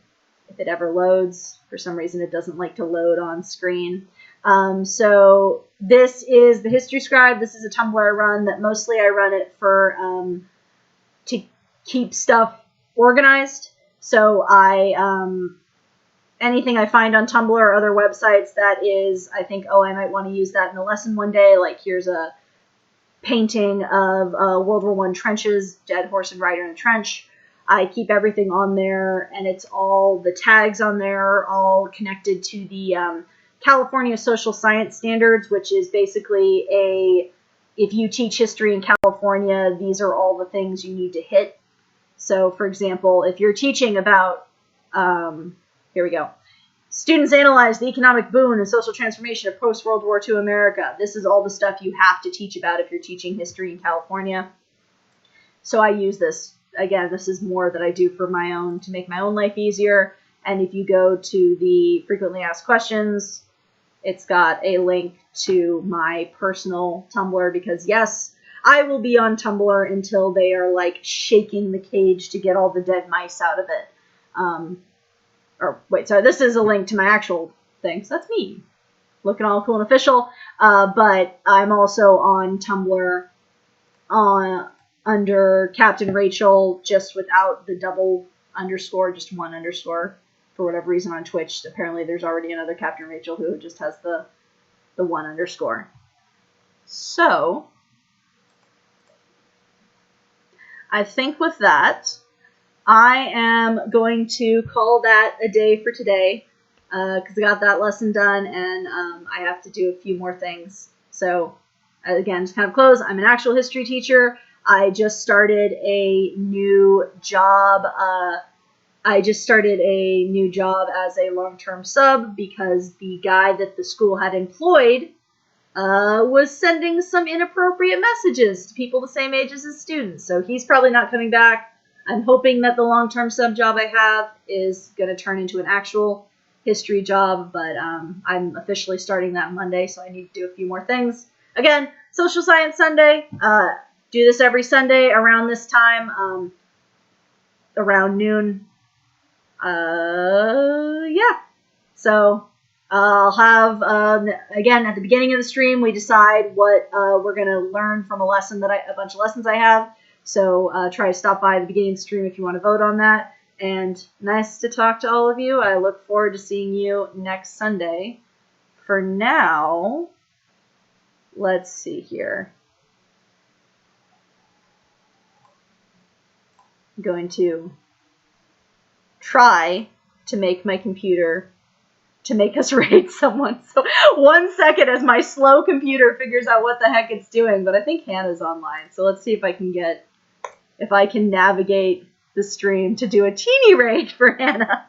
if it ever loads. For some reason it doesn't like to load on screen. So this is the History Scribe. This is a Tumblr I run that mostly I run it for to keep stuff organized. So anything I find on Tumblr or other websites that is, I think, oh, I might want to use that in a lesson one day, like here's a painting of World War I trenches, dead horse and rider in a trench. I keep everything on there, and it's all, the tags on there are all connected to the California Social Science Standards, which is basically if you teach history in California, these are all the things you need to hit. So, for example, if you're teaching about, here we go, students analyze the economic boom and social transformation of post-World War II America. This is all the stuff you have to teach about if you're teaching history in California. So I use this. Again, this is more that I do for my own, to make my own life easier. And if you go to the frequently asked questions, it's got a link to my personal Tumblr, because yes, I will be on Tumblr until they are like shaking the cage to get all the dead mice out of it. Or wait, sorry, this is a link to my actual thing. So that's me, looking all cool and official. But I'm also on Tumblr under Captain Rachel, just without the double underscore, just one underscore. For whatever reason on Twitch, apparently there's already another Captain Rachel who just has the one underscore. So I think with that, I am going to call that a day for today, because I got that lesson done, and I have to do a few more things. So again, just kind of close. I'm an actual history teacher. I just started a new job. As a long-term sub, because the guy that the school had employed was sending some inappropriate messages to people the same age as his students. So he's probably not coming back. I'm hoping that the long-term sub job I have is going to turn into an actual history job, but I'm officially starting that Monday, so I need to do a few more things. Again, Social Science Sunday. Do this every Sunday around this time, around noon. Yeah. So I'll have, again, at the beginning of the stream, we decide what we're going to learn from a bunch of lessons I have. So try to stop by at the beginning of the stream if you want to vote on that. And nice to talk to all of you. I look forward to seeing you next Sunday. For now, let's see here. I'm going to try to make my computer to make us raid someone. So 1 second as my slow computer figures out what the heck it's doing, but I think Hannah's online. So let's see if I can navigate the stream to do a teeny raid for Hannah.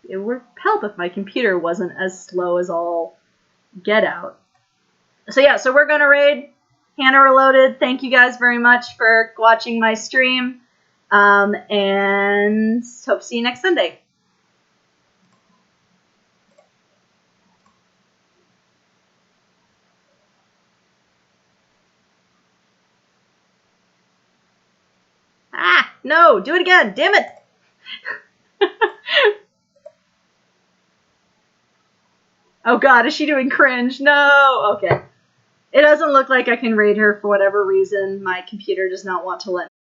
It would help if my computer wasn't as slow as all get out. So yeah, so we're gonna raid Hannah Reloaded. Thank you guys very much for watching my stream. And hope to see you next Sunday. Ah, no, do it again, damn it. Oh god, is she doing cringe? No, okay. It doesn't look like I can raid her for whatever reason. My computer does not want to let me.